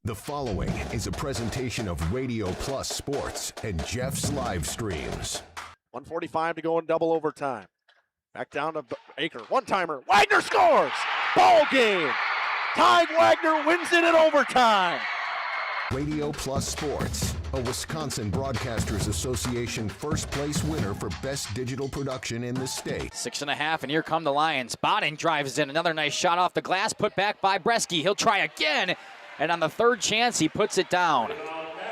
The following is a presentation of Radio Plus Sports and Jeff's live streams. 1:45 to go in double overtime. Back down to Baker. One-timer. Wagner scores! Ball game! Ty Wagner wins it in overtime. Radio Plus Sports, a Wisconsin Broadcasters Association first place winner for best digital production in the state. 6.5, and here come the Lions. Botting drives in. Another nice shot off the glass, put back by Bresky. He'll try again, and on the third chance, he puts it down.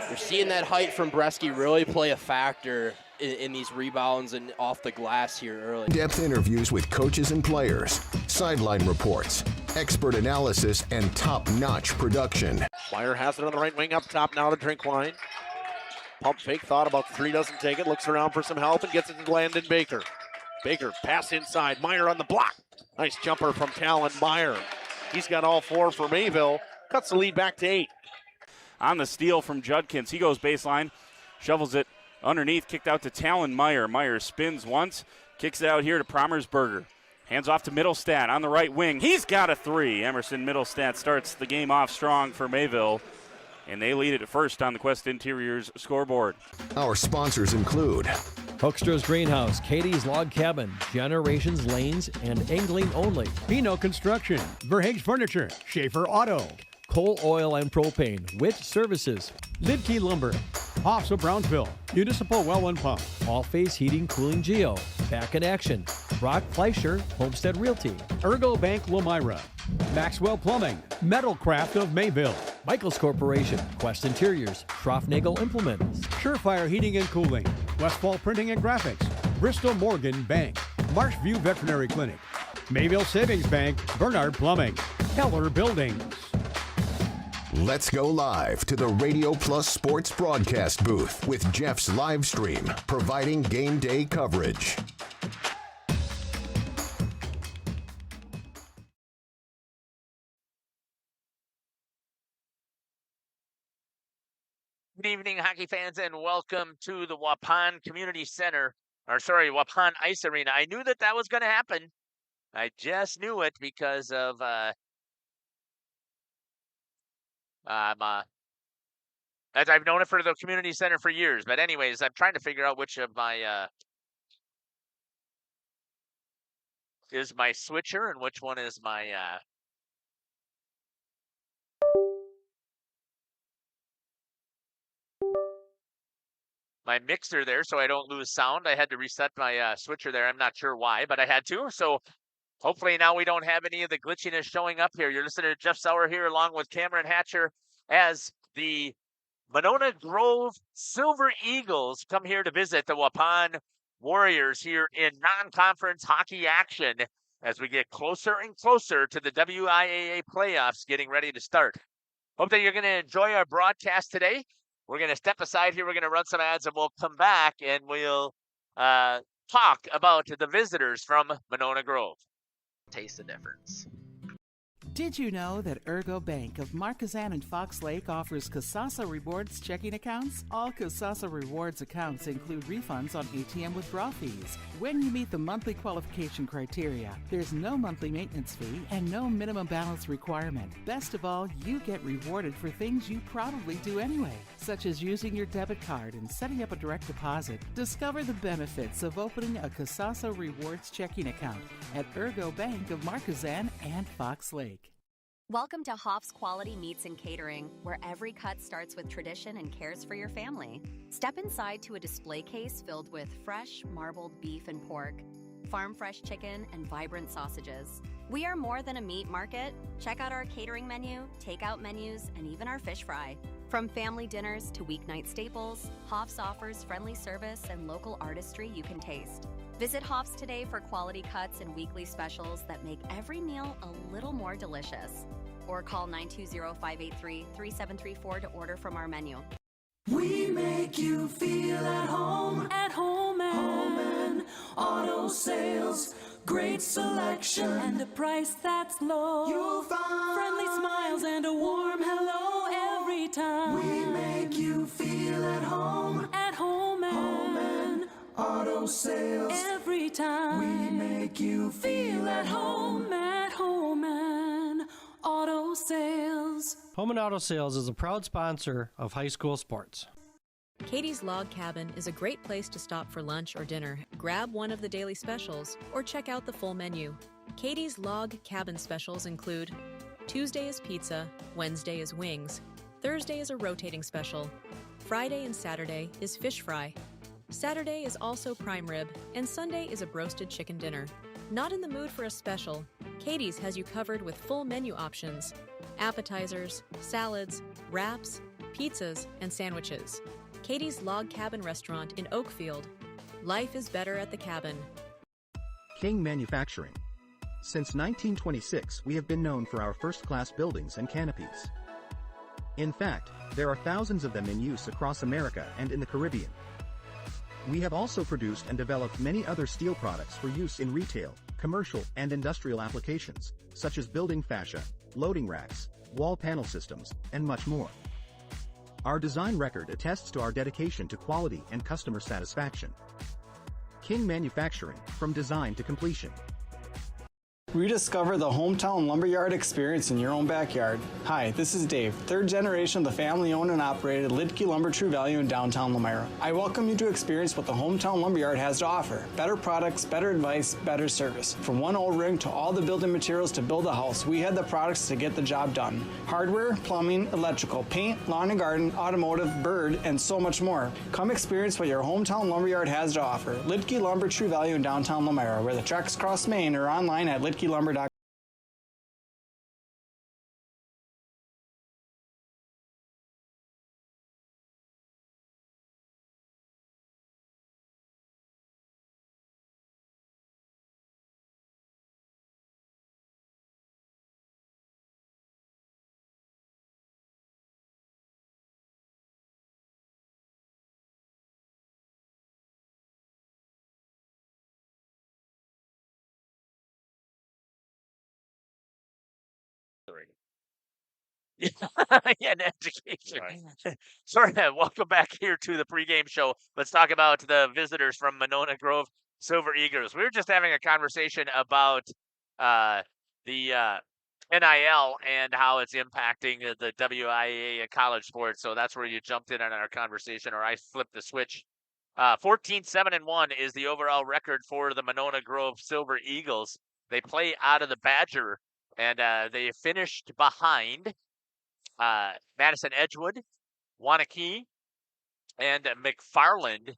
You're seeing that height from Bresky really play a factor in these rebounds and off the glass here early. Depth interviews with coaches and players, sideline reports, expert analysis, and top-notch production. Meyer has it on the right wing up top now to Drinkwine. Pump fake, thought about three, doesn't take it, looks around for some help and gets it to Landon Baker. Baker, pass inside, Meyer on the block. Nice jumper from Talon Meyer. He's got all four for Mayville, cuts the lead back to 8. On the steal from Judkins, he goes baseline, shovels it underneath, kicked out to Talon Meyer. Meyer spins once, kicks it out here to Promersberger. Hands off to Middlestat on the right wing. He's got a three. Emerson Middlestat starts the game off strong for Mayville, and they lead it first on the Quest Interiors scoreboard. Our sponsors include Hoekstra's Greenhouse, Katie's Log Cabin, Generations Lanes, and Angling Only. Pino Construction, Verhaeg's Furniture, Schaefer Auto, Coal, Oil, and Propane, Witch Services, Lidkey Lumber, Hoffs of Brownsville, Municipal Well and Pump, All Phase Heating, Cooling Geo, Back in Action, Brock Fleischer, Homestead Realty, Ergo Bank Lomira, Maxwell Plumbing, Metalcraft of Mayville, Michaels Corporation, Quest Interiors, Schroffnagel Implements, Surefire Heating and Cooling, Westfall Printing and Graphics, Bristol Morgan Bank, Marshview Veterinary Clinic, Mayville Savings Bank, Bernard Plumbing, Keller Buildings. Let's go live to the Radio Plus Sports broadcast booth with Jeff's live stream, providing game day coverage. Good evening, hockey fans, and welcome to the Waupun Community Center, Waupun Ice Arena. I knew that was going to happen. I just knew it because of as I've known it for the community center for years. But anyways, I'm trying to figure out which of my is my switcher and which one is my my mixer there, so I don't lose sound. I had to reset my switcher there. I'm not sure why, but I had to. So hopefully now we don't have any of the glitchiness showing up here. You're listening to Jeff Sauer here along with Cameron Hatcher as the Monona Grove Silver Eagles come here to visit the Waupun Warriors here in non-conference hockey action as we get closer and closer to the WIAA playoffs getting ready to start. Hope that you're going to enjoy our broadcast today. We're going to step aside here. We're going to run some ads and we'll come back and we'll talk about the visitors from Monona Grove. Taste the difference. Did you know that Ergo Bank of Marquezan and Fox Lake offers Casasa Rewards checking accounts? All Casasa Rewards accounts include refunds on ATM withdrawal fees. When you meet the monthly qualification criteria, there's no monthly maintenance fee and no minimum balance requirement. Best of all, you get rewarded for things you probably do anyway, such as using your debit card and setting up a direct deposit. Discover the benefits of opening a Casasa Rewards checking account at Ergo Bank of Marquezan and Fox Lake. Welcome to Hoff's Quality Meats and Catering, where every cut starts with tradition and cares for your family. Step inside to a display case filled with fresh, marbled beef and pork, farm-fresh chicken, and vibrant sausages. We are more than a meat market. Check out our catering menu, takeout menus, and even our fish fry. From family dinners to weeknight staples, Hoff's offers friendly service and local artistry you can taste. Visit Hoff's today for quality cuts and weekly specials that make every meal a little more delicious. Or call 920-583-3734 to order from our menu. We make you feel at home and auto sales. Great selection and a price that's low. You'll find friendly smiles and a warm hello every time. We make you feel at home and auto sales. Every time we make you feel at home and auto sales. Home and Auto Sales is a proud sponsor of high school sports. Katie's Log Cabin is a great place to stop for lunch or dinner, grab one of the daily specials, or check out the full menu. Katie's Log Cabin specials include Tuesday is pizza, Wednesday is wings, Thursday is a rotating special, Friday and Saturday is fish fry, Saturday is also prime rib, and Sunday is a roasted chicken dinner. Not in the mood for a special? Katie's has you covered with full menu options, appetizers, salads, wraps, pizzas, and sandwiches. Katie's Log Cabin Restaurant in Oakfield. Life is better at the cabin. King Manufacturing. Since 1926, we have been known for our first-class buildings and canopies. In fact, there are thousands of them in use across America and in the Caribbean. We have also produced and developed many other steel products for use in retail, commercial, and industrial applications, such as building fascia, loading racks, wall panel systems, and much more. Our design record attests to our dedication to quality and customer satisfaction. King Manufacturing, from design to completion. Rediscover the hometown lumberyard experience in your own backyard. Hi, this is Dave, third generation of the family-owned and operated Lidke Lumber True Value in downtown Lamira. I welcome you to experience what the hometown lumberyard has to offer. Better products, better advice, better service. From one O-ring to all the building materials to build a house, we had the products to get the job done. Hardware, plumbing, electrical, paint, lawn and garden, automotive, bird, and so much more. Come experience what your hometown lumberyard has to offer. Lidke Lumber True Value in downtown Lamira, where the tracks cross Main, or online at lidkelumber.com. Yeah, an education. Sorry, welcome back here to the pregame show. Let's talk about the visitors from Monona Grove Silver Eagles. We were just having a conversation about the NIL and how it's impacting the WIAA college sports. So that's where you jumped in on our conversation, or I flipped the switch. 14-7-1 is the overall record for the Monona Grove Silver Eagles. They play out of the Badger, and they finished behind Madison Edgewood, Wanakee, and McFarland.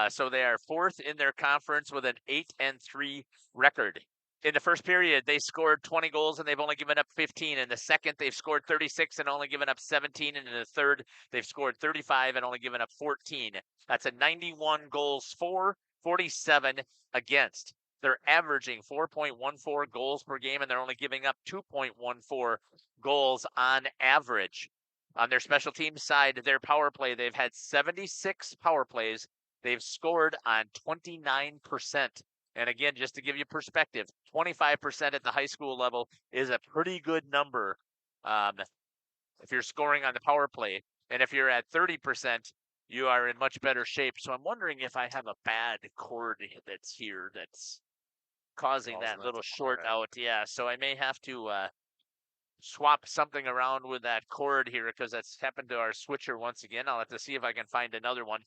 So they are fourth in their conference with an 8-3 record. In the first period, they scored 20 goals and they've only given up 15. In the second, they've scored 36 and only given up 17. And in the third, they've scored 35 and only given up 14. That's a 91 goals for, 47 against. They're averaging 4.14 goals per game, and they're only giving up 2.14 goals on average. On their special teams side, their power play, they've had 76 power plays. They've scored on 29%. And again, just to give you perspective, 25% at the high school level is a pretty good number if you're scoring on the power play. And if you're at 30%, you are in much better shape. So I'm wondering if I have a bad cord that's here that's causing that little short out. Yeah, so I may have to swap something around with that cord here because that's happened to our switcher once again. I'll have to see if I can find another one.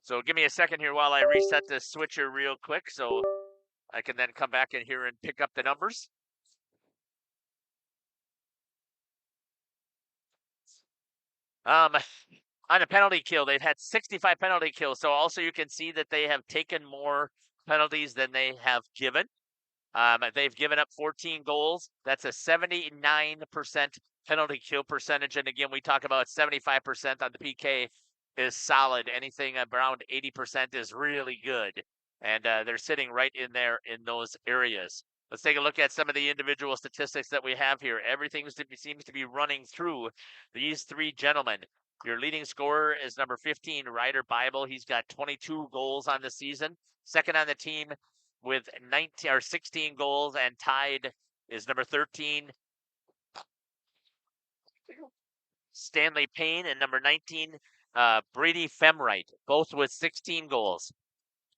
So give me a second here while I reset this switcher real quick so I can then come back in here and pick up the numbers. On a penalty kill, they've had 65 penalty kills. So also you can see that they have taken more penalties than they have given. They've given up 14 goals. That's a 79% penalty kill percentage. And again, we talk about 75% on the PK is solid. Anything around 80% is really good. And they're sitting right in there in those areas. Let's take a look at some of the individual statistics that we have here. Everything seems to be running through these three gentlemen. Your leading scorer is number 15, Ryder Bible. He's got 22 goals on the season. Second on the team with 16 goals, and tied is number 13, Stanley Payne, and number 19, Brady Femright, both with 16 goals.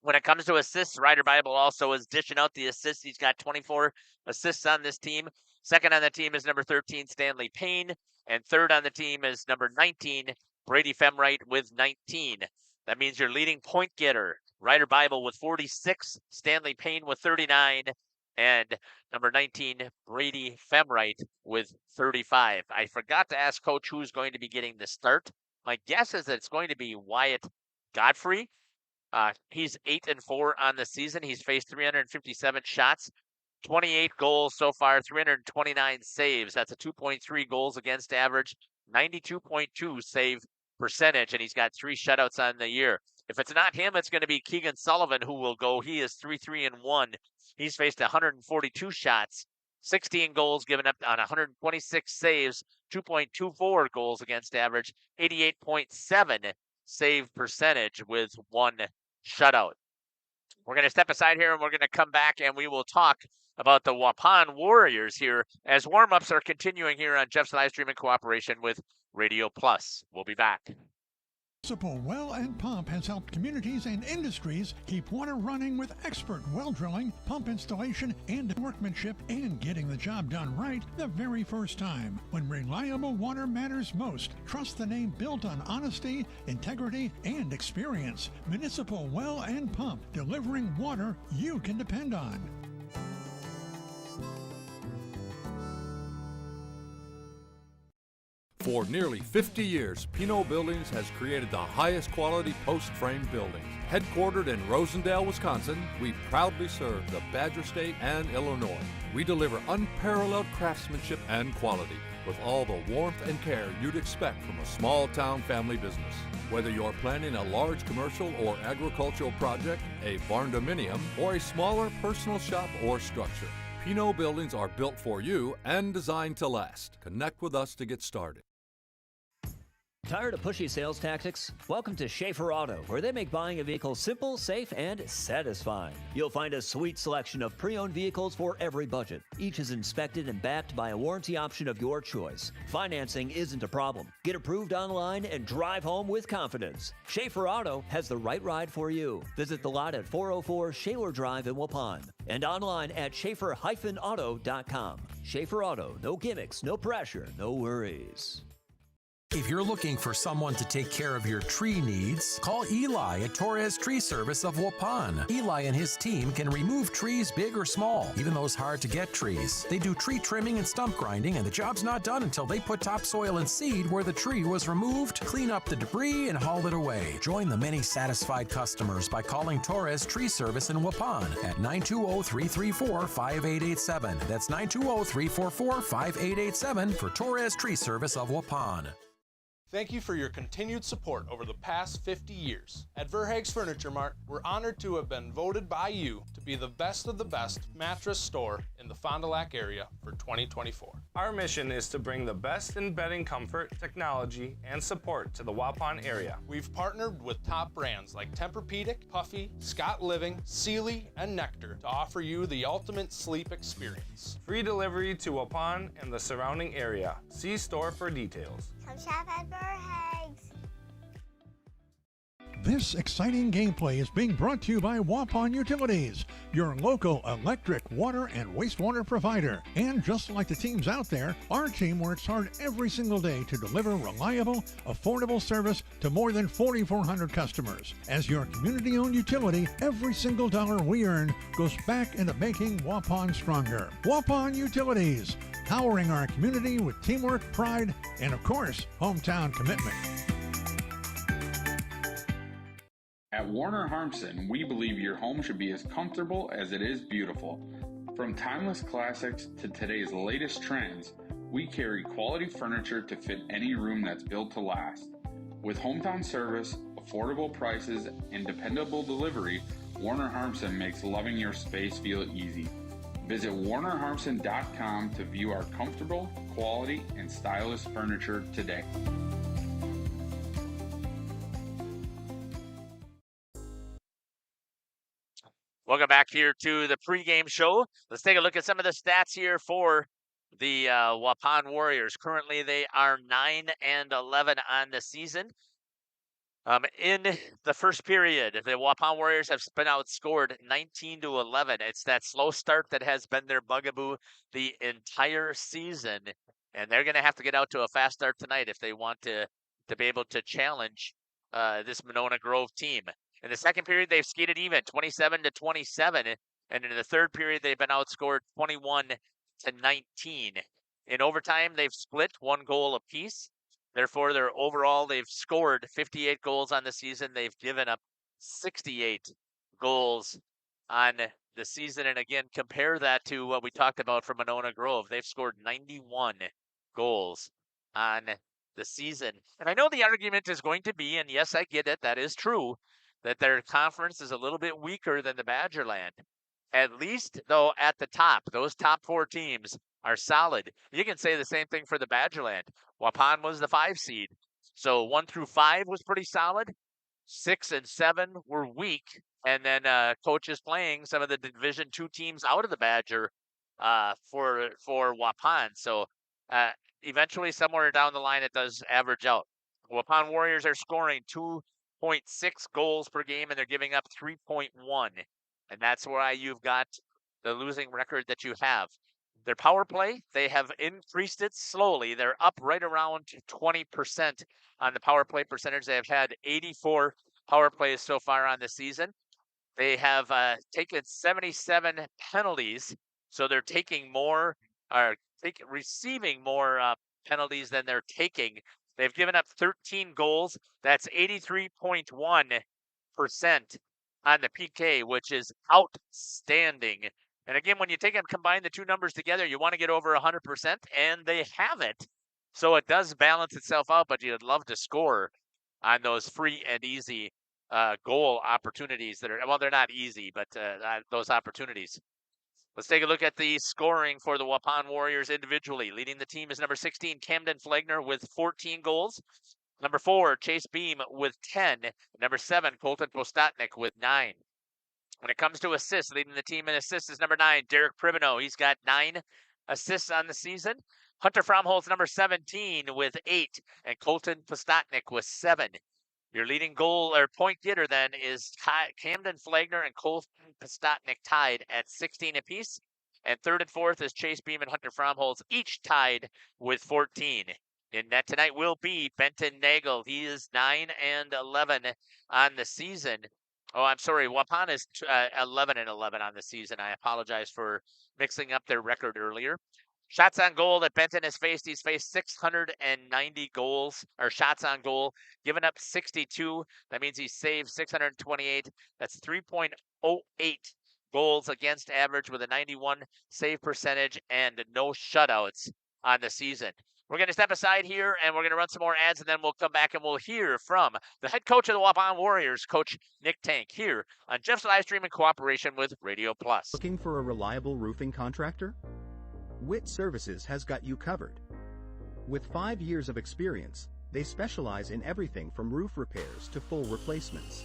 When it comes to assists, Ryder Bible also is dishing out the assists. He's got 24 assists on this team. Second on the team is number 13, Stanley Payne. And third on the team is number 19, Brady Femwright with 19. That means your leading point getter, Ryder Bible with 46, Stanley Payne with 39, and number 19, Brady Femwright with 35. I forgot to ask Coach who's going to be getting the start. My guess is that it's going to be Wyatt Godfrey. He's 8-4 on the season. He's faced 357 shots, 28 goals so far, 329 saves. That's a 2.3 goals against average, 92.2 save percentage, and he's got 3 shutouts on the year. If it's not him, it's going to be Keegan Sullivan who will go. He is 3-3-1. He's faced 142 shots, 16 goals given up on 126 saves, 2.24 goals against average, 88.7 save percentage with 1 shutout. We're going to step aside here and we're going to come back and we will talk about the Waupun Warriors here as warm-ups are continuing here on Jeff's live stream in cooperation with Radio Plus. We'll be back. Municipal Well and Pump has helped communities and industries keep water running with expert well drilling, pump installation, and workmanship, and getting the job done right the very first time. When reliable water matters most, trust the name built on honesty, integrity, and experience. Municipal Well and Pump, delivering water you can depend on. For nearly 50 years, Pino Buildings has created the highest quality post-frame buildings. Headquartered in Rosendale, Wisconsin, we proudly serve the Badger State and Illinois. We deliver unparalleled craftsmanship and quality with all the warmth and care you'd expect from a small-town family business. Whether you're planning a large commercial or agricultural project, a barn-dominium, or a smaller personal shop or structure, Pino Buildings are built for you and designed to last. Connect with us to get started. Tired of pushy sales tactics? Welcome to Schaefer Auto, where they make buying a vehicle simple, safe, and satisfying. You'll find a sweet selection of pre-owned vehicles for every budget. Each is inspected and backed by a warranty option of your choice. Financing isn't a problem. Get approved online and drive home with confidence. Schaefer Auto has the right ride for you. Visit the lot at 404 Shaler Drive in Waupun and online at schaefer-auto.com. Schaefer Auto, no gimmicks, no pressure, no worries. If you're looking for someone to take care of your tree needs, call Eli at Torres Tree Service of Waupun. Eli and his team can remove trees big or small, even those hard to get trees. They do tree trimming and stump grinding, and the job's not done until they put topsoil and seed where the tree was removed, clean up the debris, and haul it away. Join the many satisfied customers by calling Torres Tree Service in Waupun at 920-334-5887. That's 920-344-5887 for Torres Tree Service of Waupun. Thank you for your continued support over the past 50 years. At Verhaeg's Furniture Mart, we're honored to have been voted by you to be the best of the best mattress store in the Fond du Lac area for 2024. Our mission is to bring the best in bedding comfort, technology, and support to the Waupun area. We've partnered with top brands like Tempur-Pedic, Puffy, Scott Living, Sealy, and Nectar to offer you the ultimate sleep experience. Free delivery to Waupun and the surrounding area. See store for details. Come shop at Verhaeg's. This exciting gameplay is being brought to you by Waupun Utilities, your local electric, water, and wastewater provider. And just like the teams out there, our team works hard every single day to deliver reliable, affordable service to more than 4,400 customers. As your community-owned utility, every single dollar we earn goes back into making Waupun stronger. Waupun Utilities, powering our community with teamwork, pride, and of course, hometown commitment. At Warner Harmson, we believe your home should be as comfortable as it is beautiful. From timeless classics to today's latest trends, we carry quality furniture to fit any room that's built to last. With hometown service, affordable prices, and dependable delivery, Warner Harmson makes loving your space feel easy. Visit WarnerHarmson.com to view our comfortable, quality, and stylish furniture today. Welcome back here to the pregame show. Let's take a look at some of the stats here for the Waupun Warriors. Currently, they are 9-11 on the season. In the first period, the Waupun Warriors have been outscored 19-11. It's that slow start that has been their bugaboo the entire season, and they're going to have to get out to a fast start tonight if they want to be able to challenge this Monona Grove team. In the second period, they've skated even, 27-27, and in the third period, they've been outscored 21-19. In overtime, they've split 1 goal apiece. Therefore, they've scored 58 goals on the season. They've given up 68 goals on the season. And again, compare that to what we talked about for Monona Grove. They've scored 91 goals on the season. And I know the argument is going to be, and yes, I get it, that is true, that their conference is a little bit weaker than the Badgerland. At least, though, at the top, those top 4 teams are solid. You can say the same thing for the Badgerland. Waupun was the 5 seed. So 1 through 5 was pretty solid. 6 and 7 were weak. And then coaches playing some of the Division 2 teams out of the Badger for Waupun. So eventually, somewhere down the line, it does average out. Waupun Warriors are scoring 2.6 goals per game, and they're giving up 3.1. And that's why you've got the losing record that you have. Their power play, they have increased it slowly. They're up right around 20% on the power play percentage. They have had 84 power plays so far on the season. They have taken 77 penalties, so they're taking more, receiving more penalties than they're taking. They've given up 13 goals. That's 83.1% on the PK, which is outstanding. And again, when you combine the two numbers together, you want to get over 100%, and they have it. So it does balance itself out, but you'd love to score on those free and easy goal opportunities that are, well, they're not easy, but those opportunities. Let's take a look at the scoring for the Waupun Warriors individually. Leading the team is number 16, Camden Flagner, with 14 goals. Number 4, Chase Beam with 10. Number 7, Colton Postotnik with 9. When it comes to assists, leading the team in assists is number 9, Derek Pribino. He's got 9 assists on the season. Hunter Fromholz, number 17, with 8. And Colton Postotnik with 7. Your leading goal or point getter then is Camden Flagner and Colton Postotnik tied at 16 apiece. And third and fourth is Chase Beam and Hunter Fromholz, each tied with 14. In net tonight will be Benton Nagel. He is 9 and 11 on the season. Oh, I'm sorry. Waupun is 11 and 11 on the season. I apologize for mixing up their record earlier. Shots on goal that Benton has faced. He's faced 690 goals or shots on goal, given up 62. That means he's saved 628. That's 3.08 goals against average with a 91 save percentage and no shutouts on the season. We're going to step aside here and we're going to run some more ads, and then we'll come back and we'll hear from the head coach of the Waupun Warriors, Coach Nick Tank, here on Jeff's Livestream in cooperation with Radio Plus. Looking for a reliable roofing contractor? Witt Services has got you covered. With 5 years of experience, they specialize in everything from roof repairs to full replacements.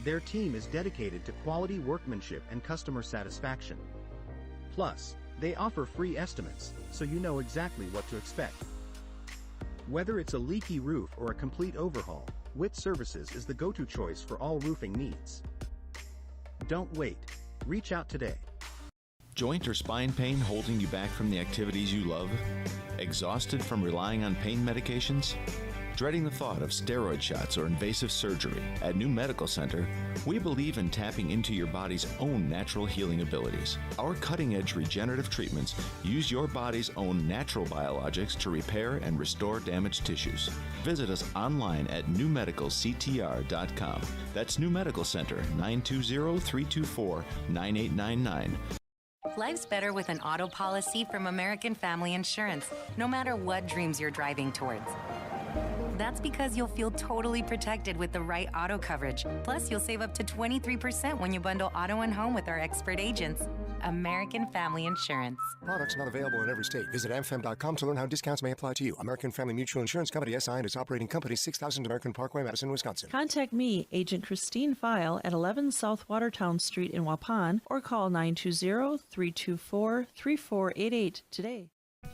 Their team is dedicated to quality workmanship and customer satisfaction. Plus, they offer free estimates, so you know exactly what to expect. Whether it's a leaky roof or a complete overhaul, Witt Services is the go-to choice for all roofing needs. Don't wait. Reach out today. Joint or spine pain holding you back from the activities you love? Exhausted from relying on pain medications? Dreading the thought of steroid shots or invasive surgery? At New Medical Center, we believe in tapping into your body's own natural healing abilities. Our cutting-edge regenerative treatments use your body's own natural biologics to repair and restore damaged tissues. Visit us online at newmedicalctr.com. That's New Medical Center, 920-324-9899. Life's better with an auto policy from American Family Insurance, no matter what dreams you're driving towards. That's because you'll feel totally protected with the right auto coverage. Plus, you'll save up to 23% when you bundle auto and home with our expert agents. American Family Insurance. Products not available in every state. Visit amfam.com to learn how discounts may apply to you. American Family Mutual Insurance Company, SI, and its operating company, 6000 American Parkway, Madison, Wisconsin. Contact me, Agent Christine File, at 11 South Watertown Street in Waupun, or call 920-324-3488 today.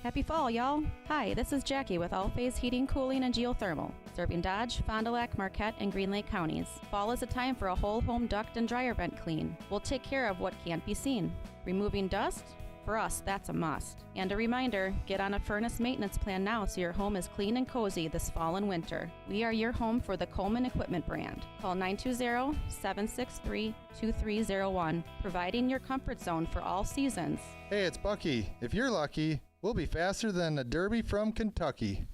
Happy fall, y'all. Hi, this is Jackie with All Phase Heating, Cooling, and Geothermal, serving Dodge, Fond du Lac, Marquette, and Green Lake counties. Fall is a time for a whole home duct and dryer vent clean. We'll take care of what can't be seen. Removing dust? For us, that's a must. And a reminder, get on a furnace maintenance plan now so your home is clean and cozy this fall and winter. We are your home for the Coleman Equipment brand. Call 920-763-2301, providing your comfort zone for all seasons. Hey, it's Bucky. If you're lucky, we'll be faster than a Derby from Kentucky.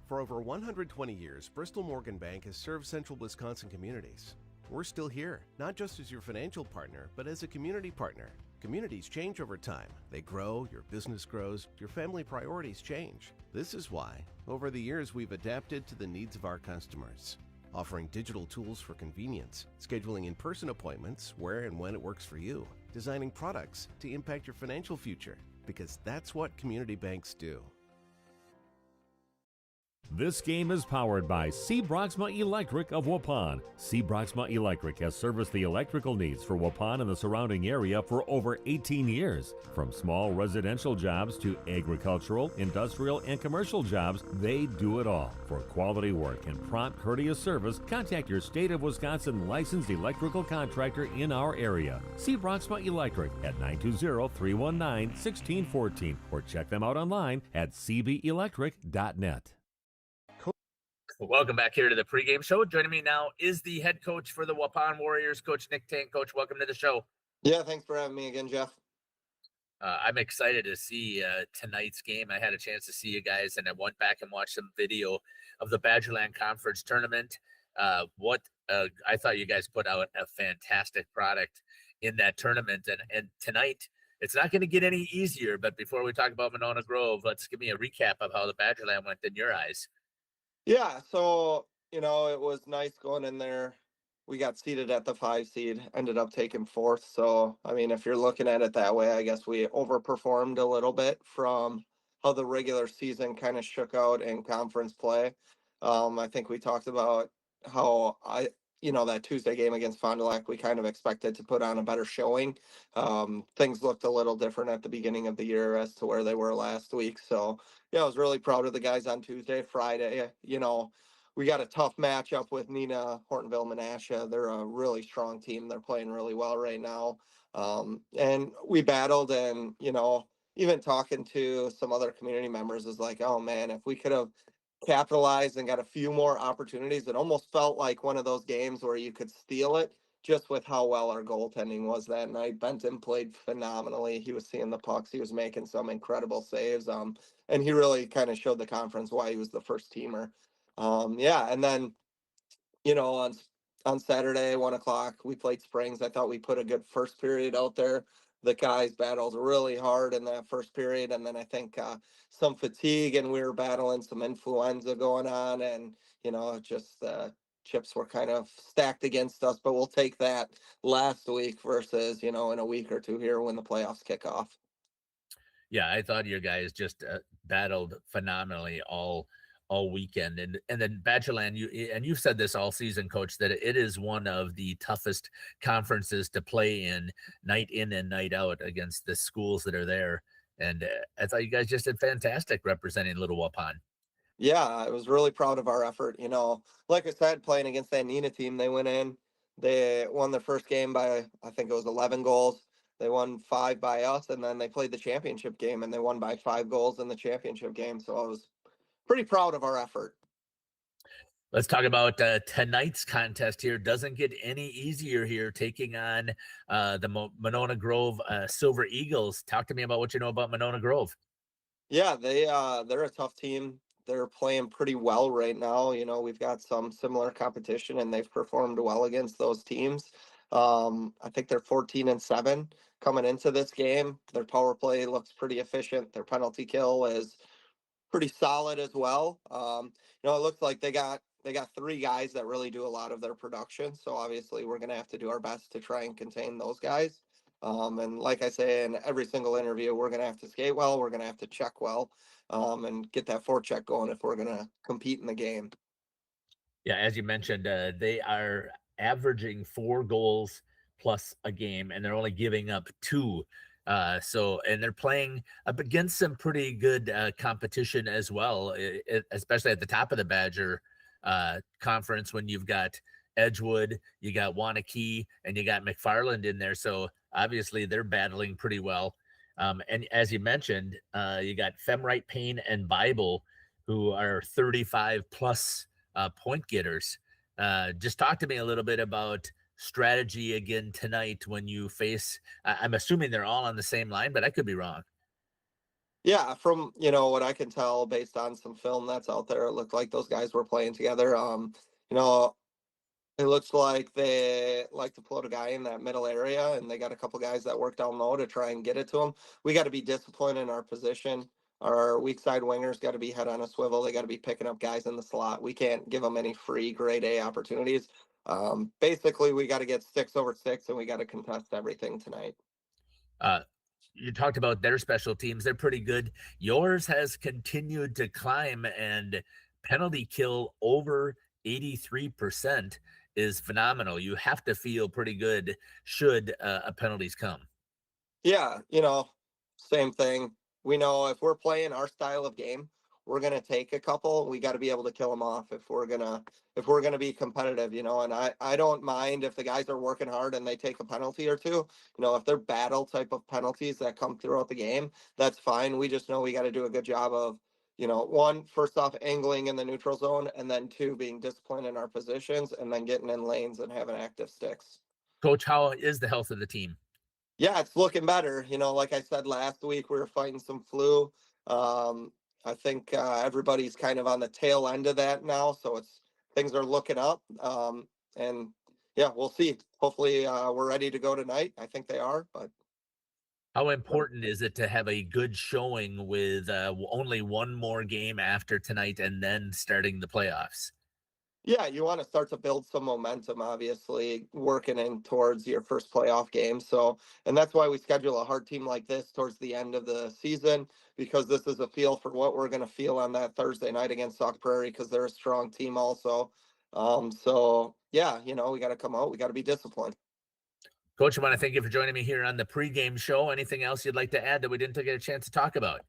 For over 120 years, Bristol Morgan Bank has served central Wisconsin communities. We're still here, not just as your financial partner, but as a community partner. Communities change over time. They grow, your business grows, your family priorities change. This is why, over the years, we've adapted to the needs of our customers, offering digital tools for convenience, scheduling in-person appointments where and when it works for you, designing products to impact your financial future, because that's what community banks do. This game is powered by C. Broxma Electric of Waupun. C. Broxma Electric has serviced the electrical needs for Waupun and the surrounding area for over 18 years. From small residential jobs to agricultural, industrial, and commercial jobs, they do it all. For quality work and prompt, courteous service, contact your state of Wisconsin licensed electrical contractor in our area. C. Broxma Electric at 920-319-1614 or check them out online at cbelectric.net. Welcome back here to the pregame show. Joining me now is the head coach for the Waupun Warriors, Coach Nick Tank. Coach, welcome to the show. Yeah, thanks for having me again, Jeff. I'm excited to see tonight's game. I had a chance to see you guys, and I went back and watched some video of the Badgerland Conference tournament. I thought you guys put out a fantastic product in that tournament, and tonight it's not going to get any easier. But before we talk about Monona Grove, let's give me a recap of how the Badgerland went in your eyes. Yeah, so, it was nice going in there. We got seated at the 5 seed, ended up taking 4th. So, if you're looking at it that way, I guess we overperformed a little bit from how the regular season kind of shook out in conference play. I think we talked about how that Tuesday game against Fond du Lac, we kind of expected to put on a better showing. Things looked a little different at the beginning of the year as to where they were last week. So, yeah, I was really proud of the guys on Tuesday. Friday, we got a tough matchup with Neenah Hortonville Menasha. They're a really strong team. They're playing really well right now. And we battled, and, even talking to some other community members is like, oh man, if we could have capitalized and got a few more opportunities, it almost felt like one of those games where you could steal it just with how well our goaltending was that night. Benton played phenomenally. He was seeing the pucks. He was making some incredible saves. And he really kind of showed the conference why he was the first teamer. And then, on Saturday, 1:00, we played Springs. I thought we put a good first period out there. The guys battled really hard in that first period. And then I think some fatigue, and we were battling some influenza going on. And, just chips were kind of stacked against us. But we'll take that last week versus, in a week or two here when the playoffs kick off. Yeah, I thought your guys just battled phenomenally all weekend, and then Badgerland, you've said this all season, Coach, that it is one of the toughest conferences to play in and night out against the schools that are there. And I thought you guys just did fantastic representing Little Waupun. Yeah, I was really proud of our effort. Like I said, playing against that Neenah team, they went in, they won their first game by, I think it was 11 goals. They won 5 by us, and then they played the championship game, and they won by 5 goals in the championship game. So I was pretty proud of our effort. Let's talk about tonight's contest here. Doesn't get any easier here, taking on the Monona Grove Silver Eagles. Talk to me about what you know about Monona Grove. Yeah, they're a tough team. They're playing pretty well right now. We've got some similar competition, and they've performed well against those teams. I think they're 14-7 coming into this game. Their power play looks pretty efficient. Their penalty kill is pretty solid as well. It looks like they got 3 guys that really do a lot of their production. So obviously we're going to have to do our best to try and contain those guys. And like I say in every single interview, we're going to have to skate well. We're going to have to check well, and get that forecheck going if we're going to compete in the game. Yeah, as you mentioned, they are averaging 4 goals plus a game, and they're only giving up 2 And they're playing up against some pretty good competition as well, especially at the top of the Badger conference when you've got Edgewood, you got Wanakee, and you got McFarland in there. So obviously they're battling pretty well. And as you mentioned, you got Femrite Payne and Bible, who are 35 plus point getters. Just talk to me a little bit about strategy again tonight when you face, I'm assuming they're all on the same line, but I could be wrong. Yeah, from what I can tell based on some film that's out there, it looked like those guys were playing together. You know, it looks like they like to put a guy in that middle area, and they got a couple guys that work down low to try and get it to him. We got to be disciplined in our position. Our weak side wingers got to be head on a swivel. They got to be picking up guys in the slot. We can't give them any free grade A opportunities. Basically, we got to get 6-over-6, and we got to contest everything tonight. You talked about their special teams. They're pretty good. Yours has continued to climb, and penalty kill over 83% is phenomenal. You have to feel pretty good should penalties come. Yeah, same thing. We know if we're playing our style of game, we're gonna take a couple. We got to be able to kill them off if we're gonna be competitive. And I don't mind if the guys are working hard and they take a penalty or two. If they're battle type of penalties that come throughout the game, that's fine. We just know we got to do a good job of one, first off, angling in the neutral zone, and then two, being disciplined in our positions, and then getting in lanes and having active sticks. Coach, how is the health of the team? Yeah, it's looking better. Like I said last week, we were fighting some flu. I think everybody's kind of on the tail end of that now, so things are looking up. And yeah, we'll see. Hopefully, we're ready to go tonight. I think they are, but. How important is it to have a good showing with only one more game after tonight and then starting the playoffs? Yeah, you want to start to build some momentum, obviously, working in towards your first playoff game. And that's why we schedule a hard team like this towards the end of the season, because this is a feel for what we're going to feel on that Thursday night against Sauk Prairie, because they're a strong team also. Yeah, we got to come out. We got to be disciplined. Coach, I want to thank you for joining me here on the pregame show. Anything else you'd like to add that we didn't get a chance to talk about?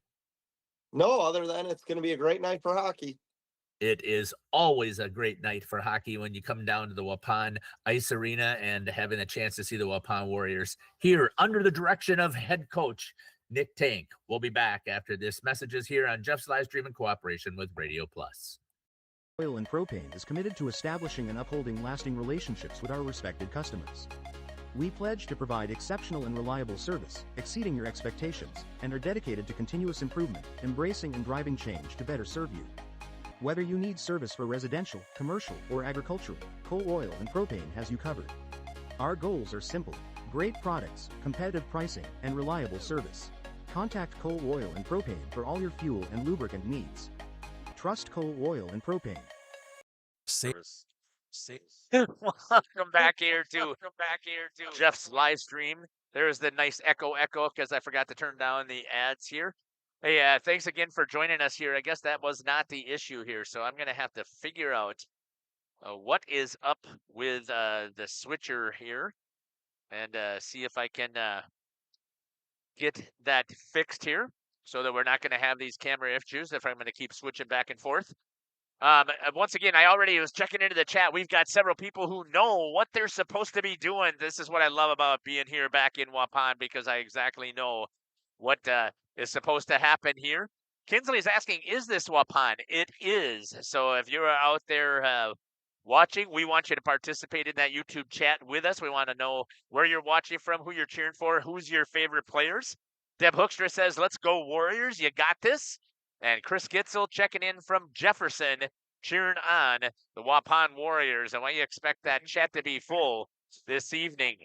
No, other than it's going to be a great night for hockey. It is always a great night for hockey when you come down to the Waupun Ice Arena and having a chance to see the Waupun Warriors here under the direction of head coach Nick Tank. We'll be back after this messages here on Jeff's live stream in cooperation with Radio Plus. Oil and Propane is committed to establishing and upholding lasting relationships with our respected customers. We pledge to provide exceptional and reliable service, exceeding your expectations, and are dedicated to continuous improvement, embracing and driving change to better serve you. Whether you need service for residential, commercial, or agricultural, Coal Oil and Propane has you covered. Our goals are simple: great products, competitive pricing, and reliable service. Contact Coal Oil and Propane for all your fuel and lubricant needs. Trust Coal Oil and Propane. Welcome back here to Jeff's live stream. There's the nice echo because I forgot to turn down the ads here. Hey, thanks again for joining us here. I guess that was not the issue here, so I'm going to have to figure out what is up with the switcher here and see if I can get that fixed here so that we're not going to have these camera issues if I'm going to keep switching back and forth. Once again, I already was checking into the chat. We've got several people who know what they're supposed to be doing. This is what I love about being here back in Waupun, because I exactly know what is supposed to happen here. Kinsley is asking, is this Waupun? It is. So if you're out there watching, we want you to participate in that YouTube chat with us. We want to know where you're watching from, who you're cheering for, who's your favorite players. Deb Hoekstra says, let's go Warriors. You got this. And Chris Gitzel checking in from Jefferson, cheering on the Waupun Warriors. And why you expect that chat to be full this evening.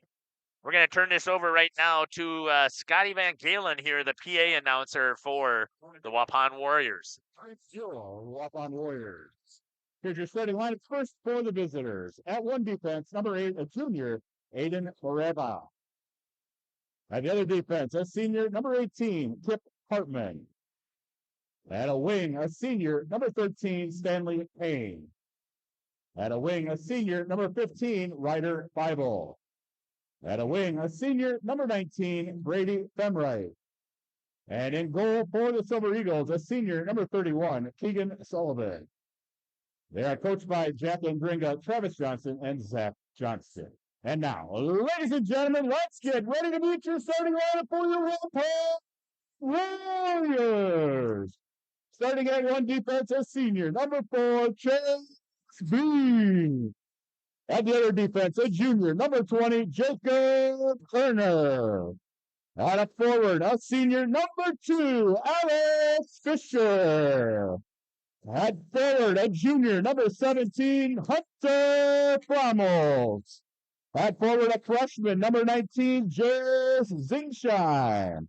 We're going to turn this over right now to Scotty Van Galen here, the PA announcer for the Waupun Warriors. Waupun Warriors. Here's your starting lineup first for the visitors. At one defense, number 8, a junior, Aiden Moreva. At the other defense, a senior, number 18, Kip Hartman. At a wing, a senior, number 13, Stanley Payne. At a wing, a senior, number 15, Ryder Bible. At a wing, a senior, number 19, Brady Femright. And in goal for the Silver Eagles, a senior, number 31, Keegan Sullivan. They are coached by Jack Andringa, Travis Johnson, and Zach Johnston. And now, ladies and gentlemen, let's get ready to meet your starting lineup for your Waupun Warriors. Starting at one defense, a senior, number 4, Chase B. At the other defense, a junior, number 20, Jacob Turner. At a forward, a senior, number 2, Alex Fisher. At forward, a junior, number 17, Hunter Fromels. At forward, a freshman, number 19, Jace Zingshine.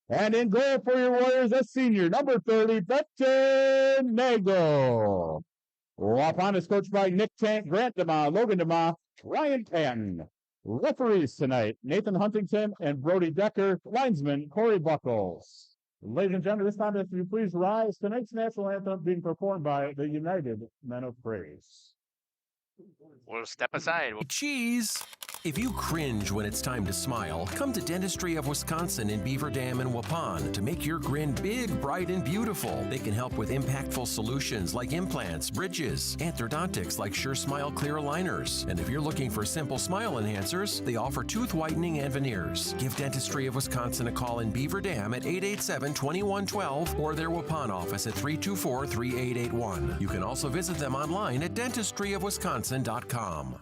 And in goal for your Warriors, a senior, number 30, Benton Nagel. Waupun is coached by Nick Tank, Grant DeMa, Logan DeMa, Ryan Patton. Referees tonight, Nathan Huntington and Brody Decker. Linesman, Corey Buckles. Ladies and gentlemen, this time, if you please rise, tonight's national anthem being performed by the United Men of Praise. We'll step aside. Cheese! If you cringe when it's time to smile, come to Dentistry of Wisconsin in Beaver Dam and Waupun to make your grin big, bright, and beautiful. They can help with impactful solutions like implants, bridges, orthodontics like Sure Smile clear aligners. And if you're looking for simple smile enhancers, they offer tooth whitening and veneers. Give Dentistry of Wisconsin a call in Beaver Dam at 887-2112 or their Waupun office at 324-3881. You can also visit them online at dentistryofwisconsin.com.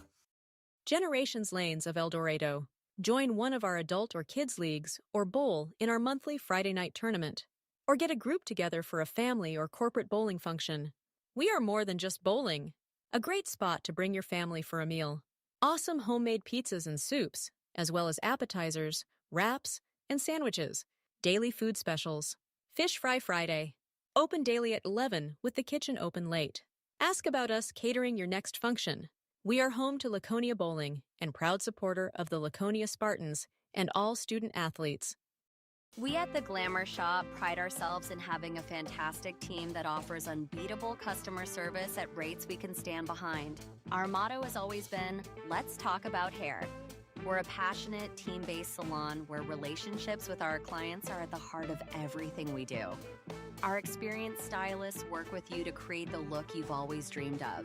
Generations Lanes of El Dorado. Join one of our adult or kids leagues or bowl in our monthly Friday night tournament. Or get a group together for a family or corporate bowling function. We are more than just bowling. A great spot to bring your family for a meal. Awesome homemade pizzas and soups, as well as appetizers, wraps, and sandwiches. Daily food specials. Fish Fry Friday. Open daily at 11 with the kitchen open late. Ask about us catering your next function. We are home to Laconia Bowling and proud supporter of the Laconia Spartans and all student athletes. We at the Glamour Shop pride ourselves in having a fantastic team that offers unbeatable customer service at rates we can stand behind. Our motto has always been, let's talk about hair. We're a passionate, team-based salon where relationships with our clients are at the heart of everything we do. Our experienced stylists work with you to create the look you've always dreamed of.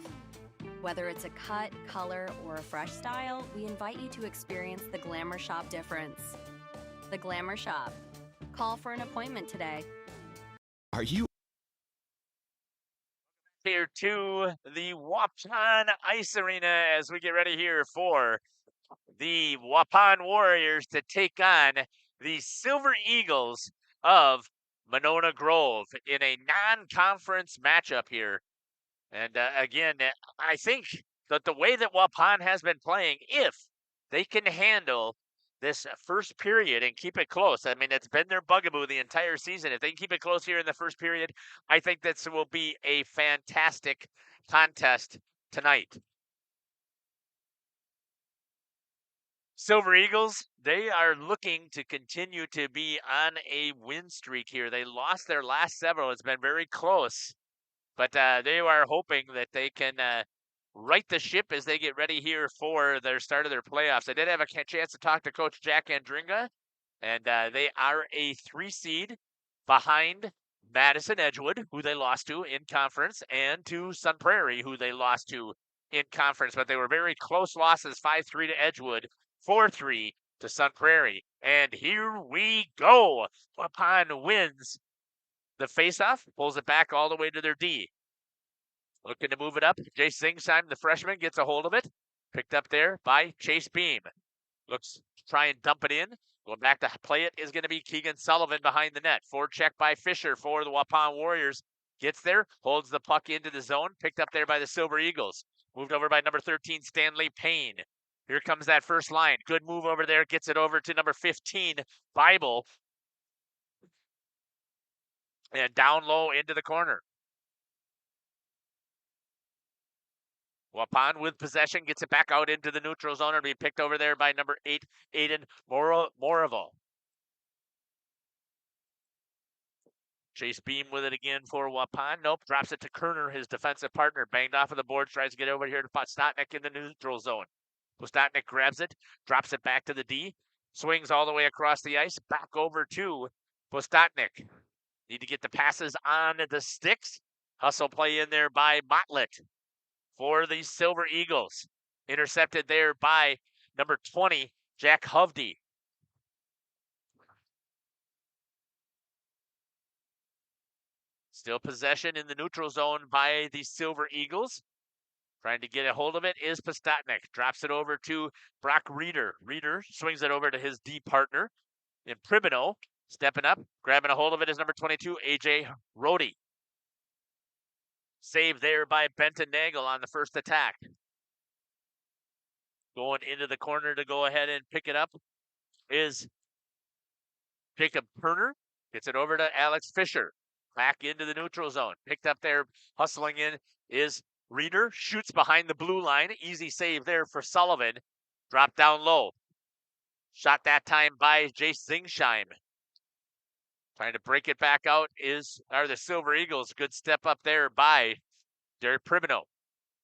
Whether it's a cut, color, or a fresh style, we invite you to experience the Glamour Shop difference. The Glamour Shop. Call for an appointment today. Are you here to the Waupun Ice Arena as we get ready here for the Waupun Warriors to take on the Silver Eagles of Monona Grove in a non-conference matchup here. And again, I think that the way that Waupun has been playing, if they can handle this first period and keep it close, I mean, it's been their bugaboo the entire season. If they can keep it close here in the first period, I think this will be a fantastic contest tonight. Silver Eagles, they are looking to continue to be on a win streak here. They lost their last several. It's been very close. But they are hoping that they can right the ship as they get ready here for their start of their playoffs. I did have a chance to talk to Coach Jack Andringa, and they are a 3 seed behind Madison Edgewood, who they lost to in conference, and to Sun Prairie, who they lost to in conference. But they were very close losses, 5-3 to Edgewood, 4-3 to Sun Prairie. And here we go. Waupun wins the faceoff, pulls it back all the way to their D. Looking to move it up. Jace Zingsheim, the freshman, gets a hold of it. Picked up there by Chase Beam. Looks to try and dump it in. Going back to play it is going to be Keegan Sullivan behind the net. Forward check by Fisher for the Waupun Warriors. Gets there, holds the puck into the zone. Picked up there by the Silver Eagles. Moved over by number 13, Stanley Payne. Here comes that first line. Good move over there. Gets it over to number 15, Bible. And down low into the corner. Waupun with possession gets it back out into the neutral zone. It'll be picked over there by number 8, Aiden Moraville. Chase Beam with it again for Waupun. Nope, drops it to Kerner, his defensive partner. Banged off of the board, tries to get over here to Stotnick in the neutral zone. Postotnik grabs it, drops it back to the D, swings all the way across the ice, back over to Postotnik. Need to get the passes on the sticks. Hustle play in there by Motlett for the Silver Eagles. Intercepted there by number 20, Jack Hovde. Still possession in the neutral zone by the Silver Eagles. Trying to get a hold of it is Postotnik. Drops it over to Brock Reeder. Reeder swings it over to his D partner. And Pribino stepping up, grabbing a hold of it is number 22, AJ Rody. Save there by Benton Nagel on the first attack. Going into the corner to go ahead and pick it up is Jacob Turner. Gets it over to Alex Fisher. Back into the neutral zone. Picked up there, hustling in is Reeder. Shoots behind the blue line. Easy save there for Sullivan. Drop down low. Shot that time by Jace Zingsheim. Trying to break it back out are the Silver Eagles. Good step up there by Derek Pribino.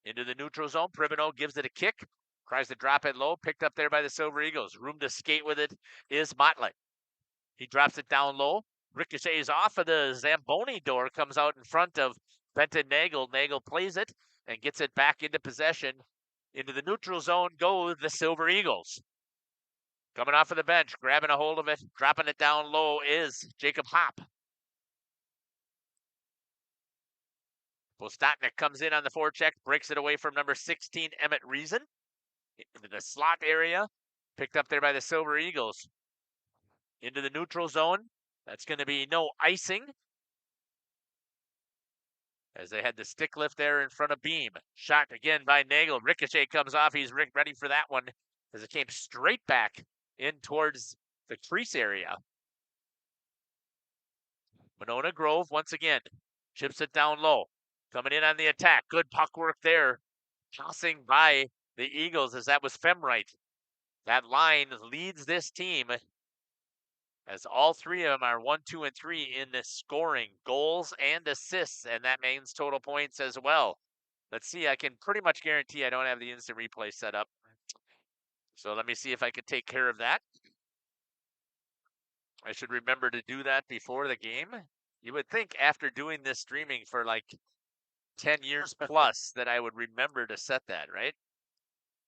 Into the neutral zone. Pribino gives it a kick. Tries to drop it low. Picked up there by the Silver Eagles. Room to skate with it is Motley. He drops it down low. Ricochets off of the Zamboni door. Comes out in front of Benton Nagel. Nagel plays it and gets it back into possession. Into the neutral zone go the Silver Eagles. Coming off of the bench, grabbing a hold of it, dropping it down low is Jacob Hop. Postotnik comes in on the forecheck, breaks it away from number 16, Emmett Reason. Into the slot area, picked up there by the Silver Eagles. Into the neutral zone. That's going to be no icing, as they had the stick lift there in front of Beam. Shot again by Nagel. Ricochet comes off. He's ready for that one as it came straight back in towards the crease area. Monona Grove once again chips it down low. Coming in on the attack. Good puck work there. Tossing by the Eagles as that was Femright. That line leads this team as all three of them are 1, 2, and 3 in the scoring, goals and assists, and that means total points as well. Let's see, I can pretty much guarantee I don't have the instant replay set up. So let me see if I can take care of that. I should remember to do that before the game. You would think after doing this streaming for like 10 years plus that I would remember to set that, right?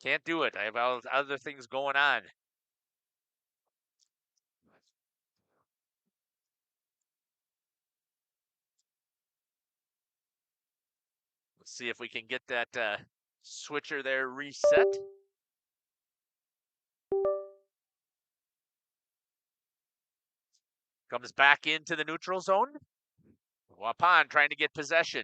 Can't do it. I have other things going on. Let's see if we can get that switcher there reset. Comes back into the neutral zone. Waupun trying to get possession.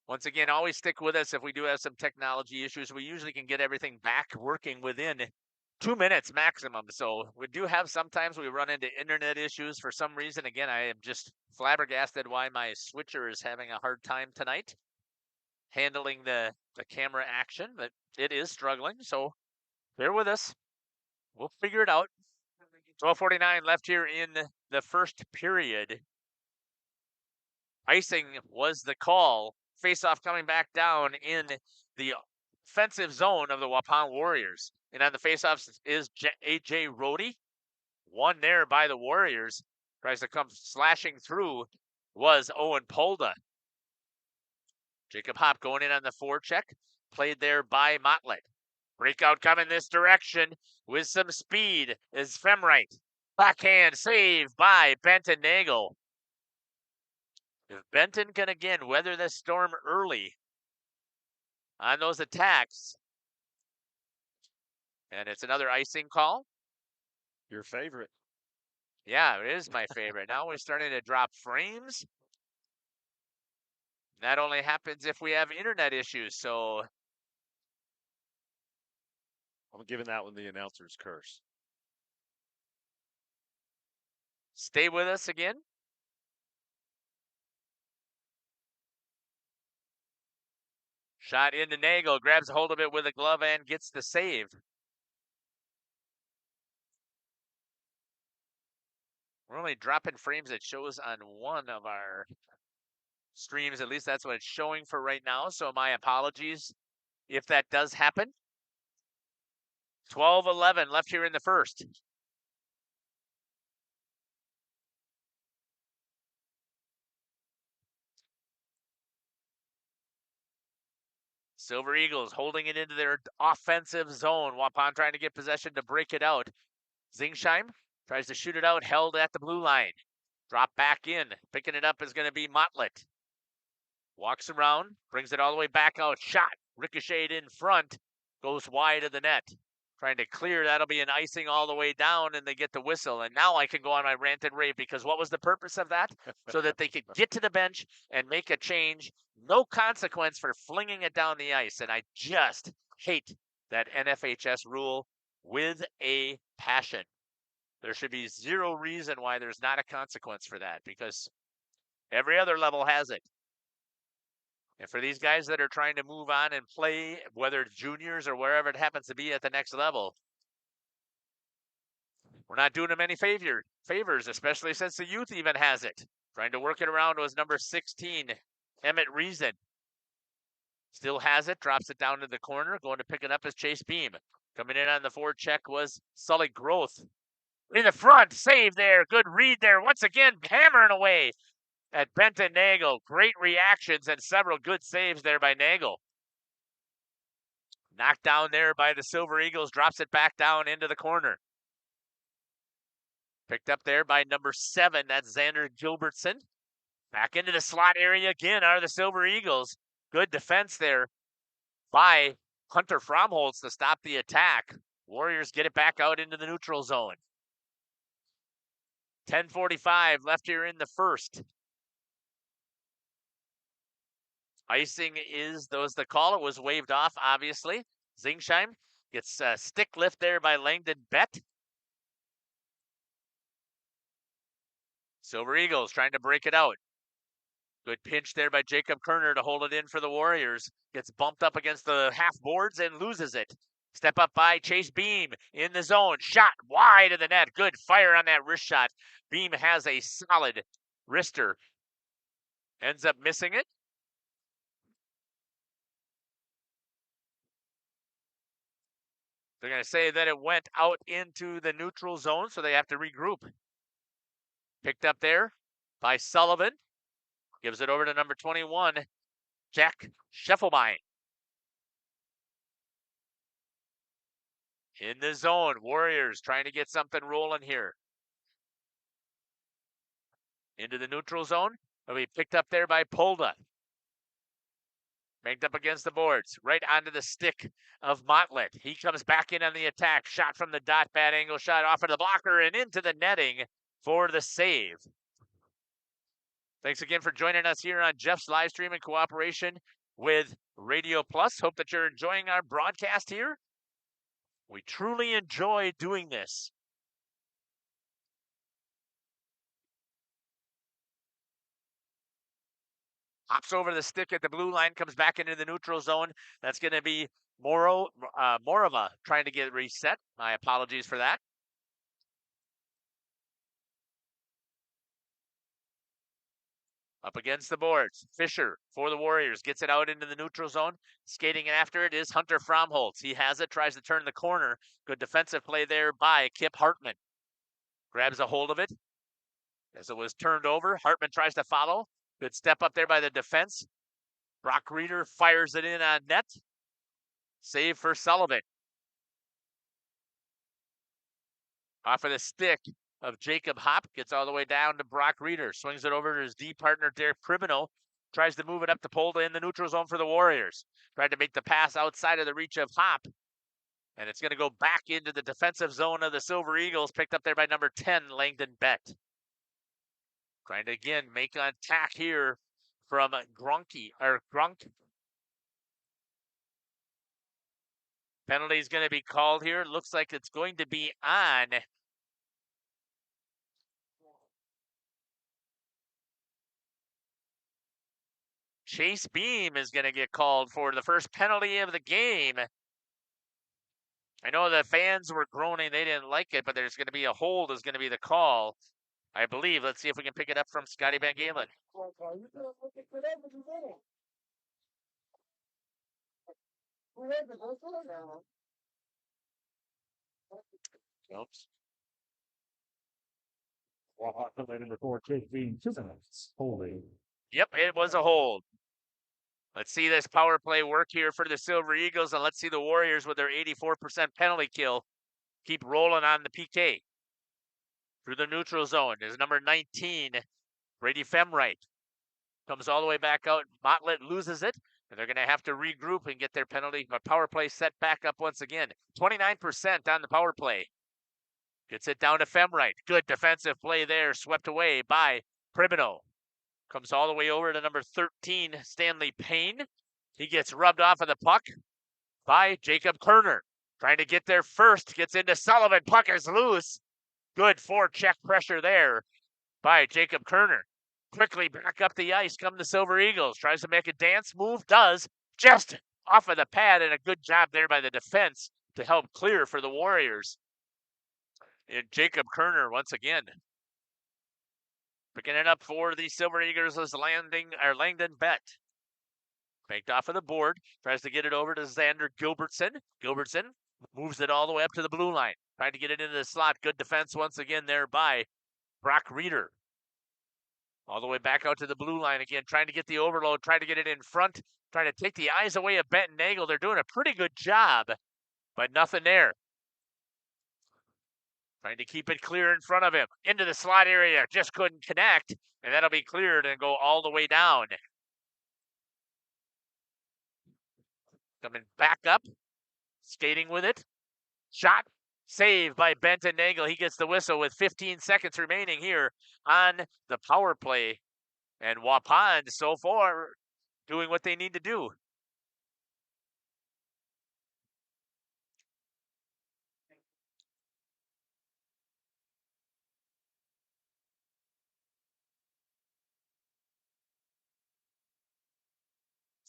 Once again, always stick with us if we do have some technology issues. We usually can get everything back working within 2 minutes maximum. So we do have sometimes we run into internet issues for some reason. Again, I am just flabbergasted why my switcher is having a hard time tonight handling the camera action, but it is struggling. So bear with us. We'll figure it out. 12:49 left here in the first period. Icing was the call. Faceoff coming back down in the offensive zone of the Waupun Warriors. And on the faceoffs is AJ Rody. One there by the Warriors. Tries to come slashing through was Owen Polda. Jacob Hop going in on the forecheck. Played there by Motlett. Breakout coming this direction with some speed is Femright. Backhand save by Benton Nagel. If Benton can again weather this storm early on those attacks, and it's another icing call. Your favorite. Yeah, it is my favorite. Now we're starting to drop frames. That only happens if we have internet issues, so I'm giving that one the announcer's curse. Stay with us again. Shot into Nagel, grabs a hold of it with a glove and gets the save. We're only dropping frames it shows on one of our streams. At least that's what it's showing for right now. So my apologies if that does happen. 12-11 left here in the first. Silver Eagles holding it into their offensive zone. Waupun trying to get possession to break it out. Zingsheim tries to shoot it out, held at the blue line. Drop back in. Picking it up is going to be Motlett. Walks around, brings it all the way back out. Shot, ricocheted in front, goes wide of the net. Trying to clear, that'll be an icing all the way down, and they get the whistle. And now I can go on my rant and rave, because what was the purpose of that? So that they could get to the bench and make a change. No consequence for flinging it down the ice. And I just hate that NFHS rule with a passion. There should be zero reason why there's not a consequence for that, because every other level has it. And for these guys that are trying to move on and play, whether it's juniors or wherever it happens to be at the next level, we're not doing them any favors, especially since the youth even has it. Trying to work it around was number 16, Emmett Reason. Still has it, drops it down to the corner. Going to pick it up is Chase Beam. Coming in on the forecheck was Sully Groth. In the front, save there. Good read there. Once again, hammering away at Benton Nagel. Great reactions and several good saves there by Nagel. Knocked down there by the Silver Eagles. Drops it back down into the corner. Picked up there by number 7. That's Xander Gilbertson. Back into the slot area again are the Silver Eagles. Good defense there by Hunter Fromholtz to stop the attack. Warriors get it back out into the neutral zone. 10:45 left here in the first. Icing was the call. It was waved off, obviously. Zingsheim gets a stick lift there by Langdon Bett. Silver Eagles trying to break it out. Good pinch there by Jacob Kerner to hold it in for the Warriors. Gets bumped up against the half boards and loses it. Step up by Chase Beam in the zone. Shot wide of the net. Good fire on that wrist shot. Beam has a solid wrister. Ends up missing it. They're going to say that it went out into the neutral zone, so they have to regroup. Picked up there by Sullivan. Gives it over to number 21, Jack Scheffelbein. In the zone, Warriors trying to get something rolling here. Into the neutral zone. It'll be picked up there by Polda. Banked up against the boards. Right onto the stick of Motlett. He comes back in on the attack. Shot from the dot. Bad angle shot off of the blocker and into the netting for the save. Thanks again for joining us here on Jeff's live stream in cooperation with Radio Plus. Hope that you're enjoying our broadcast here. We truly enjoy doing this. Hops over the stick at the blue line, comes back into the neutral zone. That's going to be Morova trying to get reset. My apologies for that. Up against the boards. Fisher for the Warriors. Gets it out into the neutral zone. Skating after it is Hunter Fromholtz. He has it. Tries to turn the corner. Good defensive play there by Kip Hartman. Grabs a hold of it. As it was turned over, Hartman tries to follow. Good step up there by the defense. Brock Reeder fires it in on net. Save for Sullivan. Off of the stick of Jacob Hopp. Gets all the way down to Brock Reeder. Swings it over to his D partner, Derek Pribino. Tries to move it up to Polda in the neutral zone for the Warriors. Tried to make the pass outside of the reach of Hopp. And it's going to go back into the defensive zone of the Silver Eagles. Picked up there by number 10, Langdon Bett. Trying to, again, make an attack here from Grunk. Penalty is going to be called here. Looks like it's going to be on Chase Beam is going to get called for the first penalty of the game. I know the fans were groaning. They didn't like it, but there's going to be a hold is going to be the call. I believe. Let's see if we can pick it up from Scotty Van Galen. Oops. Number 4, Jake being 2 minutes. Holding. Yep, it was a hold. Let's see this power play work here for the Silver Eagles, and let's see the Warriors with their 84% penalty kill keep rolling on the PK. Through the neutral zone is number 19, Brady Femright. Comes all the way back out. Motlett loses it, and they're going to have to regroup and get their power play set back up once again. 29% on the power play. Gets it down to Femright. Good defensive play there, swept away by Primino. Comes all the way over to number 13, Stanley Payne. He gets rubbed off of the puck by Jacob Kerner. Trying to get there first. Gets into Sullivan. Puck is loose. Good forecheck pressure there by Jacob Kerner. Quickly back up the ice come the Silver Eagles. Tries to make a dance move. Does. Just off of the pad, and a good job there by the defense to help clear for the Warriors. And Jacob Kerner once again. Picking it up for the Silver Eagles is Langdon Bett. Banked off of the board. Tries to get it over to Xander Gilbertson. Gilbertson moves it all the way up to the blue line. Trying to get it into the slot. Good defense once again there by Brock Reeder. All the way back out to the blue line again. Trying to get the overload. Trying to get it in front. Trying to take the eyes away of Benton Nagel. They're doing a pretty good job, but nothing there. Trying to keep it clear in front of him. Into the slot area. Just couldn't connect. And that'll be cleared and go all the way down. Coming back up. Skating with it. Shot. Saved by Benton Nagel. He gets the whistle with 15 seconds remaining here on the power play. And Waupun so far doing what they need to do.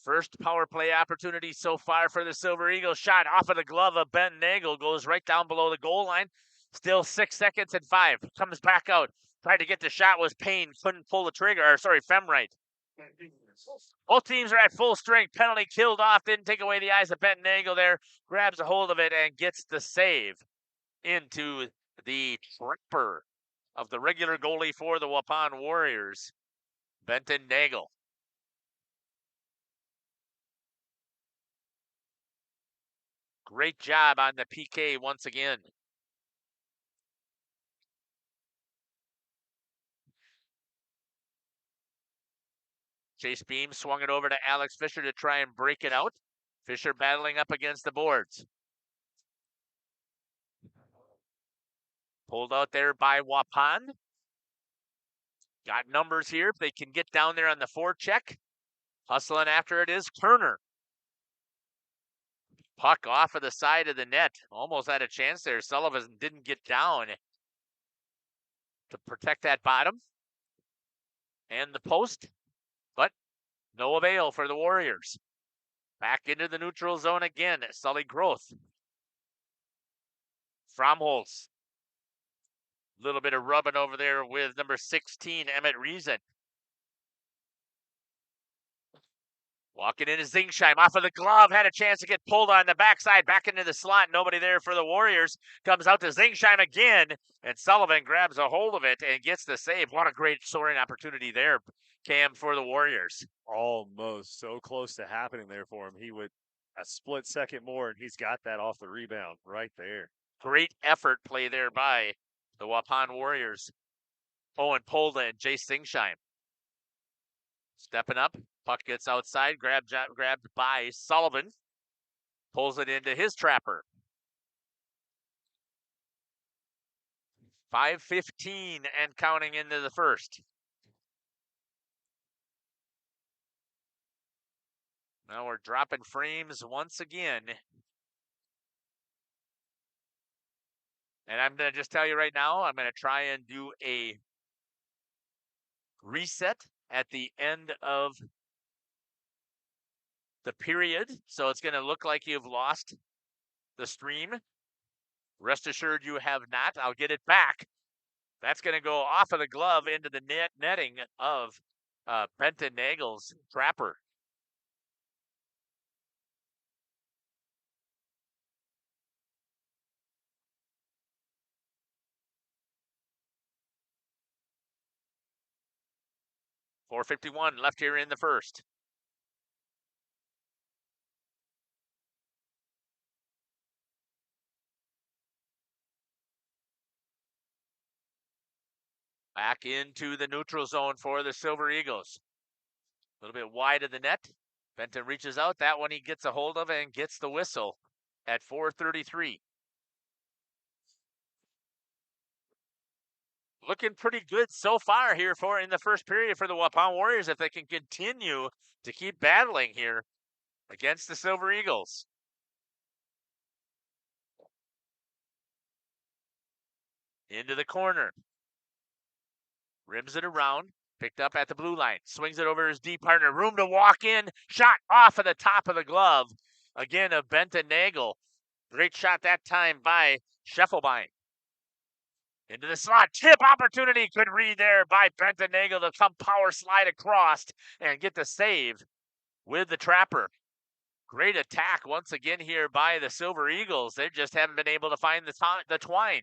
First power play opportunity so far for the Silver Eagles. Shot off of the glove of Ben Nagel. Goes right down below the goal line. Still 6 seconds and 5. Comes back out. Tried to get the shot. Was Payne. Couldn't pull the trigger. Femright. Both teams are at full strength. Penalty killed off. Didn't take away the eyes of Ben Nagel there. Grabs a hold of it and gets the save into the trapper of the regular goalie for the Waupun Warriors, Benton Nagel. Great job on the PK once again. Chase Beam swung it over to Alex Fisher to try and break it out. Fisher battling up against the boards. Pulled out there by Waupun. Got numbers here if they can get down there on the forecheck. Hustling after it is Kerner. Puck off of the side of the net. Almost had a chance there. Sullivan didn't get down to protect that bottom and the post, but no avail for the Warriors. Back into the neutral zone again. Sully Groth. Fromholz. A little bit of rubbing over there with number 16, Emmett Reason. Walking into Zingsheim off of the glove. Had a chance to get pulled on the backside. Back into the slot. Nobody there for the Warriors. Comes out to Zingsheim again. And Sullivan grabs a hold of it and gets the save. What a great scoring opportunity there, Cam, for the Warriors. Almost so close to happening there for him. He would a split second more, and he's got that off the rebound right there. Great effort play there by the Waupun Warriors. Owen Polda and Jay Zingsheim. Stepping up. Puck gets outside, grabbed by Sullivan. Pulls it into his trapper. 5:15 and counting into the first. Now we're dropping frames once again. And I'm going to just tell you right now, I'm going to try and do a reset at the end of the period. So it's going to look like you've lost the stream. Rest assured you have not. I'll get it back That's going to go off of the glove into the netting of Benton Nagel's trapper. .451 left here in the first. Back into the neutral zone for the Silver Eagles. A little bit wide of the net. Benton reaches out. That one he gets a hold of and gets the whistle at .433. Looking pretty good so far here in the first period for the Waupun Warriors if they can continue to keep battling here against the Silver Eagles. Into the corner. Rims it around. Picked up at the blue line. Swings it over his D partner. Room to walk in. Shot off of the top of the glove. Again, of Benton Nagel. Great shot that time by Scheffelbein. Into the slot. Tip opportunity. Good read there by Benton Nagel to come power slide across and get the save with the trapper. Great attack once again here by the Silver Eagles. They just haven't been able to find the twine.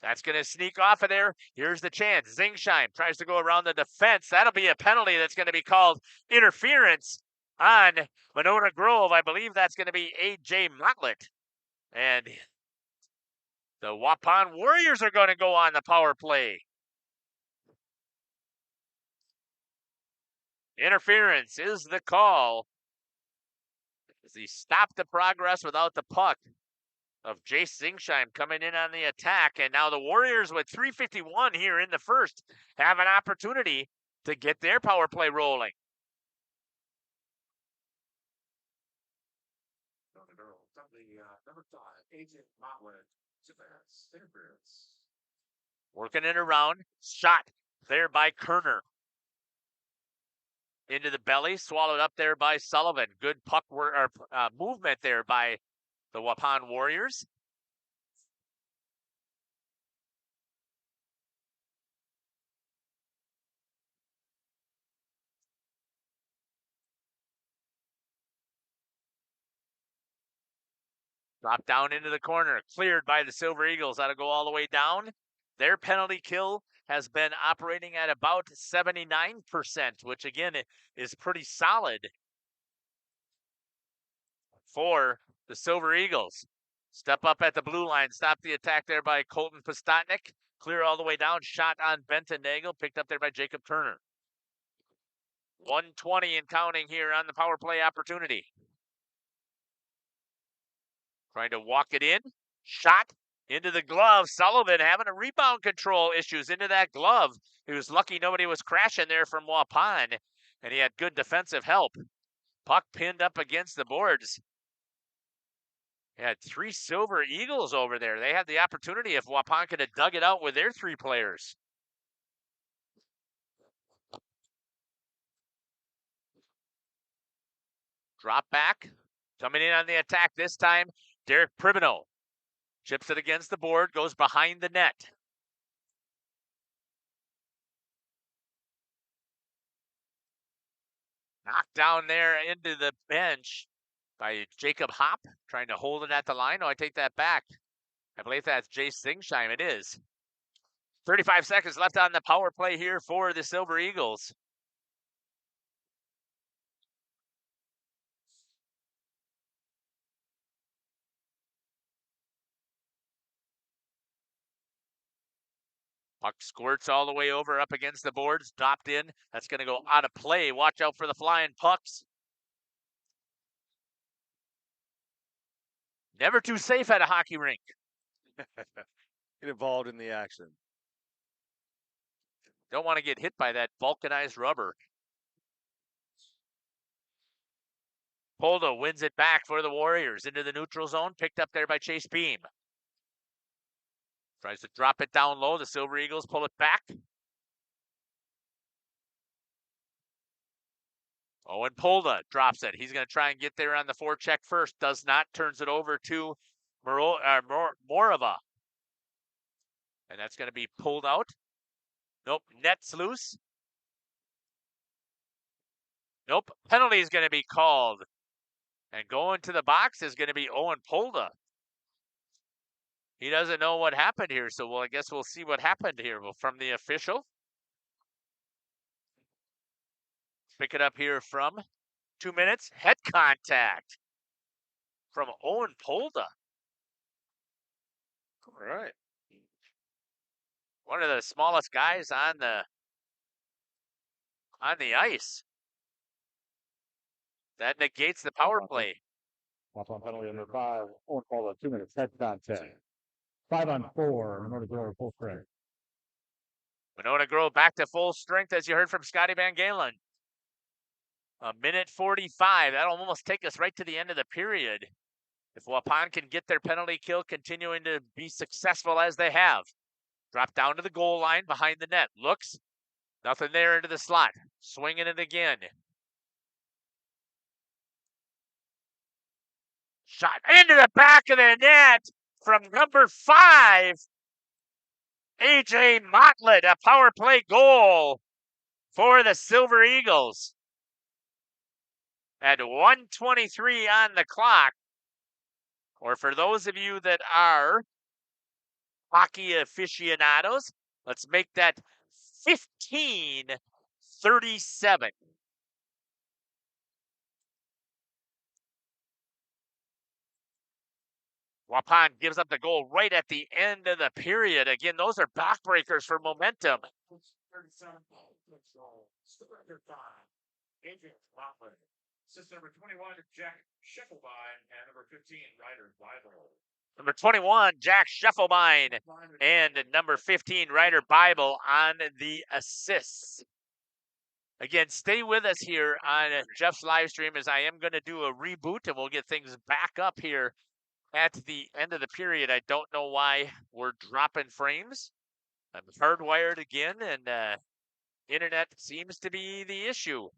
That's going to sneak off of there. Here's the chance. Zingsheim tries to go around the defense. That'll be a penalty that's going to be called interference on Monona Grove. I believe that's going to be A.J. Motlett. And the Waupun Warriors are going to go on the power play. Interference is the call as he stopped the progress without the puck of Jace Zingsheim coming in on the attack. And now the Warriors with 3:51 here in the first have an opportunity to get their power play rolling. Working it around. Shot there by Kerner. Into the belly. Swallowed up there by Sullivan. Good puck movement there by the Waupun Warriors. Drop down into the corner. Cleared by the Silver Eagles. That'll go all the way down. Their penalty kill has been operating at about 79%, which again is pretty solid for the Silver Eagles. Step up at the blue line. Stop the attack there by Colton Postotnik. Clear all the way down. Shot on Benton Nagel. Picked up there by Jacob Turner. 120 and counting here on the power play opportunity. Trying to walk it in. Shot into the glove. Sullivan having a rebound control issues into that glove. He was lucky nobody was crashing there from Waupun, and he had good defensive help. Puck pinned up against the boards. He had 3 Silver Eagles over there. They had the opportunity if Waupun could have dug it out with their 3 players. Drop back. Coming in on the attack this time, Derek Pribino. Chips it against the board, goes behind the net. Knocked down there into the bench by Jacob Hopp, trying to hold it at the line. Oh, I take that back. I believe that's Jace Zingsheim. It is. 35 seconds left on the power play here for the Silver Eagles. Puck squirts all the way over up against the boards, dropped in. That's going to go out of play. Watch out for the flying pucks. Never too safe at a hockey rink. Get involved in the action. Don't want to get hit by that vulcanized rubber. Poldo wins it back for the Warriors into the neutral zone, picked up there by Chase Beam. Tries to drop it down low. The Silver Eagles pull it back. Owen Polda drops it. He's going to try and get there on the forecheck first. Does not. Turns it over to Morava. And that's going to be pulled out. Nope, net's loose. Nope, penalty is going to be called. And going to the box is going to be Owen Polda. He doesn't know what happened here, so I guess we'll see what happened here from the official. Pick it up here from 2 minutes. Head contact from Owen Polda. All right. One of the smallest guys on the ice. That negates the power play. Waupun penalty number 5. Owen Polda, 2 minutes. Head contact. 5 on 4. Monona Grower full strength. Monona Grove back to full strength, as you heard from Scotty Van Galen. 1:45. That'll almost take us right to the end of the period. If Waupun can get their penalty kill, continuing to be successful as they have. Drop down to the goal line behind the net. Looks. Nothing there into the slot. Swinging it again. Shot into the back of the net from number 5. AJ Motlett, a power play goal for the Silver Eagles. At 1:23 on the clock, or for those of you that are hockey aficionados, let's make that 15:37. Waupun gives up the goal right at the end of the period. Again, those are backbreakers for momentum. Assistant number 21, Jack Scheffelbein, and number 15, Ryder Bible. Number 21, Jack Scheffelbein, and number 15, Ryder Bible on the assists. Again, stay with us here on Jeff's live stream, as I am going to do a reboot, and we'll get things back up here at the end of the period. I don't know why we're dropping frames. I'm hardwired again, and internet seems to be the issue.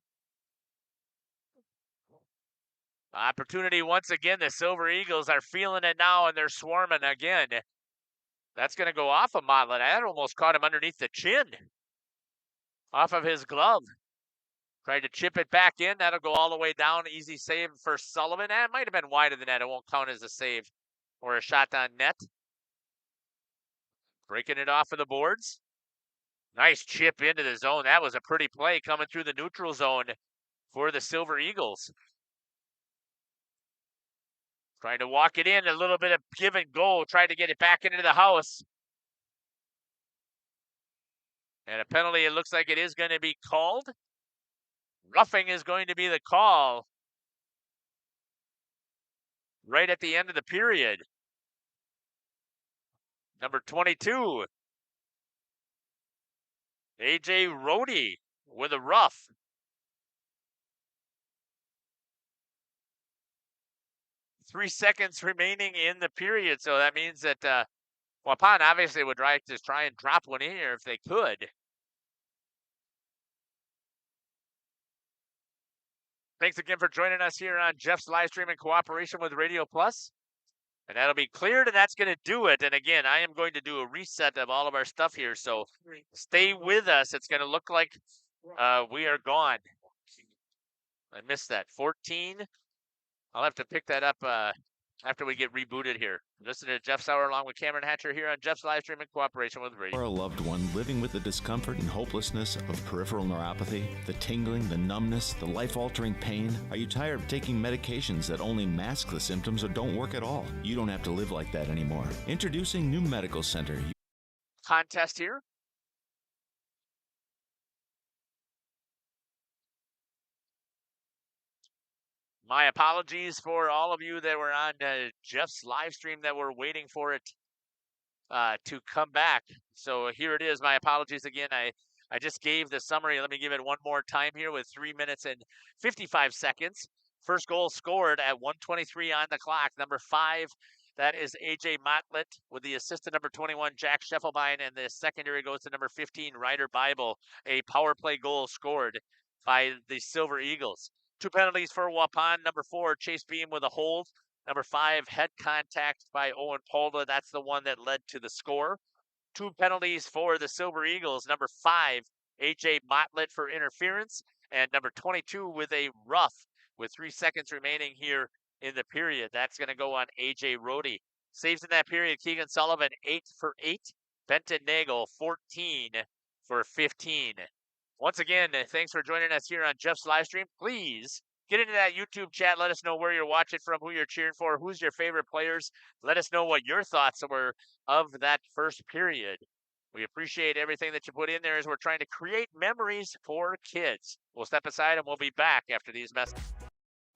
Opportunity once again. The Silver Eagles are feeling it now, and they're swarming again. That's going to go off of Motlett. That almost caught him underneath the chin. Off of his glove. Tried to chip it back in. That'll go all the way down. Easy save for Sullivan. That might have been wide of the net. It won't count as a save or a shot on net. Breaking it off of the boards. Nice chip into the zone. That was a pretty play coming through the neutral zone for the Silver Eagles. Trying to walk it in, a little bit of give and go, trying to get it back into the house. And a penalty, it looks like it is going to be called. Roughing is going to be the call right at the end of the period. Number 22, AJ Rohde with a rough. Three seconds remaining in the period, so that means that Waupun obviously would try and drop one in here if they could. Thanks again for joining us here on Jeff's live stream in cooperation with Radio Plus. And that'll be cleared, and that's going to do it. And again, I am going to do a reset of all of our stuff here, so stay with us. It's going to look like we are gone. I missed that. 14. I'll have to pick that up after we get rebooted here. Listen to Jeff Sauer along with Cameron Hatcher here on Jeff's live stream in cooperation with Radio. For a loved one living with the discomfort and hopelessness of peripheral neuropathy, the tingling, the numbness, the life-altering pain, are you tired of taking medications that only mask the symptoms or don't work at all? You don't have to live like that anymore. Introducing New Medical Center. Contest here. My apologies for all of you that were on Jeff's live stream that were waiting for it to come back. So here it is. My apologies again. I just gave the summary. Let me give it one more time here with 3 minutes and 55 seconds. First goal scored at 1:23 on the clock. Number 5, that is AJ Motlett, with the assist to number 21, Jack Scheffelbein, and the secondary goes to number 15, Ryder Bible. A power play goal scored by the Silver Eagles. 2 penalties for Waupun. Number 4, Chase Beam with a hold. Number 5, head contact by Owen Polda. That's the one that led to the score. 2 penalties for the Silver Eagles. Number 5, A.J. Motlett for interference, and number 22 with a rough with 3 seconds remaining here in the period. That's going to go on A.J. Rohde. Saves in that period, Keegan Sullivan, 8 for 8. Benton Nagel, 14 for 15. Once again, thanks for joining us here on Jeff's live stream. Please get into that YouTube chat. Let us know where you're watching from, who you're cheering for, who's your favorite players. Let us know what your thoughts were of that first period. We appreciate everything that you put in there as we're trying to create memories for kids. We'll step aside and we'll be back after these messages.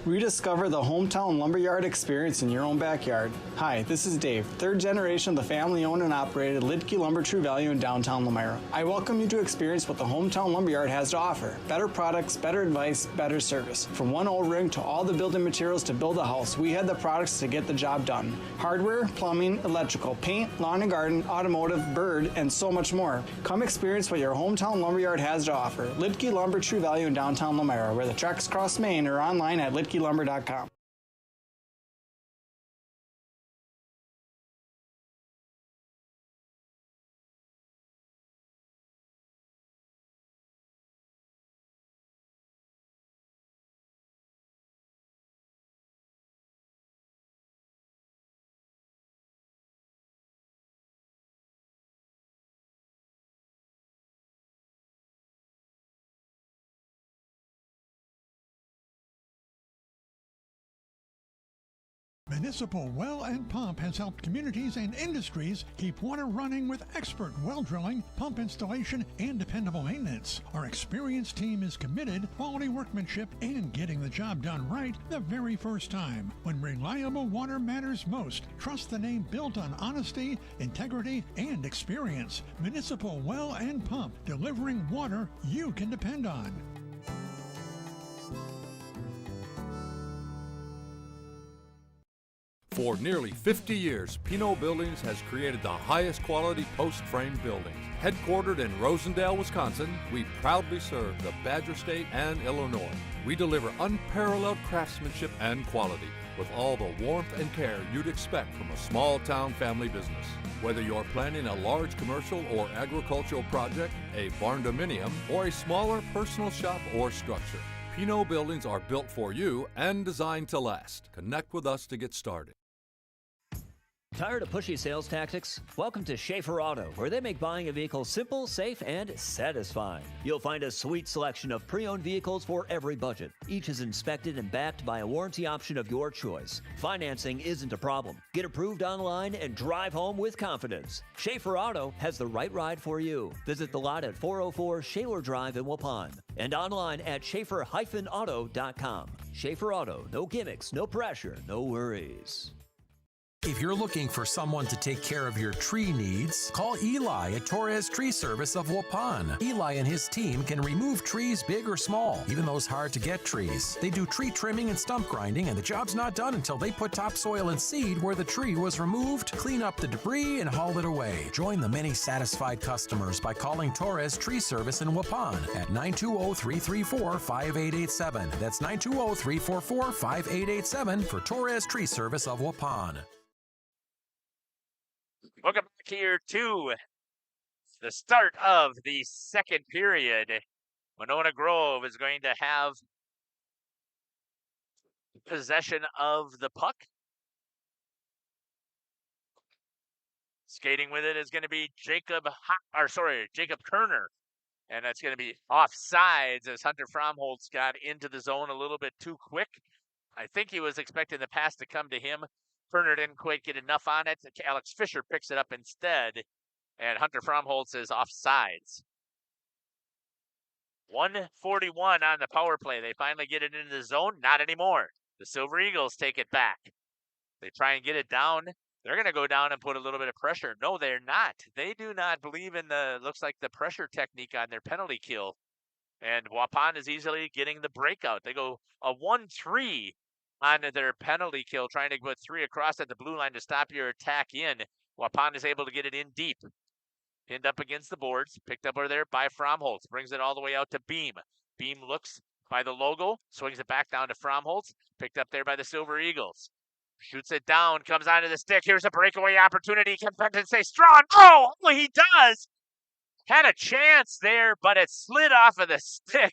Rediscover the hometown lumberyard experience in your own backyard. Hi, this is Dave, third generation of the family-owned and operated Lidke Lumber True Value in downtown Lamira. I welcome you to experience what the hometown lumberyard has to offer. Better products, better advice, better service. From one old rig to all the building materials to build a house, we have the products to get the job done. Hardware, plumbing, electrical, paint, lawn and garden, automotive, bird, and so much more. Come experience what your hometown lumberyard has to offer. Lidke Lumber True Value in downtown Lamira, where the tracks cross Main, or online at lidkelumber.com. Municipal Well and Pump has helped communities and industries keep water running with expert well drilling, pump installation, and dependable maintenance. Our experienced team is committed, quality workmanship, and getting the job done right the very first time. When reliable water matters most, trust the name built on honesty, integrity, and experience. Municipal Well and Pump, delivering water you can depend on. For nearly 50 years, Pinot Buildings has created the highest quality post-frame buildings. Headquartered in Rosendale, Wisconsin, we proudly serve the Badger State and Illinois. We deliver unparalleled craftsmanship and quality with all the warmth and care you'd expect from a small-town family business. Whether you're planning a large commercial or agricultural project, a barn-dominium, or a smaller personal shop or structure, Pinot Buildings are built for you and designed to last. Connect with us to get started. Tired of pushy sales tactics? Welcome to Schaefer Auto, where they make buying a vehicle simple, safe, and satisfying. You'll find a sweet selection of pre-owned vehicles for every budget. Each is inspected and backed by a warranty option of your choice. Financing isn't a problem. Get approved online and drive home with confidence. Schaefer Auto has the right ride for you. Visit the lot at 404 Shaler Drive in Waupun and online at schaefer-auto.com. Schaefer Auto, no gimmicks, no pressure, no worries. If you're looking for someone to take care of your tree needs, call Eli at Torres Tree Service of Waupun. Eli and his team can remove trees big or small, even those hard-to-get trees. They do tree trimming and stump grinding, and the job's not done until they put topsoil and seed where the tree was removed, clean up the debris, and haul it away. Join the many satisfied customers by calling Torres Tree Service in Waupun at 920-334-5887. That's 920-344-5887 for Torres Tree Service of Waupun. Welcome back here to the start of the second period. Monona Grove is going to have possession of the puck. Skating with it is going to be Jacob Kerner. And that's going to be offsides as Hunter Fromholtz got into the zone a little bit too quick. I think he was expecting the pass to come to him. Kerner didn't quite get enough on it. Alex Fisher picks it up instead, and Hunter Fromholtz is offsides. 1:41 on the power play. They finally get it into the zone. Not anymore. The Silver Eagles take it back. They try and get it down. They're going to go down and put a little bit of pressure. No, they're not. They do not believe in looks like the pressure technique on their penalty kill. And Waupun is easily getting the breakout. They go a 1-3 on their penalty kill, trying to put 3 across at the blue line to stop your attack in. Waupun is able to get it in deep. Pinned up against the boards, picked up over there by Fromholtz, brings it all the way out to Beam. Beam looks by the logo, swings it back down to Fromholtz, picked up there by the Silver Eagles. Shoots it down, comes onto the stick. Here's a breakaway opportunity. Can Benton stay strong? Oh, he does. Had a chance there, but it slid off of the stick.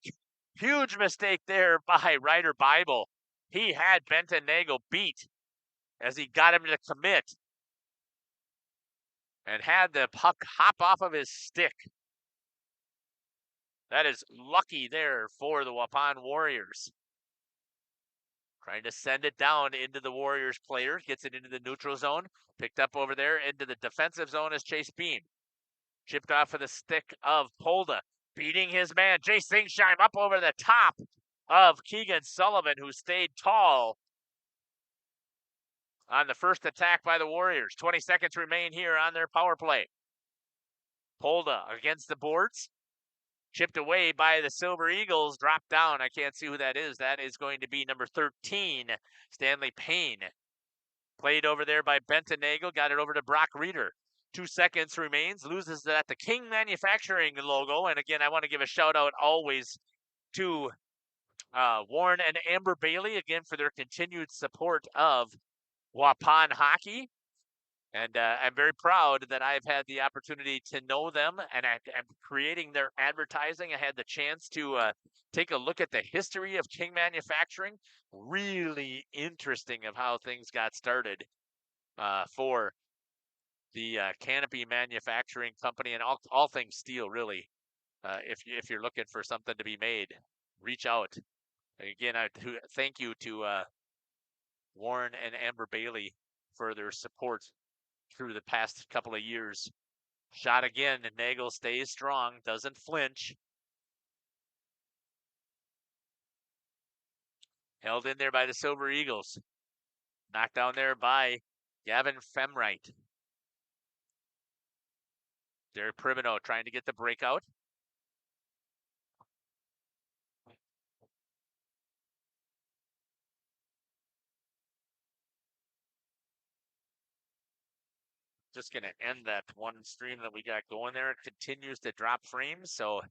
Huge mistake there by Ryder Bible. He had Benton Nagel beat as he got him to commit and had the puck hop off of his stick. That is lucky there for the Waupun Warriors. Trying to send it down into the Warriors player. Gets it into the neutral zone. Picked up over there into the defensive zone as Chase Beam. Chipped off of the stick of Polda. Beating his man. Jay Singsheim up over the top of Keegan Sullivan, who stayed tall on the first attack by the Warriors. 20 seconds remain here on their power play. Polda against the boards. Chipped away by the Silver Eagles. Dropped down. I can't see who that is. That is going to be number 13, Stanley Payne. Played over there by Benton Nagel. Got it over to Brock Reeder. 2 seconds remains. Loses it at the King Manufacturing logo. And again, I want to give a shout out always to Warren and Amber Bailey, again, for their continued support of Waupun hockey. And I'm very proud that I've had the opportunity to know them, and I'm creating their advertising. I had the chance to take a look at the history of King Manufacturing. Really interesting of how things got started for the Canopy Manufacturing Company and all things steel, really. If you're looking for something to be made, reach out. Again, thank you to Warren and Amber Bailey for their support through the past couple of years. Shot again, and Nagel stays strong, doesn't flinch. Held in there by the Silver Eagles. Knocked down there by Gavin Femright. Derek Pribino trying to get the breakout. Just going to end that one stream that we got going there. It continues to drop frames. So,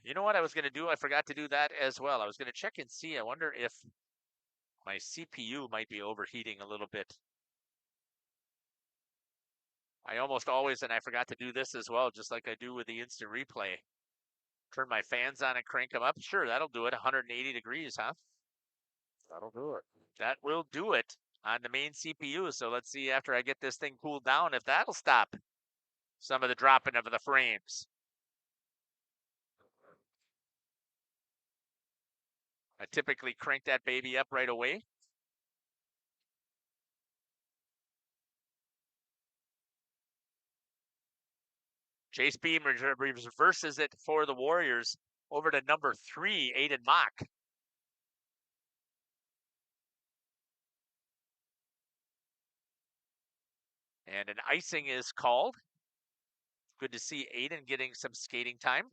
you know what I was going to do? I forgot to do that as well. I was going to check and see. I wonder if my CPU might be overheating a little bit. I almost always, and I forgot to do this as well, just like I do with the instant replay. Turn my fans on and crank them up. Sure, that'll do it. 180 degrees, huh? That'll do it. That will do it on the main CPU. So let's see after I get this thing cooled down if that'll stop some of the dropping of the frames. I typically crank that baby up right away. Chase Beam reverses it for the Warriors over to number 3, Aiden Mock. And an icing is called. Good to see Aiden getting some skating time.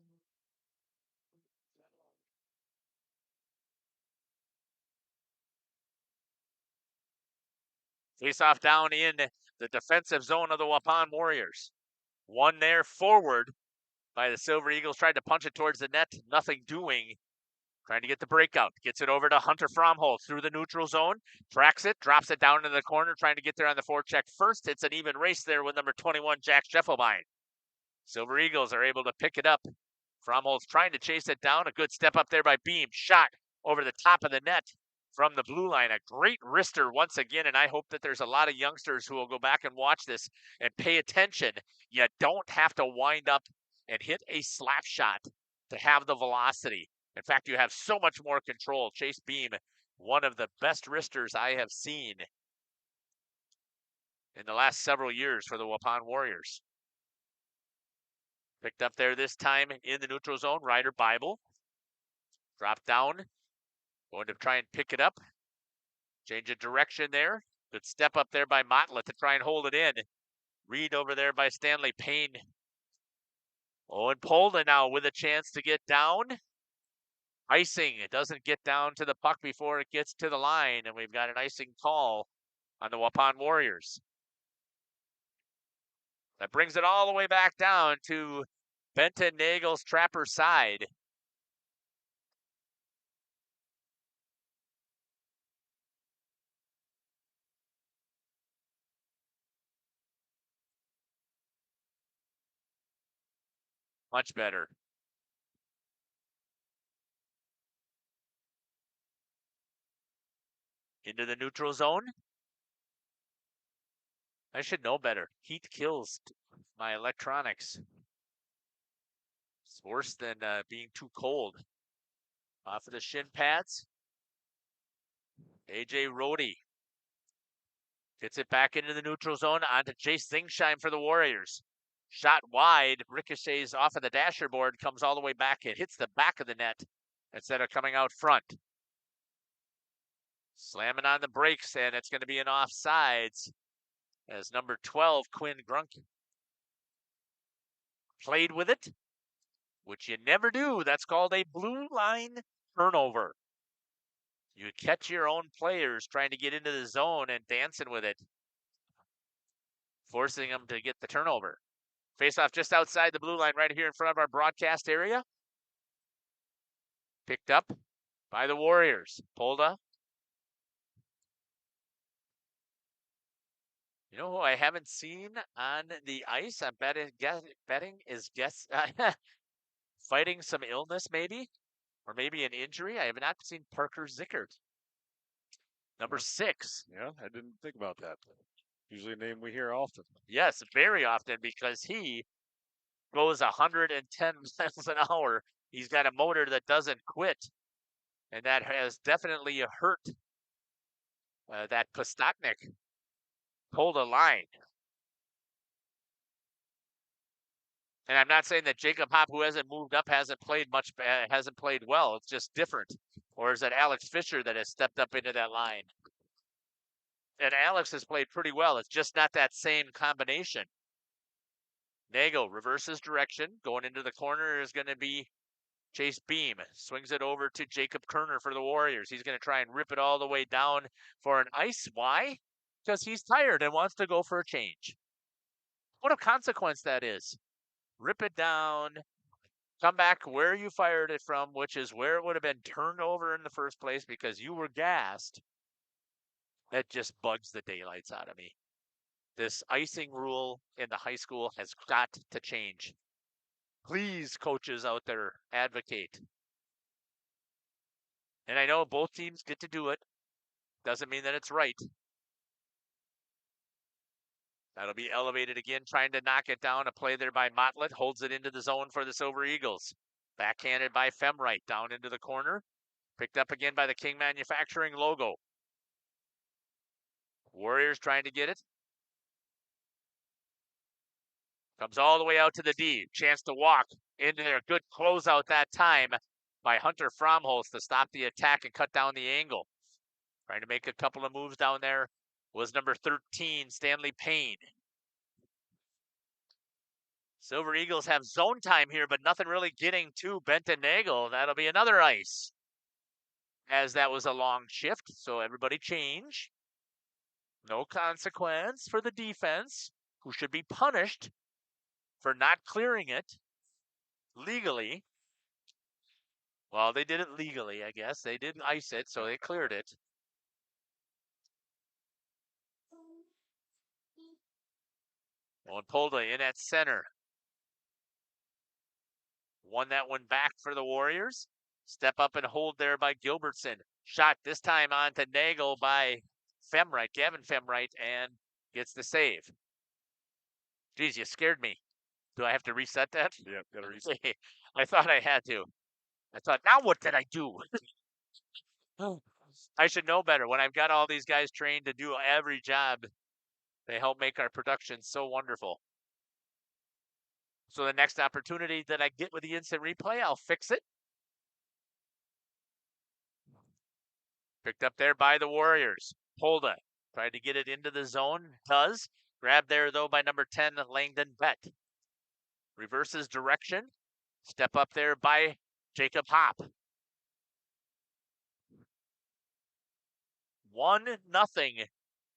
Face off down in the defensive zone of the Waupun Warriors. One there forward by the Silver Eagles. Tried to punch it towards the net. Nothing doing. Trying to get the breakout. Gets it over to Hunter Fromholz through the neutral zone. Tracks it. Drops it down into the corner. Trying to get there on the forecheck first. It's an even race there with number 21, Jack Scheffelbein. Silver Eagles are able to pick it up. Fromholz trying to chase it down. A good step up there by Beam. Shot over the top of the net from the blue line. A great wrister once again, and I hope that there's a lot of youngsters who will go back and watch this and pay attention. You don't have to wind up and hit a slap shot to have the velocity. In fact, you have so much more control. Chase Beam, one of the best wristers I have seen in the last several years for the Waupun Warriors. Picked up there this time in the neutral zone. Ryder Bible. Drop down. Going to try and pick it up. Change of direction there. Good step up there by Motlett to try and hold it in. Read over there by Stanley Payne. Owen Polda now with a chance to get down. Icing. It doesn't get down to the puck before it gets to the line. And we've got an icing call on the Waupun Warriors. That brings it all the way back down to Benton Nagel's Trapper side. Much better. Into the neutral zone. I should know better. Heat kills my electronics. It's worse than being too cold. Off of the shin pads. AJ Rhodey gets it back into the neutral zone onto Jace Zingsheim for the Warriors. Shot wide, ricochets off of the dasher board, comes all the way back. It hits the back of the net instead of coming out front. Slamming on the brakes, and it's going to be an offsides as number 12, Quinn Grunk, played with it, which you never do. That's called a blue line turnover. You catch your own players trying to get into the zone and dancing with it, forcing them to get the turnover. Face off just outside the blue line right here in front of our broadcast area. Picked up by the Warriors. Polda. You know who I haven't seen on the ice? I'm betting is fighting some illness maybe, or maybe an injury. I have not seen Parker Zickert. Number 6. Yeah, I didn't think about that. Usually a name we hear often. Yes, very often, because he goes 110 miles an hour. He's got a motor that doesn't quit, and that has definitely hurt that Postotnik pulled a line. And I'm not saying that Jacob Hopp, who hasn't moved up, hasn't played well. It's just different. Or is it Alex Fisher that has stepped up into that line? And Alex has played pretty well. It's just not that same combination. Nagel reverses direction. Going into the corner is going to be Chase Beam. Swings it over to Jacob Kerner for the Warriors. He's going to try and rip it all the way down for an ice. Why? Because he's tired and wants to go for a change. What a consequence that is. Rip it down. Come back where you fired it from, which is where it would have been turned over in the first place because you were gassed. That just bugs the daylights out of me. This icing rule in the high school has got to change. Please, coaches out there, advocate. And I know both teams get to do it. Doesn't mean that it's right. That'll be elevated again, trying to knock it down. A play there by Motlett. Holds it into the zone for the Silver Eagles. Backhanded by Femright down into the corner. Picked up again by the King Manufacturing logo. Warriors trying to get it. Comes all the way out to the D. Chance to walk into there. Good closeout that time by Hunter Fromholz to stop the attack and cut down the angle. Trying to make a couple of moves down there was number 13, Stanley Payne. Silver Eagles have zone time here, but nothing really getting to Benton Nagel. That'll be another ice, as that was a long shift, so everybody change. No consequence for the defense, who should be punished for not clearing it legally. Well, they did it legally, I guess. They didn't ice it, so they cleared it. Polda in at center. Won that one back for the Warriors. Step up and hold there by Gilbertson. Shot this time on to Nagel by Femright, Gavin Femright, and gets the save. Geez, you scared me. Do I have to reset that? Yeah, got to reset. I thought I had to. I thought, now what did I do? I should know better. When I've got all these guys trained to do every job, they help make our production so wonderful. So the next opportunity that I get with the instant replay, I'll fix it. Picked up there by the Warriors. Polda tried to get it into the zone. Does. Grabbed there, though, by number 10, Langdon Bett. Reverses direction. Step up there by Jacob Hopp. 1-0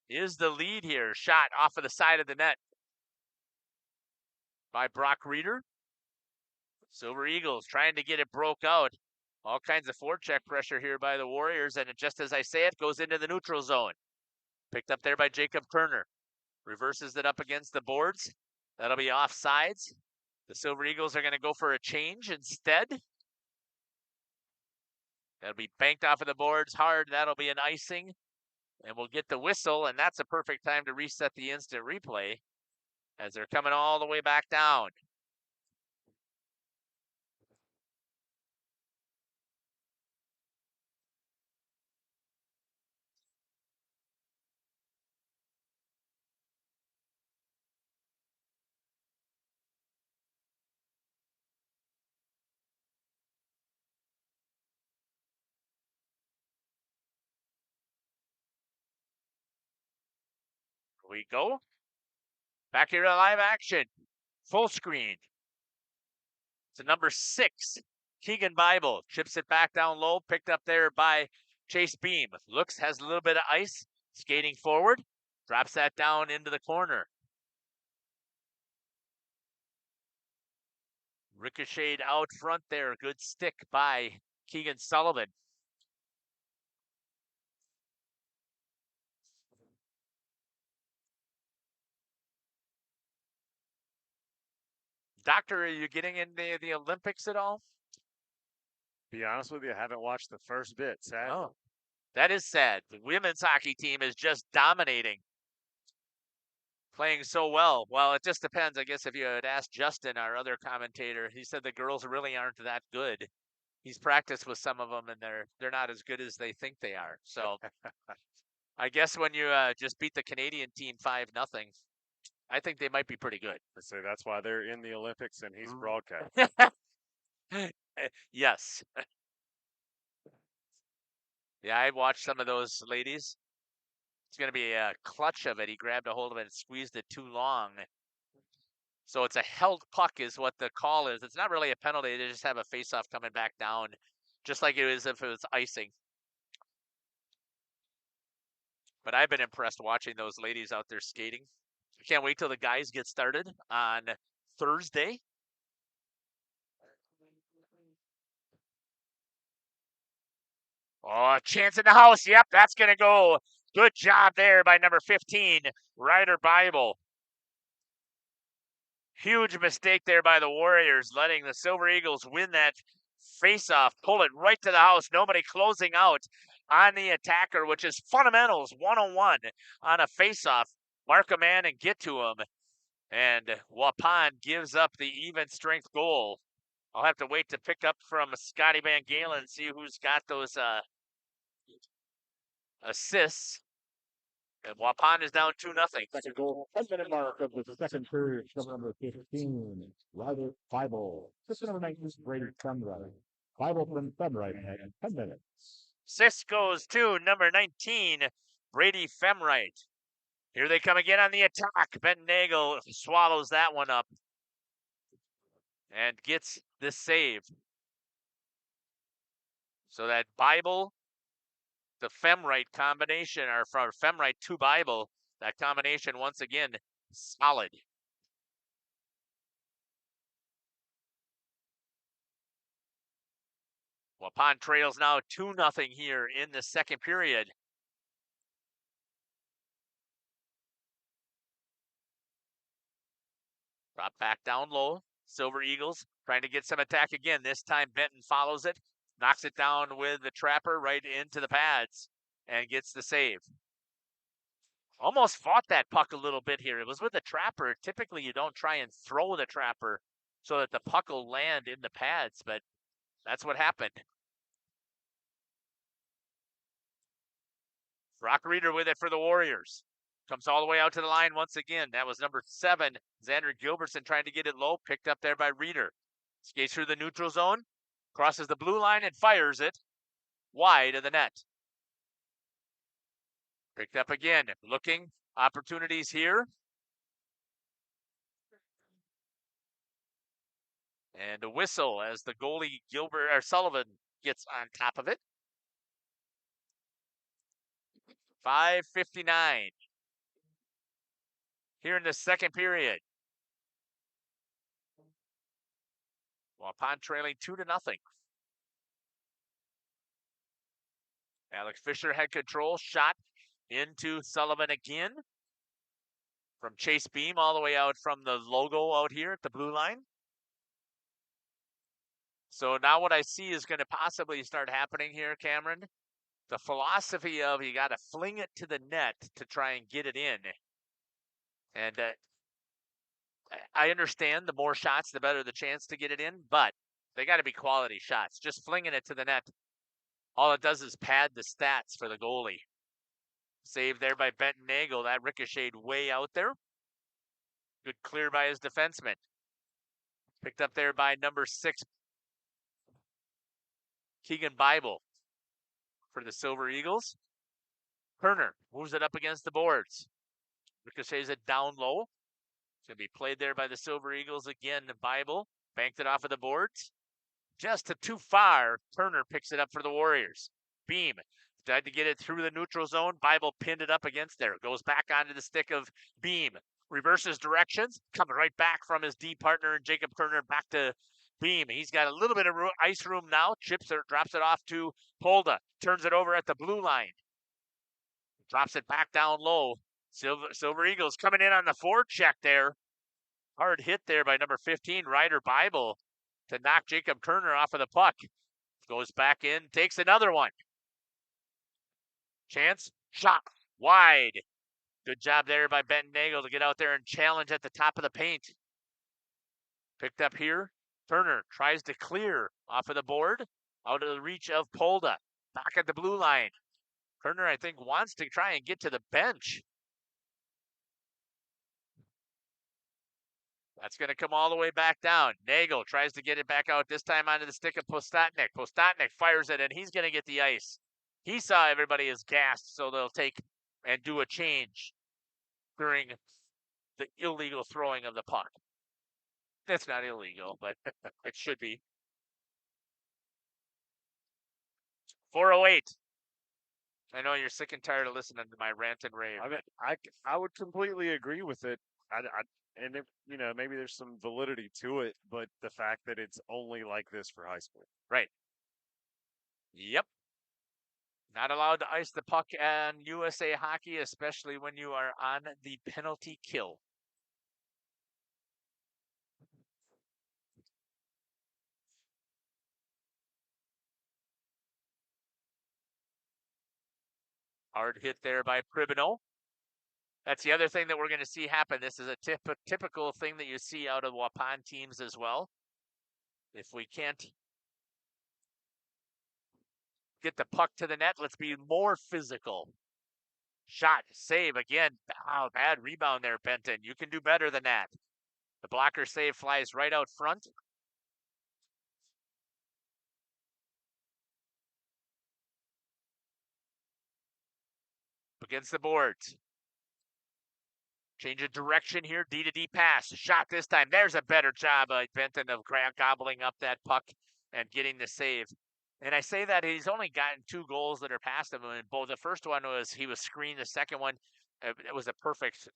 is the lead here. Shot off of the side of the net by Brock Reeder. Silver Eagles trying to get it broke out. All kinds of forecheck pressure here by the Warriors, and just as I say it, goes into the neutral zone. Picked up there by Jacob Kerner. Reverses it up against the boards. That'll be offsides. The Silver Eagles are going to go for a change instead. That'll be banked off of the boards hard. That'll be an icing. And we'll get the whistle, and that's a perfect time to reset the instant replay as they're coming all the way back down. Here we go. Back here to live action. Full screen. It's a number 6. Keegan Bible chips it back down low, picked up there by Chase Beam. Looks, has a little bit of ice, skating forward, drops that down into the corner. Ricocheted out front there. Good stick by Keegan Sullivan. Doctor, are you getting in the Olympics at all? Be honest with you, I haven't watched the first bit. Sad. Oh, that is sad. The women's hockey team is just dominating. Playing so well. Well, it just depends. I guess if you had asked Justin, our other commentator, he said the girls really aren't that good. He's practiced with some of them, and they're not as good as they think they are. So I guess when you just beat the Canadian team 5-0, I think they might be pretty good. I say that's why they're in the Olympics and he's broadcast. Yes. Yeah, I watched some of those ladies. It's going to be a clutch of it. He grabbed a hold of it and squeezed it too long. So it's a held puck is what the call is. It's not really a penalty. They just have a face-off coming back down, just like it is if it was icing. But I've been impressed watching those ladies out there skating. I can't wait till the guys get started on Thursday. Oh, chance in the house. Yep, that's going to go. Good job there by number 15, Ryder Bible. Huge mistake there by the Warriors, letting the Silver Eagles win that face-off, pull it right to the house. Nobody closing out on the attacker, which is fundamentals 101 on a face-off. Mark a man and get to him. And Waupun gives up the even strength goal. I'll have to wait to pick up from Scotty Van Galen and see who's got those assists. And Waupun is down 2-0. Second goal, 10-minute mark of the second period. Number 15, Ryder Bible. Assistant number 19, Brady Femright. Bible from Femright at 10 minutes. Assist goes to number 19, Brady Femright. Here they come again on the attack. Ben Nagel swallows that one up and gets the save. So that Bible, the Femright combination, or from Femright to Bible, that combination once again solid. Waupun trails now 2-0 here in the second period. Drop back down low. Silver Eagles trying to get some attack again. This time Benton follows it, knocks it down with the trapper right into the pads and gets the save. Almost fought that puck a little bit here. It was with the trapper. Typically you don't try and throw the trapper so that the puck will land in the pads, but that's what happened. Brock Reeder with it for the Warriors. Comes all the way out to the line once again. That was number 7, Xander Gilbertson, trying to get it low. Picked up there by Reeder. Skates through the neutral zone. Crosses the blue line and fires it wide of the net. Picked up again. Looking. Opportunities here. And a whistle as the goalie Sullivan gets on top of it. 5:59 here in the second period. Waupun trailing 2-0. Alex Fisher had control, shot into Sullivan again from Chase Beam all the way out from the logo out here at the blue line. So now what I see is going to possibly start happening here, Cameron. The philosophy of you got to fling it to the net to try and get it in. And I understand the more shots, the better the chance to get it in, but they got to be quality shots. Just flinging it to the net, all it does is pad the stats for the goalie. Save there by Benton Nagel. That ricocheted way out there. Good clear by his defenseman. Picked up there by number 6, Keegan Bible for the Silver Eagles. Kerner moves it up against the boards. Ricochets it down low. It's going to be played there by the Silver Eagles again. The Bible banked it off of the boards. Just too far. Kerner picks it up for the Warriors. Beam tried to get it through the neutral zone. Bible pinned it up against there. Goes back onto the stick of Beam. Reverses directions. Coming right back from his D partner and Jacob Kerner back to Beam. He's got a little bit of ice room now. Chips it, drops it off to Polda. Turns it over at the blue line. Drops it back down low. Silver Eagles coming in on the forecheck there. Hard hit there by number 15, Ryder Bible, to knock Jacob Kerner off of the puck. Goes back in, takes another one. Chance, shot, wide. Good job there by Benton Nagel to get out there and challenge at the top of the paint. Picked up here. Kerner tries to clear off of the board, out of the reach of Polda. Back at the blue line. Kerner, I think, wants to try and get to the bench. That's going to come all the way back down. Nagel tries to get it back out, this time onto the stick of Postotnik. Postotnik fires it, and he's going to get the ice. He saw everybody is gassed, so they'll take and do a change during the illegal throwing of the puck. That's not illegal, but it should be. 4:08. I know you're sick and tired of listening to my rant and rave. I mean, I would completely agree with it. And if, maybe there's some validity to it, but the fact that it's only like this for high school. Right. Yep. Not allowed to ice the puck on USA Hockey, especially when you are on the penalty kill. Hard hit there by Pribino. That's the other thing that we're going to see happen. This is a typical thing that you see out of Waupun teams as well. If we can't get the puck to the net, let's be more physical. Shot, save again. Oh, bad rebound there, Benton. You can do better than that. The blocker save flies right out front. Against the boards. Change of direction here. D to D pass. Shot this time. There's a better job by Benton of gobbling up that puck and getting the save. And I say that he's only gotten 2 goals that are past him. And both the first one was he was screened. The second one, it was a perfect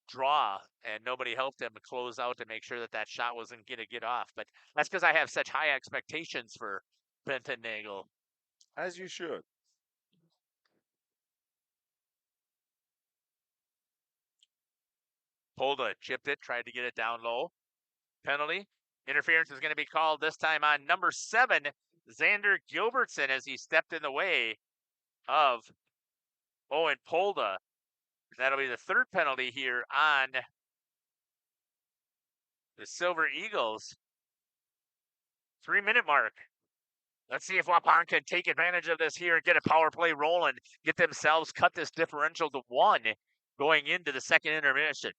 draw, and nobody helped him close out to make sure that that shot wasn't going to get off. But that's because I have such high expectations for Benton Nagel. As you should. Polda chipped it, tried to get it down low. Penalty. Interference is going to be called this time on number 7, Xander Gilbertson, as he stepped in the way of Owen Polda. That'll be the 3rd penalty here on the Silver Eagles. 3-minute mark. Let's see if Waupun can take advantage of this here and get a power play rolling, get themselves cut this differential to 1 going into the second intermission.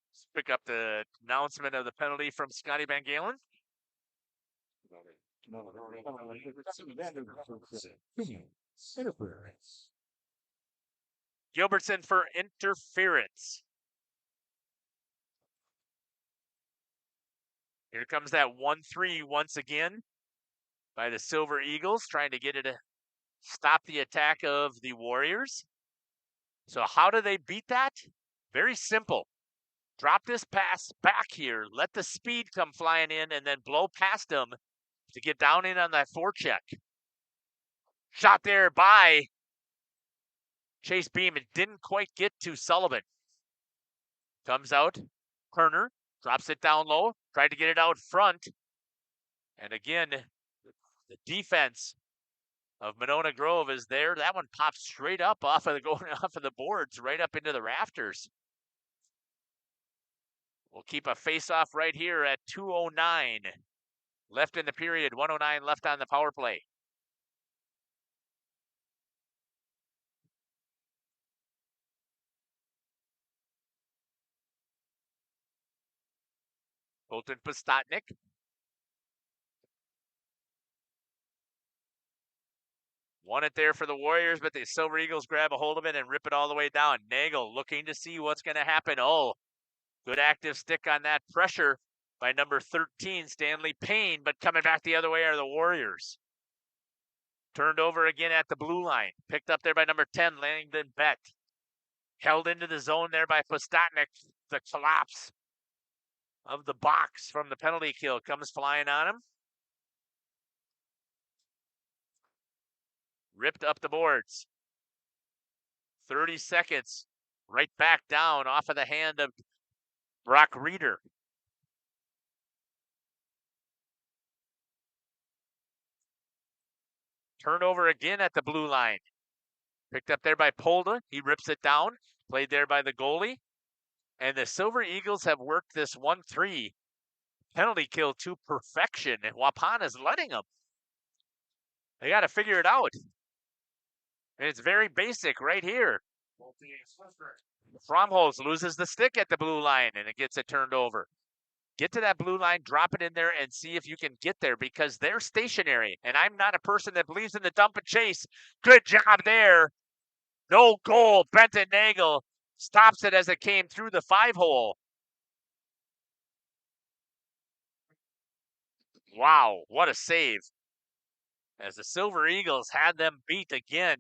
Let's pick up the announcement of the penalty from Scotty Van Galen. Gilbertson for interference. Here comes that 1-3 once again by the Silver Eagles, trying to get it to stop the attack of the Warriors. So how do they beat that? Very simple. Drop this pass back here, let the speed come flying in, and then blow past them to get down in on that forecheck. Shot there by Chase Beam. It didn't quite get to Sullivan. Comes out, Turner drops it down low, tried to get it out front. And again, the defense of Monona Grove is there. That one pops straight up going off of the boards, right up into the rafters. We'll keep a face-off right here at 2:09 left in the period, 1:09 left on the power play. Colton Postotnik. Won it there for the Warriors, but the Silver Eagles grab a hold of it and rip it all the way down. Nagel looking to see what's going to happen. Oh, good active stick on that pressure by number 13, Stanley Payne, but coming back the other way are the Warriors. Turned over again at the blue line. Picked up there by number 10, Langdon Beck. Held into the zone there by Postotnik. The collapse of the box from the penalty kill comes flying on him. Ripped up the boards. 30 seconds. Right back down off of the hand of Brock Reeder. Turnover again at the blue line. Picked up there by Polda. He rips it down. Played there by the goalie. And the Silver Eagles have worked this 1-3 penalty kill to perfection. And Waupun is letting them. They got to figure it out. And it's very basic right here. Fromholz loses the stick at the blue line and it gets it turned over. Get to that blue line, drop it in there, and see if you can get there because they're stationary. And I'm not a person that believes in the dump and chase. Good job there. No goal. Benton Nagel stops it as it came through the 5-hole. Wow, what a save. As the Silver Eagles had them beat again.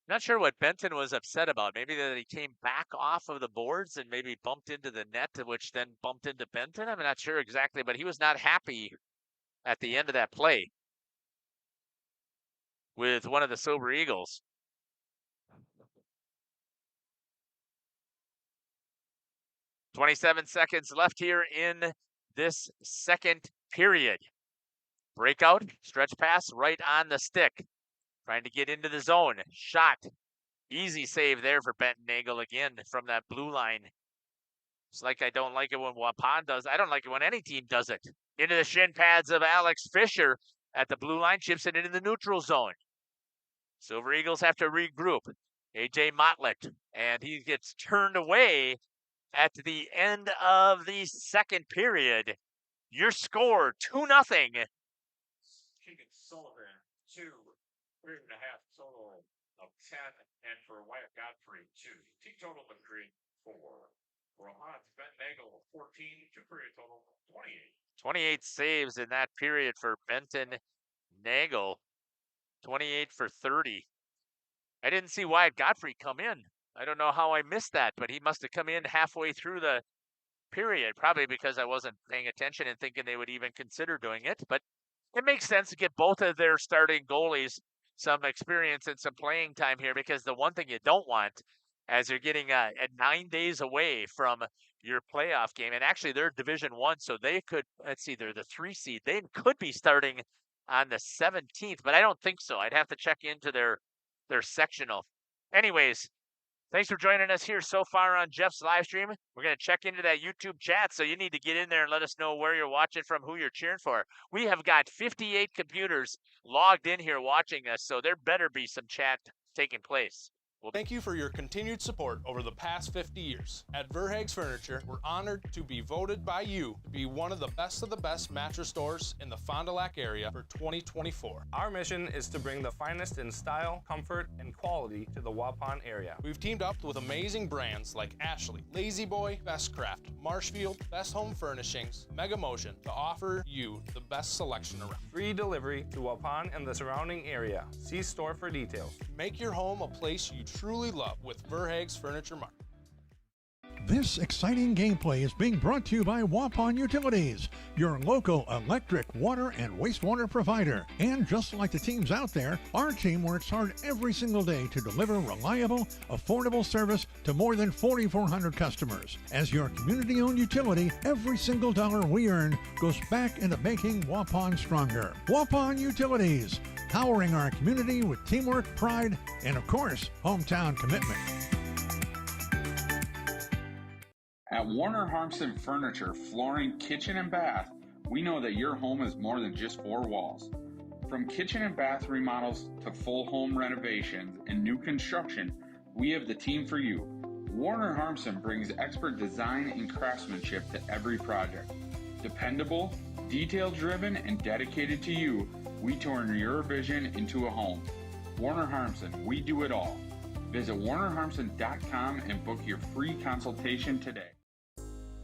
Not sure what Benton was upset about. Maybe that he came back off of the boards and maybe bumped into the net, which then bumped into Benton. I'm not sure exactly, but he was not happy at the end of that play with one of the Silver Eagles. .27 seconds left here in this second period. Breakout, stretch pass right on the stick. Trying to get into the zone. Shot. Easy save there for Benton Nagel again from that blue line. It's like I don't like it when Waupun does. I don't like it when any team does it. Into the shin pads of Alex Fisher at the blue line. Chips it into the neutral zone. Silver Eagles have to regroup. AJ Motlett. And he gets turned away at the end of the second period. Your score, 2-0. Keegan Sullivan, 2. 3.5 total of 10, and for Wyatt Godfrey, 2. Team total of 4. For Hans Ben Nagel, 14. 2-period total, 28. 28 saves in that period for Benton Nagel. 28 for 30. I didn't see Wyatt Godfrey come in. I don't know how I missed that, but he must have come in halfway through the period, probably because I wasn't paying attention and thinking they would even consider doing it. But it makes sense to get both of their starting goalies some experience and some playing time here, because the one thing you don't want as you're getting 9 days away from your playoff game, and actually they're Division I, so they could, let's see, they're the 3 seed. They could be starting on the 17th, but I don't think so. I'd have to check into their sectional. Anyways, thanks for joining us here so far on Jeff's live stream. We're going to check into that YouTube chat, so you need to get in there and let us know where you're watching from, who you're cheering for. We have got 58 computers logged in here watching us, so there better be some chat taking place. Thank you for your continued support over the past 50 years. At Verhaeg's Furniture, we're honored to be voted by you to be one of the best mattress stores in the Fond du Lac area for 2024. Our mission is to bring the finest in style, comfort, and quality to the Waupun area. We've teamed up with amazing brands like Ashley, Lazy Boy, Best Craft, Marshfield, Best Home Furnishings, Mega Motion to offer you the best selection around. Free delivery to Waupun and the surrounding area. See store for details. Make your home a place you truly love with Verhaeg's Furniture Mart. This exciting gameplay is being brought to you by Waupun Utilities, your local electric, water, and wastewater provider. And just like the teams out there, our team works hard every single day to deliver reliable, affordable service to more than 4,400 customers. As your community-owned utility, every single dollar we earn goes back into making Waupun stronger. Waupun Utilities, powering our community with teamwork, pride, and of course, hometown commitment. At Warner Harmson Furniture, Flooring, Kitchen and Bath, we know that your home is more than just four walls. From kitchen and bath remodels to full home renovations and new construction, we have the team for you. Warner Harmson brings expert design and craftsmanship to every project. Dependable, detail-driven, and dedicated to you, we turn your vision into a home. Warner Harmson, we do it all. Visit warnerharmson.com and book your free consultation today.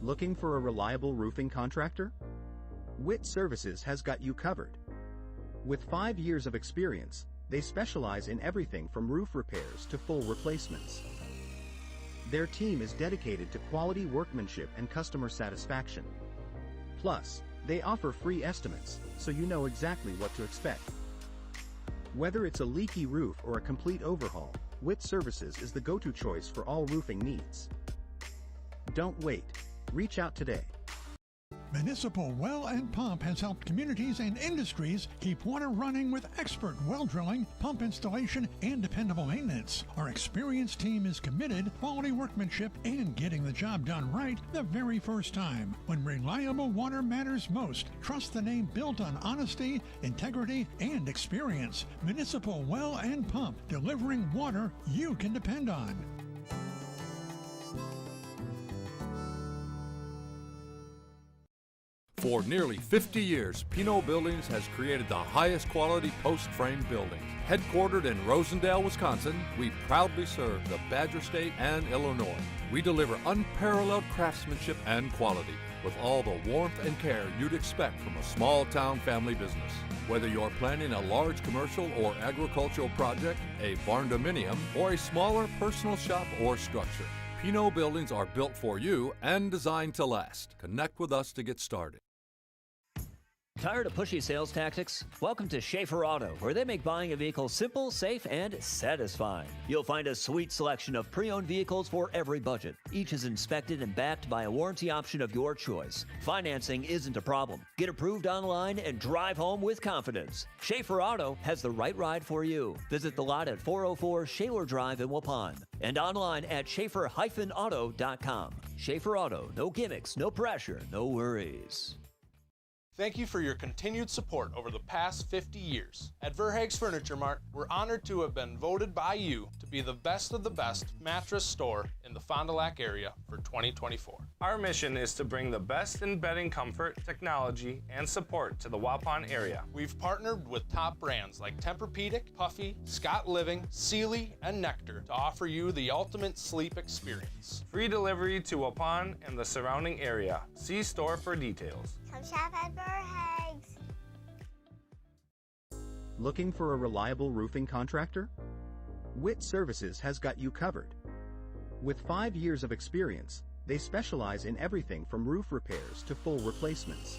Looking for a reliable roofing contractor? WIT Services has got you covered. With 5 years of experience, they specialize in everything from roof repairs to full replacements. Their team is dedicated to quality workmanship and customer satisfaction. Plus, they offer free estimates, so you know exactly what to expect. Whether it's a leaky roof or a complete overhaul, WIT Services is the go-to choice for all roofing needs. Don't wait. Reach out today. Municipal Well and Pump has helped communities and industries keep water running with expert well drilling, pump installation, and dependable maintenance. Our experienced team is committed, quality workmanship, and getting the job done right the very first time. When reliable water matters most, trust the name built on honesty, integrity, and experience. Municipal Well and Pump, delivering water you can depend on. For nearly 50 years, Pinot Buildings has created the highest quality post-frame buildings. Headquartered in Rosendale, Wisconsin, we proudly serve the Badger State and Illinois. We deliver unparalleled craftsmanship and quality with all the warmth and care you'd expect from a small-town family business. Whether you're planning a large commercial or agricultural project, a barn-dominium, or a smaller personal shop or structure, Pinot Buildings are built for you and designed to last. Connect with us to get started. Tired of pushy sales tactics? Welcome to Schaefer Auto, where they make buying a vehicle simple, safe, and satisfying. You'll find a sweet selection of pre-owned vehicles for every budget. Each is inspected and backed by a warranty option of your choice. Financing isn't a problem. Get approved online and drive home with confidence. Schaefer Auto has the right ride for you. Visit the lot at 404 Shaler Drive in Waupun and online at schaefer-auto.com. Schaefer Auto, no gimmicks, no pressure, no worries. Thank you for your continued support over the past 50 years. At Verhaeg's Furniture Mart, we're honored to have been voted by you to be the best of the best mattress store in the Fond du Lac area for 2024. Our mission is to bring the best in bedding comfort, technology, and support to the Waupun area. We've partnered with top brands like Tempur-Pedic, Puffy, Scott Living, Sealy, and Nectar to offer you the ultimate sleep experience. Free delivery to Waupun and the surrounding area. See store for details. Come shop at Verhaeg's. Looking for a reliable roofing contractor? WIT Services has got you covered. With 5 years of experience, they specialize in everything from roof repairs to full replacements.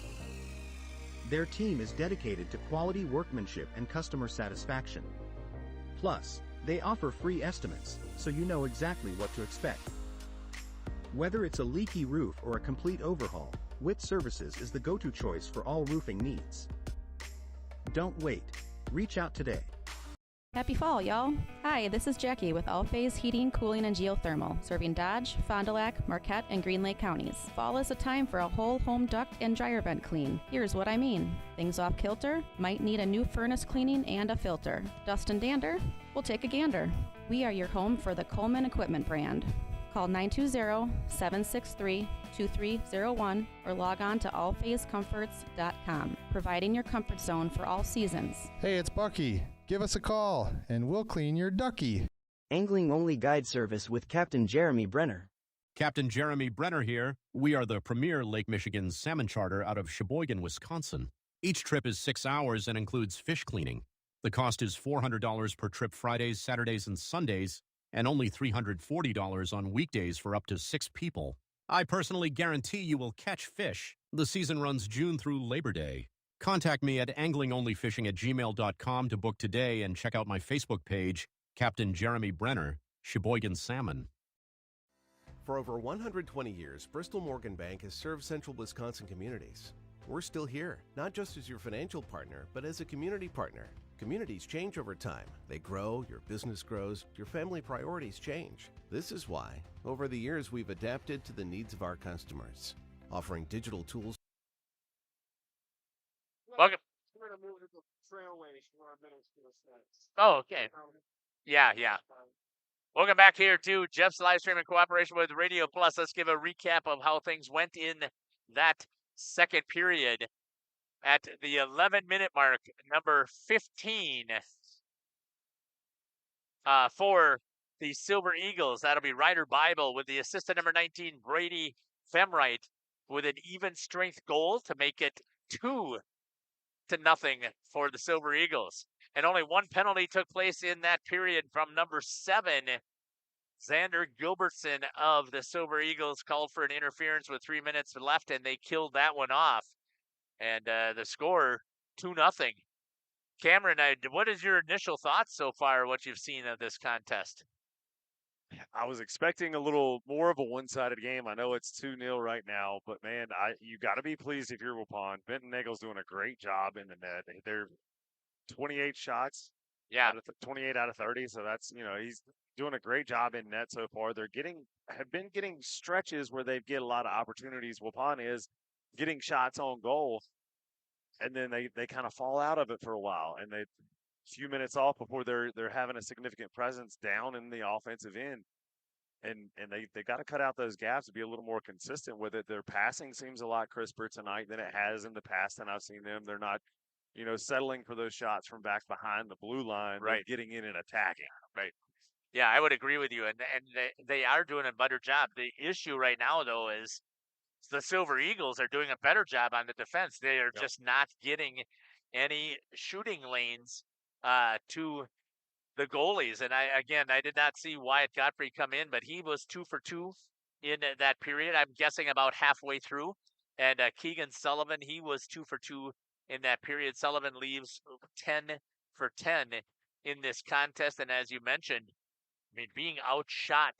Their team is dedicated to quality workmanship and customer satisfaction. Plus, they offer free estimates, so you know exactly what to expect. Whether it's a leaky roof or a complete overhaul, WIT Services is the go-to choice for all roofing needs. Don't wait. Reach out today. Happy fall, y'all. Hi, this is Jackie with All Phase Heating, Cooling, and Geothermal, serving Dodge, Fond du Lac, Marquette, and Green Lake counties. Fall is a time for a whole home duct and dryer vent clean. Here's what I mean. Things off kilter? Might need a new furnace cleaning and a filter. Dust and dander? We'll take a gander. We are your home for the Coleman Equipment brand. Call 920-763-2301 or log on to allphasecomforts.com, providing your comfort zone for all seasons. Hey, it's Bucky. Give us a call, and we'll clean your ducky. Angling-only guide service with Captain Jeremy Brenner. Captain Jeremy Brenner here. We are the premier Lake Michigan salmon charter out of Sheboygan, Wisconsin. Each trip is 6 hours and includes fish cleaning. The cost is $400 per trip Fridays, Saturdays, and Sundays, and only $340 on weekdays for up to 6 people. I personally guarantee you will catch fish. The season runs June through Labor Day. Contact me at anglingonlyfishing@gmail.com to book today and check out my Facebook page, Captain Jeremy Brenner, Sheboygan Salmon. For over 120 years, Bristol Morgan Bank has served central Wisconsin communities. We're still here, not just as your financial partner, but as a community partner. Communities change over time. They grow, your business grows, your family priorities change. This is why, over the years, we've adapted to the needs of our customers, offering digital tools. Welcome. Oh, okay. Yeah. Welcome back here to Jeff's live stream in cooperation with Radio Plus. Let's give a recap of how things went in that second period. At the 11-minute mark, number 15 for the Silver Eagles. That'll be Ryder Bible with the assist to number 19, Brady Femright, with an even strength goal to make it 2-0 for the Silver Eagles. And only one penalty took place in that period from number 7, Xander Gilbertson of the Silver Eagles called for an interference with 3 minutes left, and they killed that one off. And the score, 2-0. Cameron, what is your initial thoughts so far, what you've seen of this contest? I was expecting a little more of a one-sided game. I know it's 2-0 right now, but man, you got to be pleased if you're Waupun. Benton Nagel's doing a great job in the net. They're 28 shots. Yeah. 28 out of 30. So that's, he's doing a great job in net so far. Have been getting stretches where they get a lot of opportunities. Waupun is getting shots on goal, and then they kind of fall out of it for a while, and they few minutes off before they're having a significant presence down in the offensive end, and they got to cut out those gaps to be a little more consistent with it. Their passing seems a lot crisper tonight than it has in the past, and I've seen them. They're not, settling for those shots from back behind the blue line, right? Getting in and attacking, right? Yeah, I would agree with you, and they are doing a better job. The issue right now, though, is the Silver Eagles are doing a better job on the defense. They are just not getting any shooting lanes to the goalies. And I did not see Wyatt Godfrey come in, but he was 2 for 2 in that period. I'm guessing about halfway through. And Keegan Sullivan, he was 2 for 2 in that period. Sullivan leaves 10 for 10 in this contest. And as you mentioned, being outshot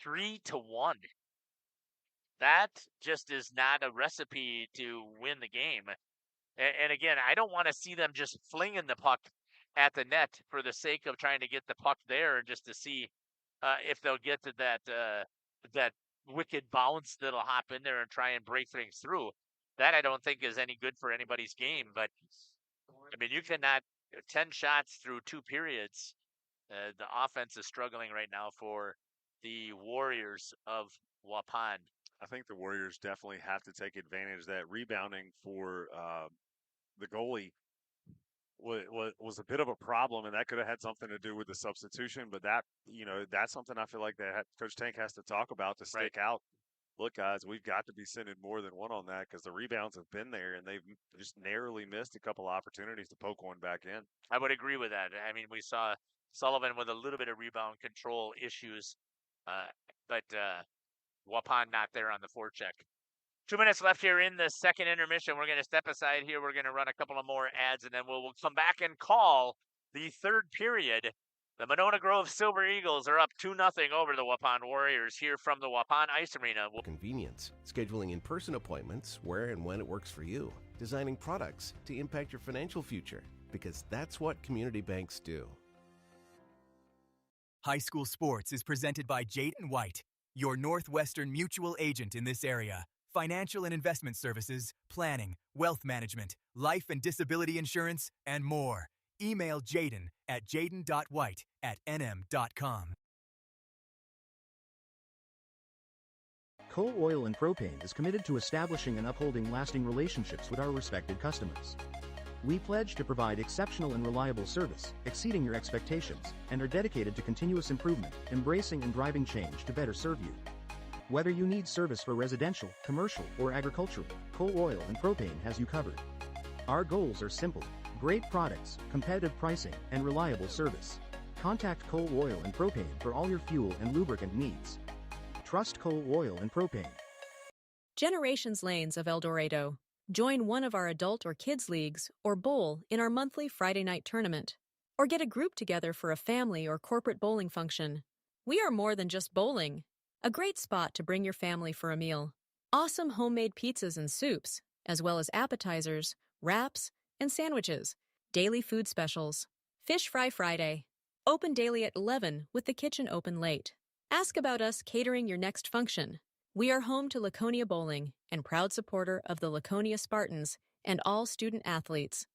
3-1. That just is not a recipe to win the game. And again, I don't want to see them just flinging the puck at the net for the sake of trying to get the puck there, and just to see if they'll get to that wicked bounce that'll hop in there and try and break things through. That I don't think is any good for anybody's game. But you cannot 10 shots through 2 periods. The offense is struggling right now for the Warriors of Waupun. I think the Warriors definitely have to take advantage of that. Rebounding for the goalie was a bit of a problem, and that could have had something to do with the substitution. But that's something I feel like that Coach Tank has to talk about to stick out. Look, guys, we've got to be sending more than one on that, because the rebounds have been there, and they've just narrowly missed a couple opportunities to poke one back in. I would agree with that. We saw Sullivan with a little bit of rebound control issues, but Waupun not there on the forecheck. 2 minutes left here in the second intermission. We're going to step aside here. We're going to run a couple of more ads, and then we'll come back and call the third period. The Monona Grove Silver Eagles are up 2-0 over the Waupun Warriors here from the Waupun Ice Arena. Convenience, scheduling in-person appointments where and when it works for you, designing products to impact your financial future, because that's what community banks do. High School Sports is presented by Jaden White, your Northwestern Mutual agent in this area. Financial and investment services, planning, wealth management, life and disability insurance, and more. Email Jaden at jaden.white@nm.com. Coal Oil and Propane is committed to establishing and upholding lasting relationships with our respected customers. We pledge to provide exceptional and reliable service, exceeding your expectations, and are dedicated to continuous improvement, embracing and driving change to better serve you. Whether you need service for residential, commercial, or agricultural, Coal Oil and Propane has you covered. Our goals are simple: great products, competitive pricing, and reliable service. Contact Coal Oil and Propane for all your fuel and lubricant needs. Trust Coal Oil and Propane. Generations Lanes of El Dorado. Join one of our adult or kids leagues or bowl in our monthly Friday night tournament. Or get a group together for a family or corporate bowling function. We are more than just bowling. A great spot to bring your family for a meal. Awesome homemade pizzas and soups, as well as appetizers, wraps, and sandwiches. Daily food specials. Fish Fry Friday. Open daily at 11 with the kitchen open late. Ask about us catering your next function. We are home to Laconia Bowling and proud supporter of the Laconia Spartans and all student athletes.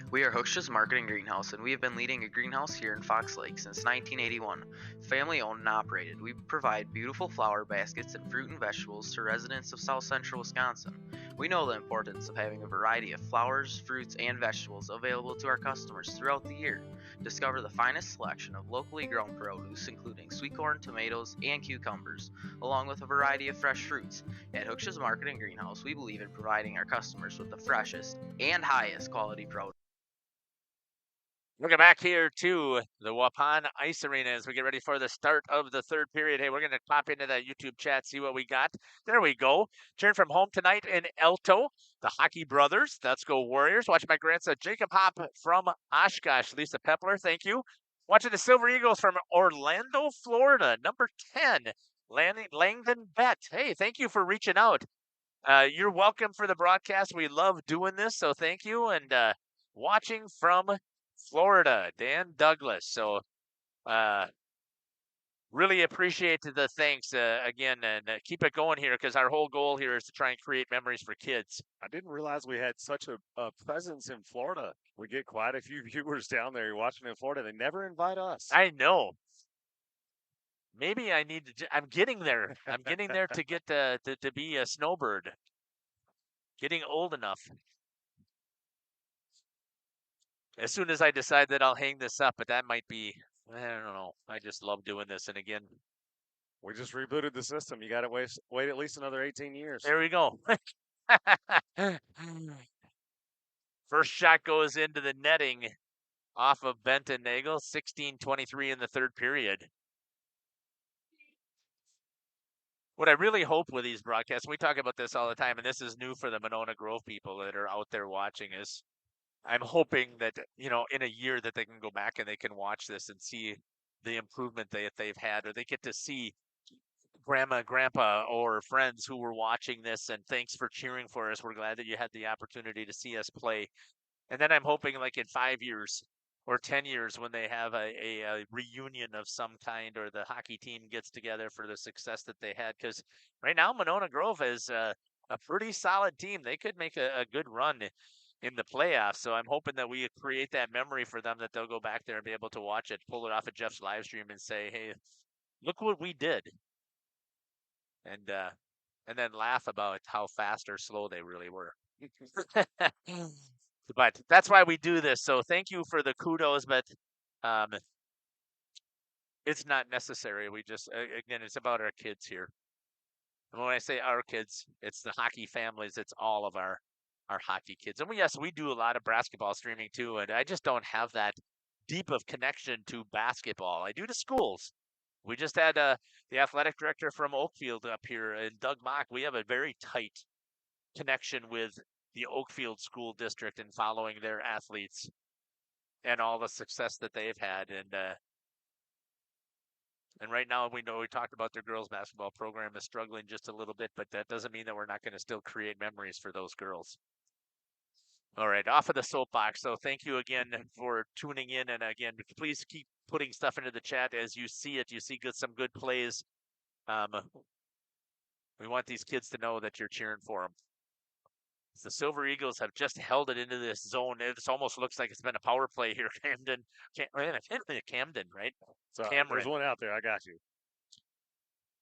We are Hooksha's Marketing Greenhouse, and we have been leading a greenhouse here in Fox Lake since 1981. Family owned and operated, we provide beautiful flower baskets and fruit and vegetables to residents of South Central Wisconsin. We know the importance of having a variety of flowers, fruits, and vegetables available to our customers throughout the year. Discover the finest selection of locally grown produce, including sweet corn, tomatoes, and cucumbers, along with a variety of fresh fruits. At Hooksha's Marketing Greenhouse, we believe in providing our customers with the freshest and highest quality produce. Welcome back here to the Waupun Ice Arena as we get ready for the start of the third period. Hey, we're going to pop into that YouTube chat, see what we got. There we go. Cheering from home tonight in Elto, the Hockey Brothers. Let's go Warriors. Watching my grandson Jacob Hop from Oshkosh. Lisa Pepler, thank you. Watching the Silver Eagles from Orlando, Florida. Number 10, Langdon Bett. Hey, thank you for reaching out. You're welcome for the broadcast. We love doing this, so thank you. And watching from Florida, Dan Douglas. So really appreciate the thanks again, and keep it going here because our whole goal here is to try and create memories for kids. I didn't realize we had such a presence in Florida. We get quite a few viewers down there watching in Florida. They never invite us. I know. Maybe I need to. I'm getting there. I'm getting there to get to be a snowbird. Getting old enough. As soon as I decide that I'll hang this up, but that might be, I don't know. I just love doing this. And again, we just rebooted the system. You got to wait at least another 18 years. There we go. First shot goes into the netting off of Benton Nagel, 16-23 in the third period. What I really hope with these broadcasts, we talk about this all the time, and this is new for the Monona Grove people that are out there watching, is I'm hoping that, in a year that they can go back and they can watch this and see the improvement that they've had, or they get to see grandma, grandpa, or friends who were watching this, and thanks for cheering for us. We're glad that you had the opportunity to see us play. And then I'm hoping like in 5 years or 10 years when they have a reunion of some kind, or the hockey team gets together for the success that they had. Because right now Monona Grove is a pretty solid team. They could make a good run in the playoffs. So I'm hoping that we create that memory for them, that they'll go back there and be able to watch it, pull it off of Jeff's live stream and say, hey, look what we did. And then laugh about how fast or slow they really were. But that's why we do this. So thank you for the kudos, but it's not necessary. We just, again, it's about our kids here. And when I say our kids, it's the hockey families. It's all of our hockey kids. And yes, we do a lot of basketball streaming too, and I just don't have that deep of connection to basketball. I do to schools. We just had the athletic director from Oakfield up here, and Doug Mock. We have a very tight connection with the Oakfield School District and following their athletes and all the success that they've had. And right now, we talked about their girls basketball program is struggling just a little bit, but that doesn't mean that we're not going to still create memories for those girls. All right, off of the soapbox. So thank you again for tuning in. And again, please keep putting stuff into the chat as you see it. You see some good plays. We want these kids to know that you're cheering for them. The Silver Eagles have just held it into this zone. It almost looks like it's been a power play here. Camden, right? So Cameron. there's one out there. I got you.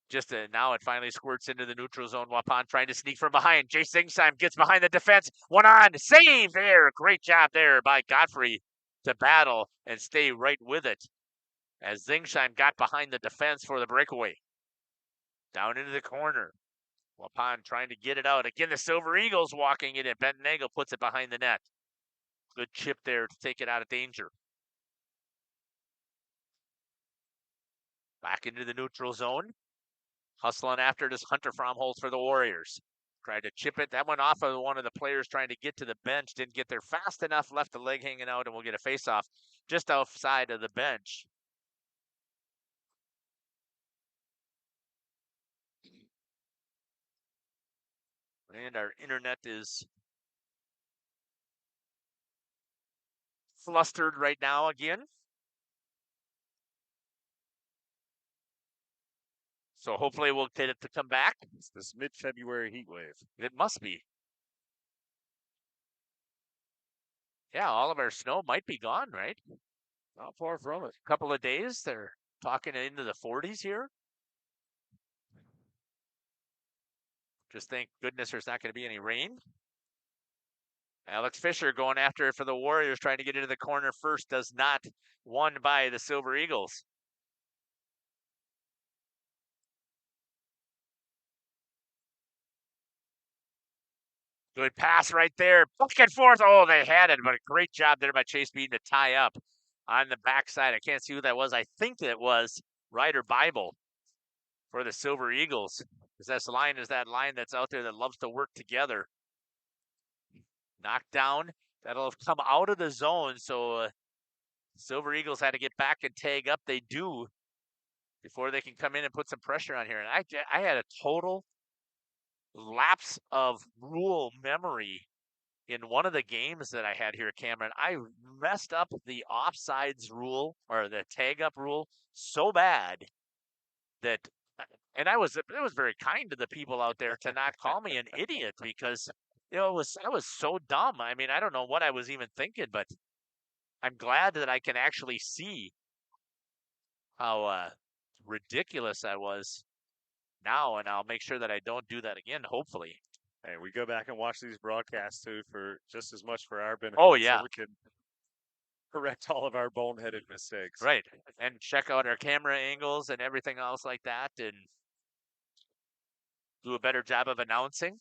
Just now it finally squirts into the neutral zone. Waupun trying to sneak from behind. Jay Singsheim gets behind the defense. One on. Save there. Great job there by Godfrey to battle and stay right with it as Singsheim got behind the defense for the breakaway. Down into the corner. Waupun trying to get it out. Again, the Silver Eagles walking it in. Benton Nagel puts it behind the net. Good chip there to take it out of danger. Back into the neutral zone. Hustling after this Hunter Fromholz for the Warriors. Tried to chip it. That went off of one of the players trying to get to the bench. Didn't get there fast enough. Left the leg hanging out, and we'll get a face-off just outside of the bench. And our internet is flustered right now again. So hopefully we'll get it to come back. It's this mid-February heat wave. It must be. Yeah, all of our snow might be gone, right? Not far from it. A couple of days, they're talking into the 40s here. Just thank goodness there's not going to be any rain. Alex Fisher going after it for the Warriors, trying to get into the corner first, does not. Won by the Silver Eagles. Good pass right there. Back and forth. Oh, they had it, but a great job there by Chase Bean to tie up on the backside. I can't see who that was. I think it was Ryder Bible for the Silver Eagles. Because this line is that line that's out there that loves to work together. Knocked down. That'll have come out of the zone. So Silver Eagles had to get back and tag up. They do before they can come in and put some pressure on here. And I had a total lapse of rule memory in one of the games that I had here, Cameron. I messed up the offsides rule or the tag up rule so bad that, and it was very kind to the people out there to not call me an idiot because I was so dumb. I mean, I don't know what I was even thinking, but I'm glad that I can actually see how ridiculous I was now, and I'll make sure that I don't do that again, hopefully. Hey, we go back and watch these broadcasts too for just as much for our benefit. Oh, yeah. So we can correct all of our boneheaded mistakes. Right. And check out our camera angles and everything else like that and do a better job of announcing.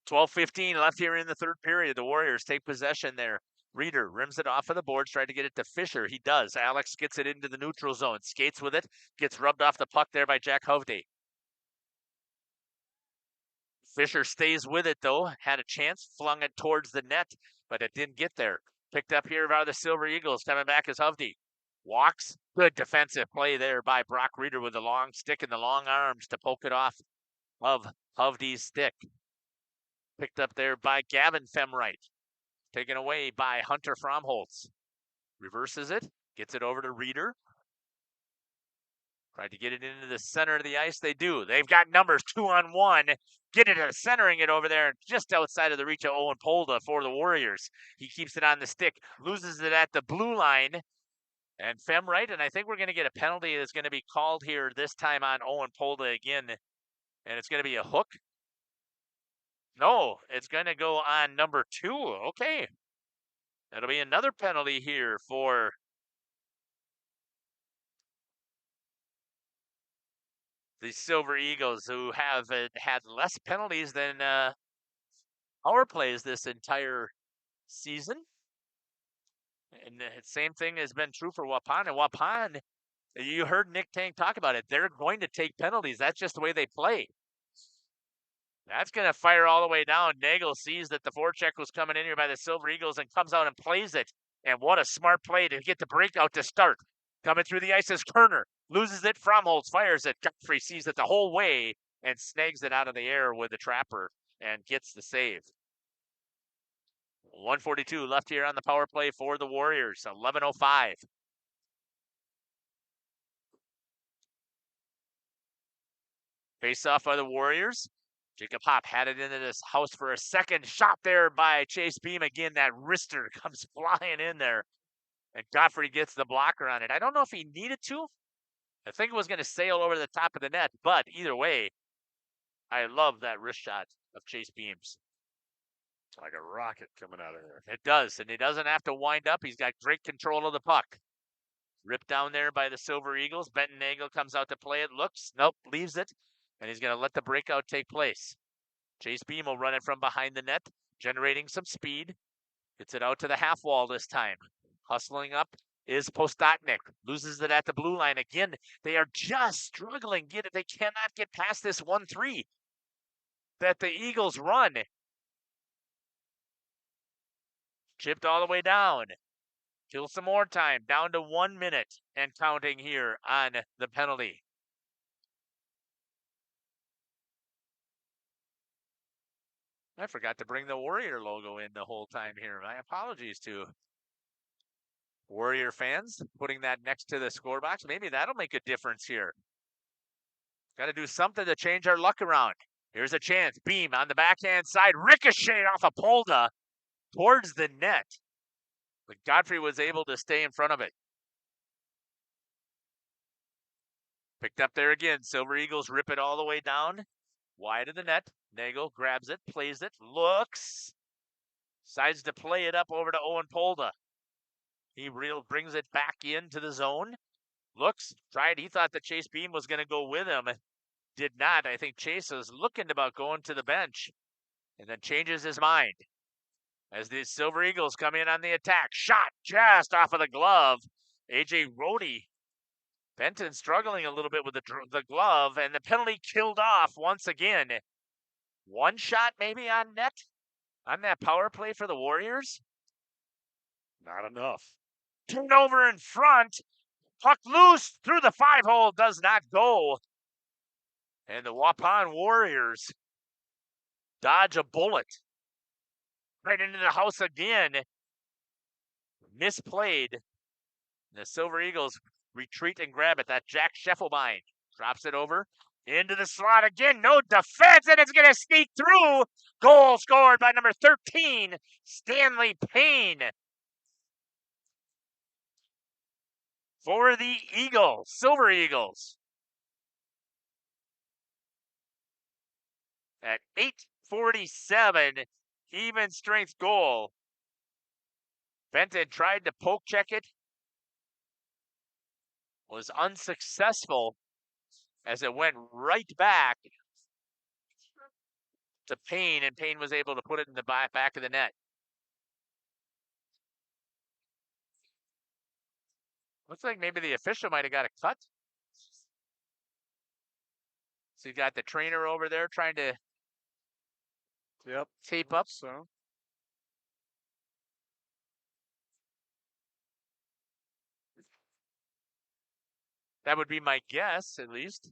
12:15 left here in the third period. The Warriors take possession there. Reeder rims it off of the boards, tried to get it to Fisher. He does. Alex gets it into the neutral zone, skates with it, gets rubbed off the puck there by Jack Hovde. Fisher stays with it, though. Had a chance, flung it towards the net, but it didn't get there. Picked up here by the Silver Eagles. Coming back is Hovde. Walks. Good defensive play there by Brock Reeder with the long stick and the long arms to poke it off of Hovde's stick. Picked up there by Gavin Femright. Taken away by Hunter Fromholz. Reverses it. Gets it over to Reeder. Tried to get it into the center of the ice. They do. They've got numbers 2-on-1. Get it centering it over there just outside of the reach of Owen Polda for the Warriors. He keeps it on the stick. Loses it at the blue line. And Femright, and I think we're going to get a penalty that's going to be called here this time on Owen Polda again. And it's going to be a hook. No, it's going to go on number 2. Okay. That'll be another penalty here for the Silver Eagles, who have had less penalties than power plays this entire season. And the same thing has been true for Waupun. And Waupun, you heard Nick Tang talk about it. They're going to take penalties. That's just the way they play. That's going to fire all the way down. Nagel sees that the forecheck was coming in here by the Silver Eagles and comes out and plays it. And what a smart play to get the breakout to start. Coming through the ice is Kerner. Loses it. Fromholz fires it. Godfrey sees it the whole way and snags it out of the air with the trapper and gets the save. 1:42 left here on the power play for the Warriors. 11:05. Face off by the Warriors. Jacob Hopp had it into this house for a second. Shot there by Chase Beam. Again, that wrister comes flying in there. And Godfrey gets the blocker on it. I don't know if he needed to. I think it was going to sail over the top of the net. But either way, I love that wrist shot of Chase Beams. Like a rocket coming out of there. It does. And he doesn't have to wind up. He's got great control of the puck. Ripped down there by the Silver Eagles. Benton Nagel comes out to play it. Looks. Nope. Leaves it. And he's going to let the breakout take place. Chase Beam will run it from behind the net, generating some speed. Gets it out to the half wall this time. Hustling up is Postotnik. Loses it at the blue line. Again, they are just struggling. They cannot get past this 1-3 that the Eagles run. Chipped all the way down. Kill some more time. Down to 1 minute and counting here on the penalty. I forgot to bring the Warrior logo in the whole time here. My apologies to Warrior fans. Putting that next to the score box. Maybe that'll make a difference here. Got to do something to change our luck around. Here's a chance. Beam on the backhand side. Ricochet off of Polda towards the net. But Godfrey was able to stay in front of it. Picked up there again. Silver Eagles rip it all the way down. Wide of the net. Nagel grabs it, plays it, looks. Decides to play it up over to Owen Polda. He brings it back into the zone. Looks, tried. He thought that Chase Beam was going to go with him. Did not. I think Chase was looking about going to the bench. And then changes his mind. As the Silver Eagles come in on the attack. Shot just off of the glove. A.J. Rohde. Benton struggling a little bit with the glove. And the penalty killed off once again. One shot maybe on net on that power play for the Warriors. Not enough. Turnover in front. Puck loose through the 5-hole. Does not go. And the Waupun Warriors dodge a bullet. Right into the house again. Misplayed. The Silver Eagles retreat and grab it. That Jack Scheffelbein drops it over. Into the slot again. No defense, and it's going to sneak through. Goal scored by number 13, Stanley Payne. For the Eagles, Silver Eagles. At 8:47, even strength goal. Benton tried to poke check it. Was unsuccessful. As it went right back to Payne, and Payne was able to put it in the back of the net. Looks like maybe the official might have got a cut. So you got the trainer over there trying to tape up. So that would be my guess, at least.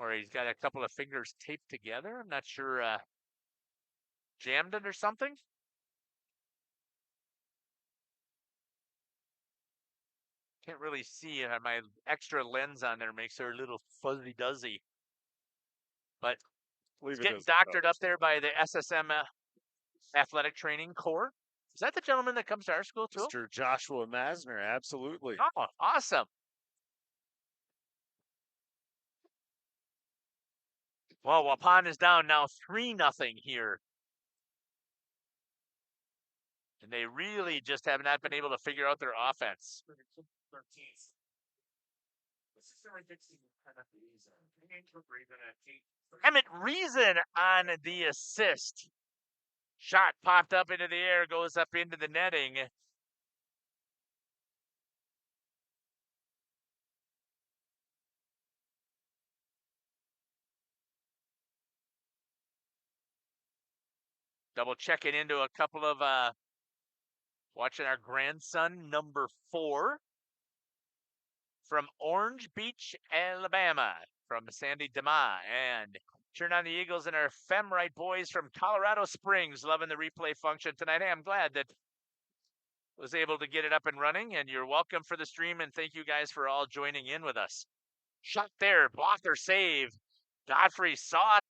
Or he's got a couple of fingers taped together. I'm not sure. Jammed it or something. Can't really see. My extra lens on there makes her a little fuzzy-duzzy. But it's getting doctored up there by the SSM Athletic Training Corps. Is that the gentleman that comes to our school, too? Mr. Joshua Masner, absolutely. Oh, awesome. Well, Waupun is down now 3-0 here. And they really just have not been able to figure out their offense. Emmett Reason on the assist. Shot popped up into the air, goes up into the netting. Double checking into a couple of watching our grandson, number 4, from Orange Beach, Alabama, from Sandy DeMa, and turn on the Eagles and our Femrite boys from Colorado Springs, loving the replay function tonight. Hey, I'm glad that was able to get it up and running, and you're welcome for the stream, and thank you guys for all joining in with us. Shot there, blocker save. Godfrey saw it.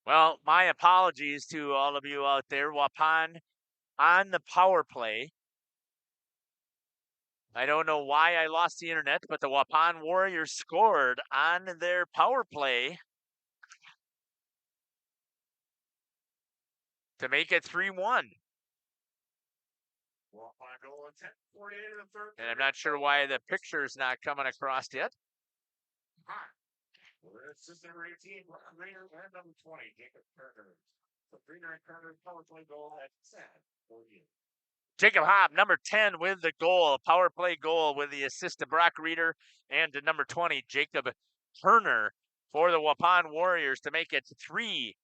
Well, my apologies to all of you out there. Waupun on the power play. I don't know why I lost the internet, but the Waupun Warriors scored on their power play to make it 3-1. And I'm not sure why the picture's not coming across yet. Assistant number 18, Brian Rayner, and number 20, Jacob Turner. The Rayner and Turner power play goal at 10 for you. Jacob Hobb, number 10, with the goal, power play goal with the assist to Brock Reeder and to number 20, Jacob Turner for the Waupun Warriors to make it 3-1.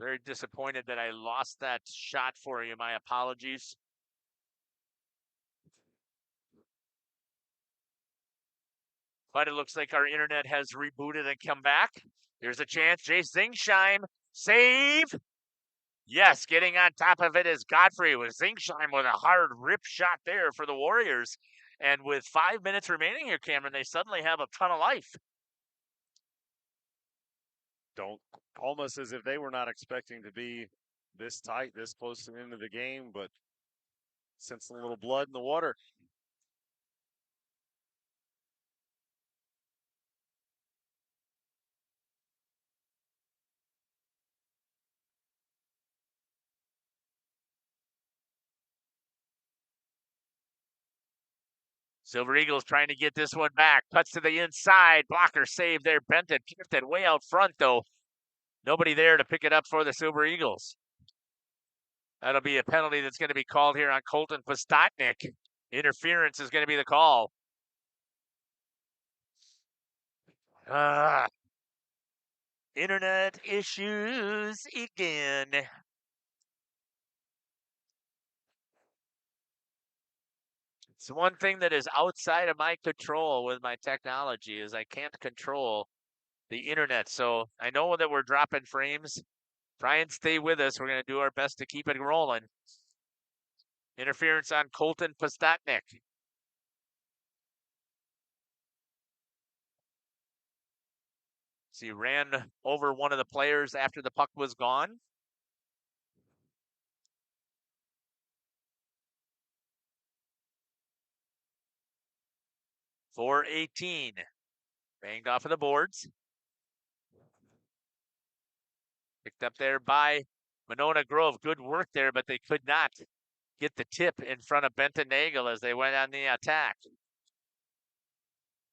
Very disappointed that I lost that shot for you. My apologies. But it looks like our internet has rebooted and come back. Here's a chance. Jay Zingsheim, save. Yes, getting on top of it is Godfrey with Zingsheim with a hard rip shot there for the Warriors. And with 5 minutes remaining here, Cameron, they suddenly have a ton of life. Almost as if they were not expecting to be this tight, this close to the end of the game, but sense a little blood in the water. Silver Eagles trying to get this one back. Cuts to the inside. Blocker save there. Benton picked it way out front, though. Nobody there to pick it up for the Silver Eagles. That'll be a penalty that's going to be called here on Colton Postotnik. Interference is going to be the call. Internet issues again. It's one thing that is outside of my control with my technology is I can't control the internet. So I know that we're dropping frames. Try and stay with us. We're going to do our best to keep it rolling. Interference on Colton Postotnik. So he ran over one of the players after the puck was gone. .418. Banged off of the boards. Picked up there by Monona Grove. Good work there, but they could not get the tip in front of Benton Nagel as they went on the attack.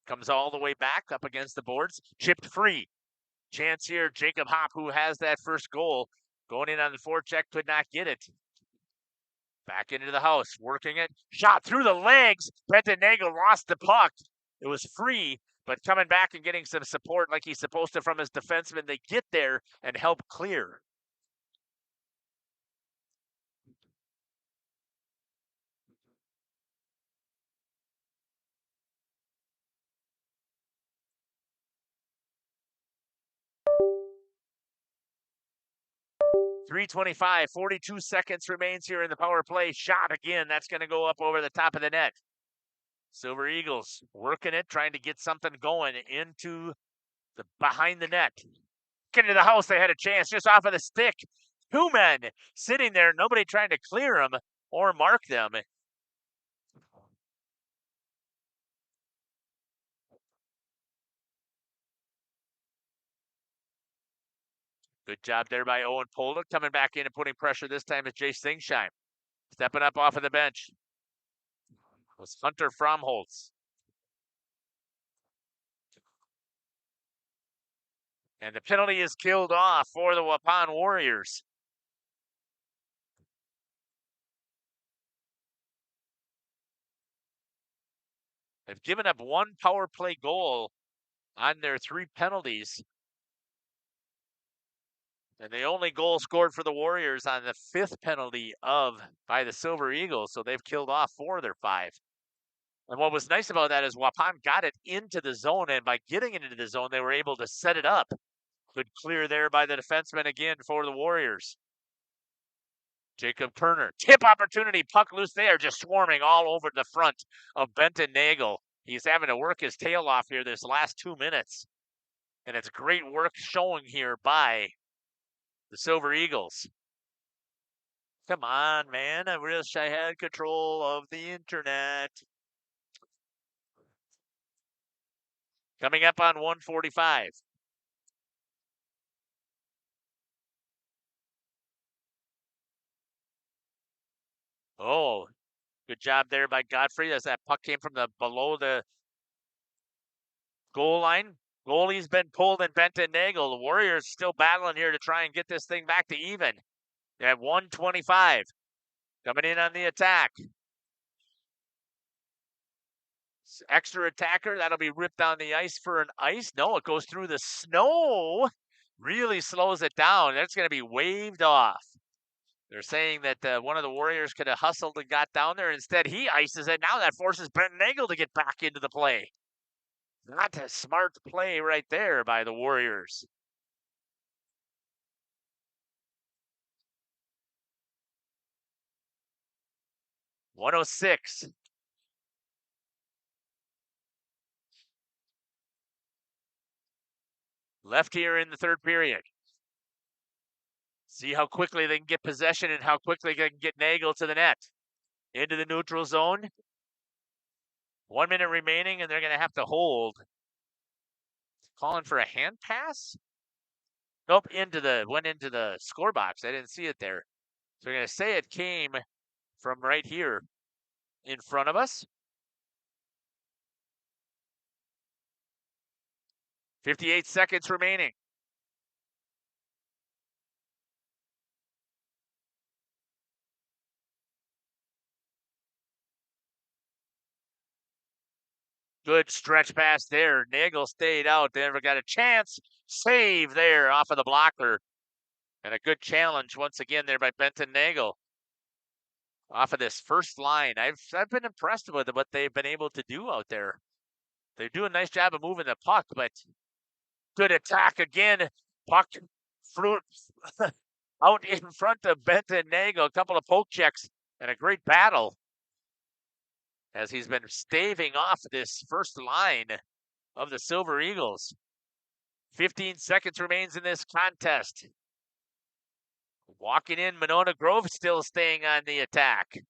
Comes all the way back up against the boards. Chipped free. Chance here, Jacob Hopp, who has that first goal. Going in on the forecheck, could not get it. Back into the house, working it. Shot through the legs. Benton Nagel lost the puck. It was free, but coming back and getting some support like he's supposed to from his defenseman. They get there and help clear. .325, 42 seconds remains here in the power play. Shot again. That's going to go up over the top of the net. Silver Eagles working it, trying to get something going into the behind the net. Get into the house. They had a chance just off of the stick. Two men sitting there, nobody trying to clear them or mark them. Good job there by Owen Polda. Coming back in and putting pressure this time is Jay Singsheim. Stepping up off of the bench was Hunter Fromholtz. And the penalty is killed off for the Waupun Warriors. They've given up one power play goal on their 3 penalties. And the only goal scored for the Warriors on the 5th penalty by the Silver Eagles. So they've killed off 4 of their 5. And what was nice about that is Waupun got it into the zone. And by getting it into the zone, they were able to set it up. Good clear there by the defenseman again for the Warriors. Jacob Turner. Tip opportunity. Puck loose. They are just swarming all over the front of Benton Nagel. He's having to work his tail off here this last 2 minutes. And it's great work showing here by the Silver Eagles. Come on, man. I wish I had control of the internet. Coming up on 145. Oh, good job there by Godfrey as that puck came from the below the goal line. Goalie's been pulled and bent and Nagel. The Warriors still battling here to try and get this thing back to even. At 125. Coming in on the attack. Extra attacker. That'll be ripped down the ice for an ice. No, it goes through the snow. Really slows it down. That's going to be waved off. They're saying that one of the Warriors could have hustled and got down there. Instead, he ices it. Now that forces Brent Nagel to get back into the play. Not a smart play right there by the Warriors. .106. Left here in the third period. See how quickly they can get possession and how quickly they can get Nagel to the net. Into the neutral zone. 1 minute remaining, and they're going to have to hold. Calling for a hand pass? Nope, went into the score box. I didn't see it there. So we're going to say it came from right here in front of us. 58 seconds remaining. Good stretch pass there. Nagel stayed out. They never got a chance. Save there off of the blocker. And a good challenge once again there by Benton Nagel. Off of this first line. I've been impressed with what they've been able to do out there. They do a nice job of moving the puck, but good attack again. Puck fruit out in front of Benton Nagel. A couple of poke checks and a great battle as he's been staving off this first line of the Silver Eagles. 15 seconds remains in this contest. Walking in, Monona Grove still staying on the attack.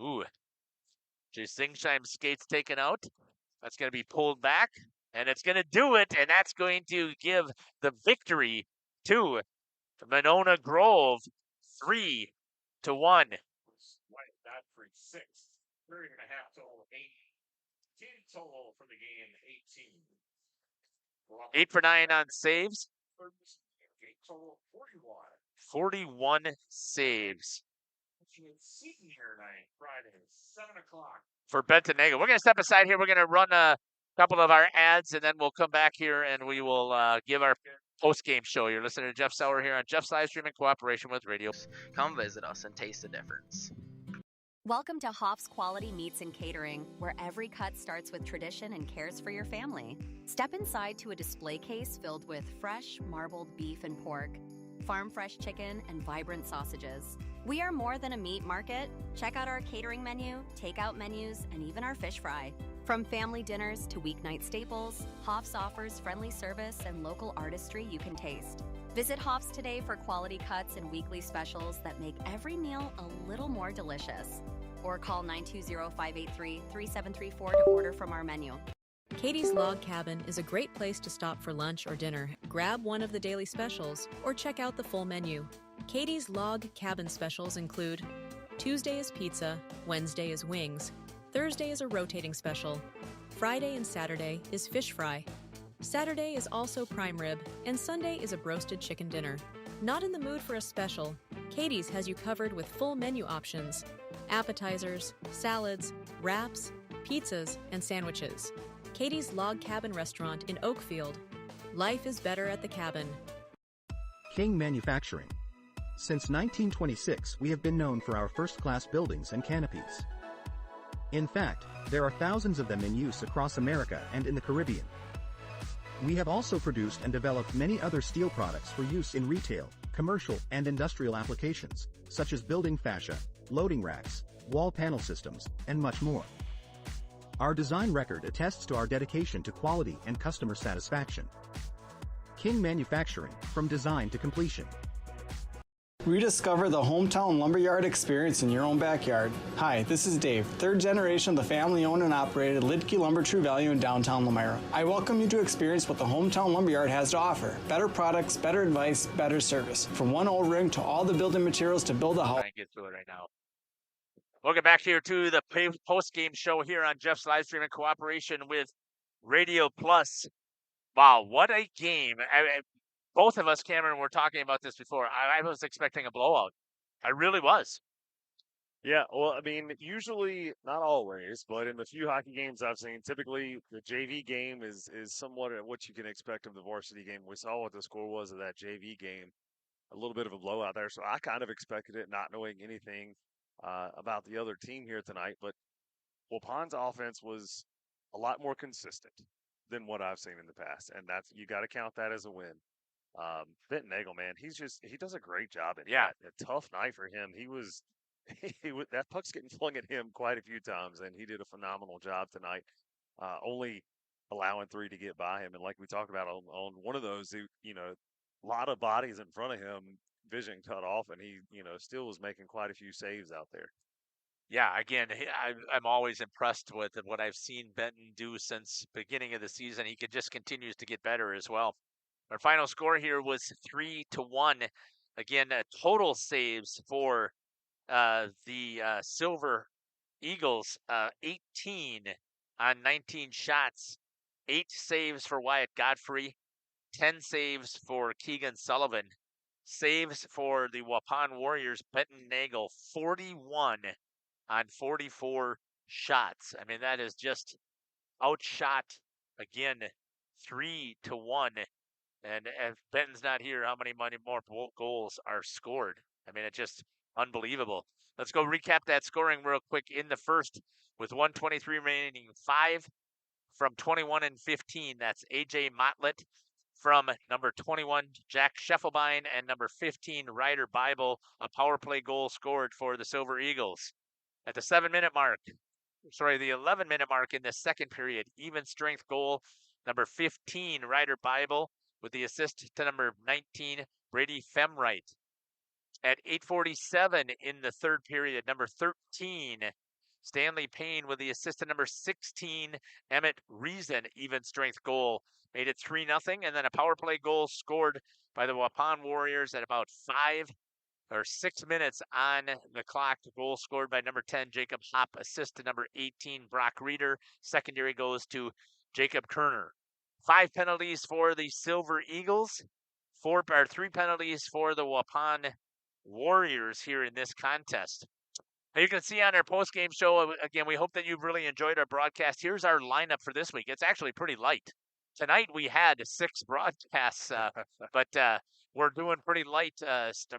Ooh. Singsheim skates taken out. That's going to be pulled back, and it's going to do it, and that's going to give the victory to Monona Grove 3-1. Godfrey 6. Period and a half total 8. Team total for the game 18. 8 for 9 on saves. Game total 41. 41 saves. Seaton here tonight, Friday, 7 o'clock. For Benton Nagel. We're going to step aside here. We're going to run a couple of our ads, and then we'll come back here and we will give our post-game show. You're listening to Jeff Sauer here on Jeff's Live Stream in cooperation with Radio. Come visit us and taste the difference. Welcome to Hoff's Quality Meats and Catering, where every cut starts with tradition and cares for your family. Step inside to a display case filled with fresh, marbled beef and pork, farm-fresh chicken, and vibrant sausages. We are more than a meat market. Check out our catering menu, takeout menus, and even our fish fry. From family dinners to weeknight staples, Hoff's offers friendly service and local artistry you can taste. Visit Hoff's today for quality cuts and weekly specials that make every meal a little more delicious. Or call 920-583-3734 to order from our menu. Katie's Log Cabin is a great place to stop for lunch or dinner, grab one of the daily specials, or check out the full menu. Katie's Log Cabin specials include Tuesday is pizza, Wednesday is wings, Thursday is a rotating special, Friday and Saturday is fish fry, Saturday is also prime rib, and Sunday is a broasted chicken dinner. Not in the mood for a special? Katie's has you covered with full menu options, appetizers, salads, wraps, pizzas, and sandwiches. Katie's Log Cabin Restaurant in Oakfield. Life is better at the cabin. King Manufacturing. Since 1926, we have been known for our first-class buildings and canopies. In fact, there are thousands of them in use across America and in the Caribbean. We have also produced and developed many other steel products for use in retail, commercial, and industrial applications, such as building fascia, loading racks, wall panel systems, and much more. Our design record attests to our dedication to quality and customer satisfaction. King Manufacturing, from design to completion. Rediscover the hometown lumberyard experience in your own backyard. Hi, this is Dave, third generation of the family-owned and operated Lidke Lumber True Value in downtown Lamira. I welcome you to experience what the hometown lumberyard has to offer. Better products, better advice, better service. From one old ring to all the building materials to build a house. Try and get through it right now. Welcome back here to the post-game show here on Jeff's live stream in cooperation with Radio Plus. Wow, what a game. Both of us, Cameron, were talking about this before. I was expecting a blowout. I really was. Yeah, well, I mean, usually, not always, but in the few hockey games I've seen, typically the JV game is somewhat what you can expect of the varsity game. We saw what the score was of that JV game, a little bit of a blowout there. So I kind of expected it, not knowing anything about the other team here tonight. But Waupun's offense was a lot more consistent than what I've seen in the past, and that's you got to count that as a win. Benton Nagel, man, he does a great job. A tough night for him. That puck's getting flung at him quite a few times, and he did a phenomenal job tonight. Only allowing 3 to get by him, and like we talked about on one of those, a lot of bodies in front of him, vision cut off, and he still was making quite a few saves out there. Yeah, again, I'm always impressed with what I've seen Benton do since beginning of the season. He just continues to get better as well. Our final score here was 3-1. Again, total saves for the Silver Eagles, 18 on 19 shots, 8 saves for Wyatt Godfrey, 10 saves for Keegan Sullivan. Saves for the Waupun Warriors, Benton Nagel, 41 on 44 shots. I mean, that is just outshot again, 3-1. And if Benton's not here, how many more goals are scored? I mean, it's just unbelievable. Let's go recap that scoring real quick in the first with 1:23 remaining. 5 from 21 and 15. That's AJ Motlett. From number 21, Jack Scheffelbein, and number 15, Ryder Bible. A power play goal scored for the Silver Eagles. At the 11-minute mark in the second period, even strength goal, number 15, Ryder Bible, with the assist to number 19, Brady Femwright. At 8:47 in the third period, number 13, Stanley Payne, with the assist to number 16, Emmett Reason, even strength goal, made it 3-0. And then a power play goal scored by the Waupun Warriors at about 6 minutes on the clock. Goal scored by number 10, Jacob Hopp. Assist to number 18, Brock Reeder. Secondary goes to Jacob Kerner. 5 penalties for the Silver Eagles. 3 penalties for the Waupun Warriors here in this contest. Now you can see on our post-game show, again, we hope that you've really enjoyed our broadcast. Here's our lineup for this week. It's actually pretty light. Tonight we had 6 broadcasts, but we're doing pretty light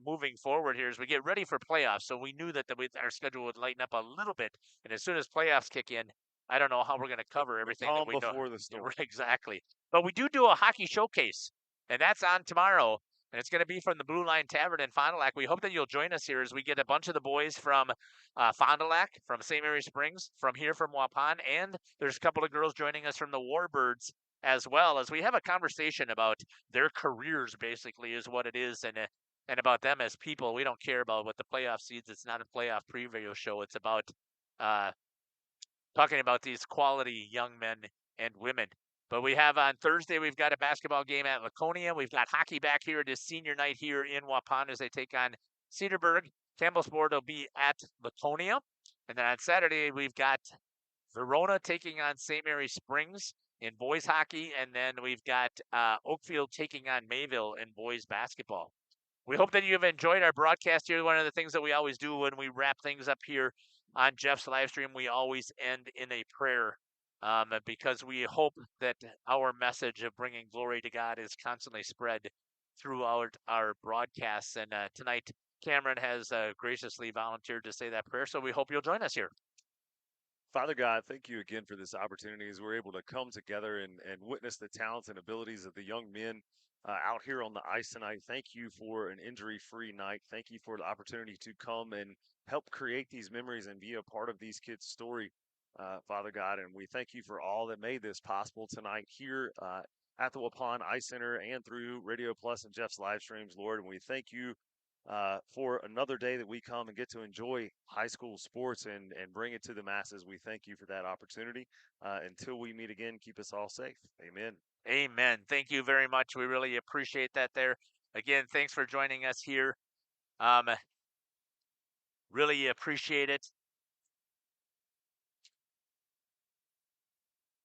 moving forward here as we get ready for playoffs. So we knew that our schedule would lighten up a little bit. And as soon as playoffs kick in, I don't know how we're going to cover everything that we know. Before the storm. Exactly. But we do a hockey showcase, and that's on tomorrow. And it's going to be from the Blue Line Tavern in Fond du Lac. We hope that you'll join us here as we get a bunch of the boys from Fond du Lac, from St. Mary Springs, from Waupun, and there's a couple of girls joining us from the Warbirds as well, as we have a conversation about their careers, basically, is what it is, and about them as people. We don't care about what the playoff seeds. It's not a playoff preview show. It's about talking about these quality young men and women. But we have on Thursday, we've got a basketball game at Laconia. We've got hockey back here. It is senior night here in Waupun as they take on Cedarburg. Campbellsport will be at Laconia. And then on Saturday, we've got Verona taking on St. Mary Springs in boys hockey. And then we've got Oakfield taking on Mayville in boys basketball. We hope that you have enjoyed our broadcast here. One of the things that we always do when we wrap things up here on Jeff's live stream, we always end in a prayer. Because we hope that our message of bringing glory to God is constantly spread throughout our broadcasts. And tonight, Cameron has graciously volunteered to say that prayer, so we hope you'll join us here. Father God, thank you again for this opportunity as we're able to come together and witness the talents and abilities of the young men out here on the ice tonight. Thank you for an injury-free night. Thank you for the opportunity to come and help create these memories and be a part of these kids' story. Father God, and we thank you for all that made this possible tonight here at the Waupun Ice Center and through Radio Plus and Jeff's live streams, Lord. And we thank you for another day that we come and get to enjoy high school sports and bring it to the masses. We thank you for that opportunity. Until we meet again, keep us all safe. Amen. Amen. Thank you very much. We really appreciate that there. Again, thanks for joining us here. Really appreciate it.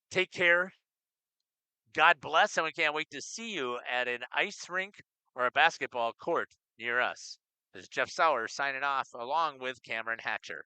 Take care. God bless, and we can't wait to see you at an ice rink or a basketball court near us. This is Jeff Sauer signing off along with Cameron Hatcher.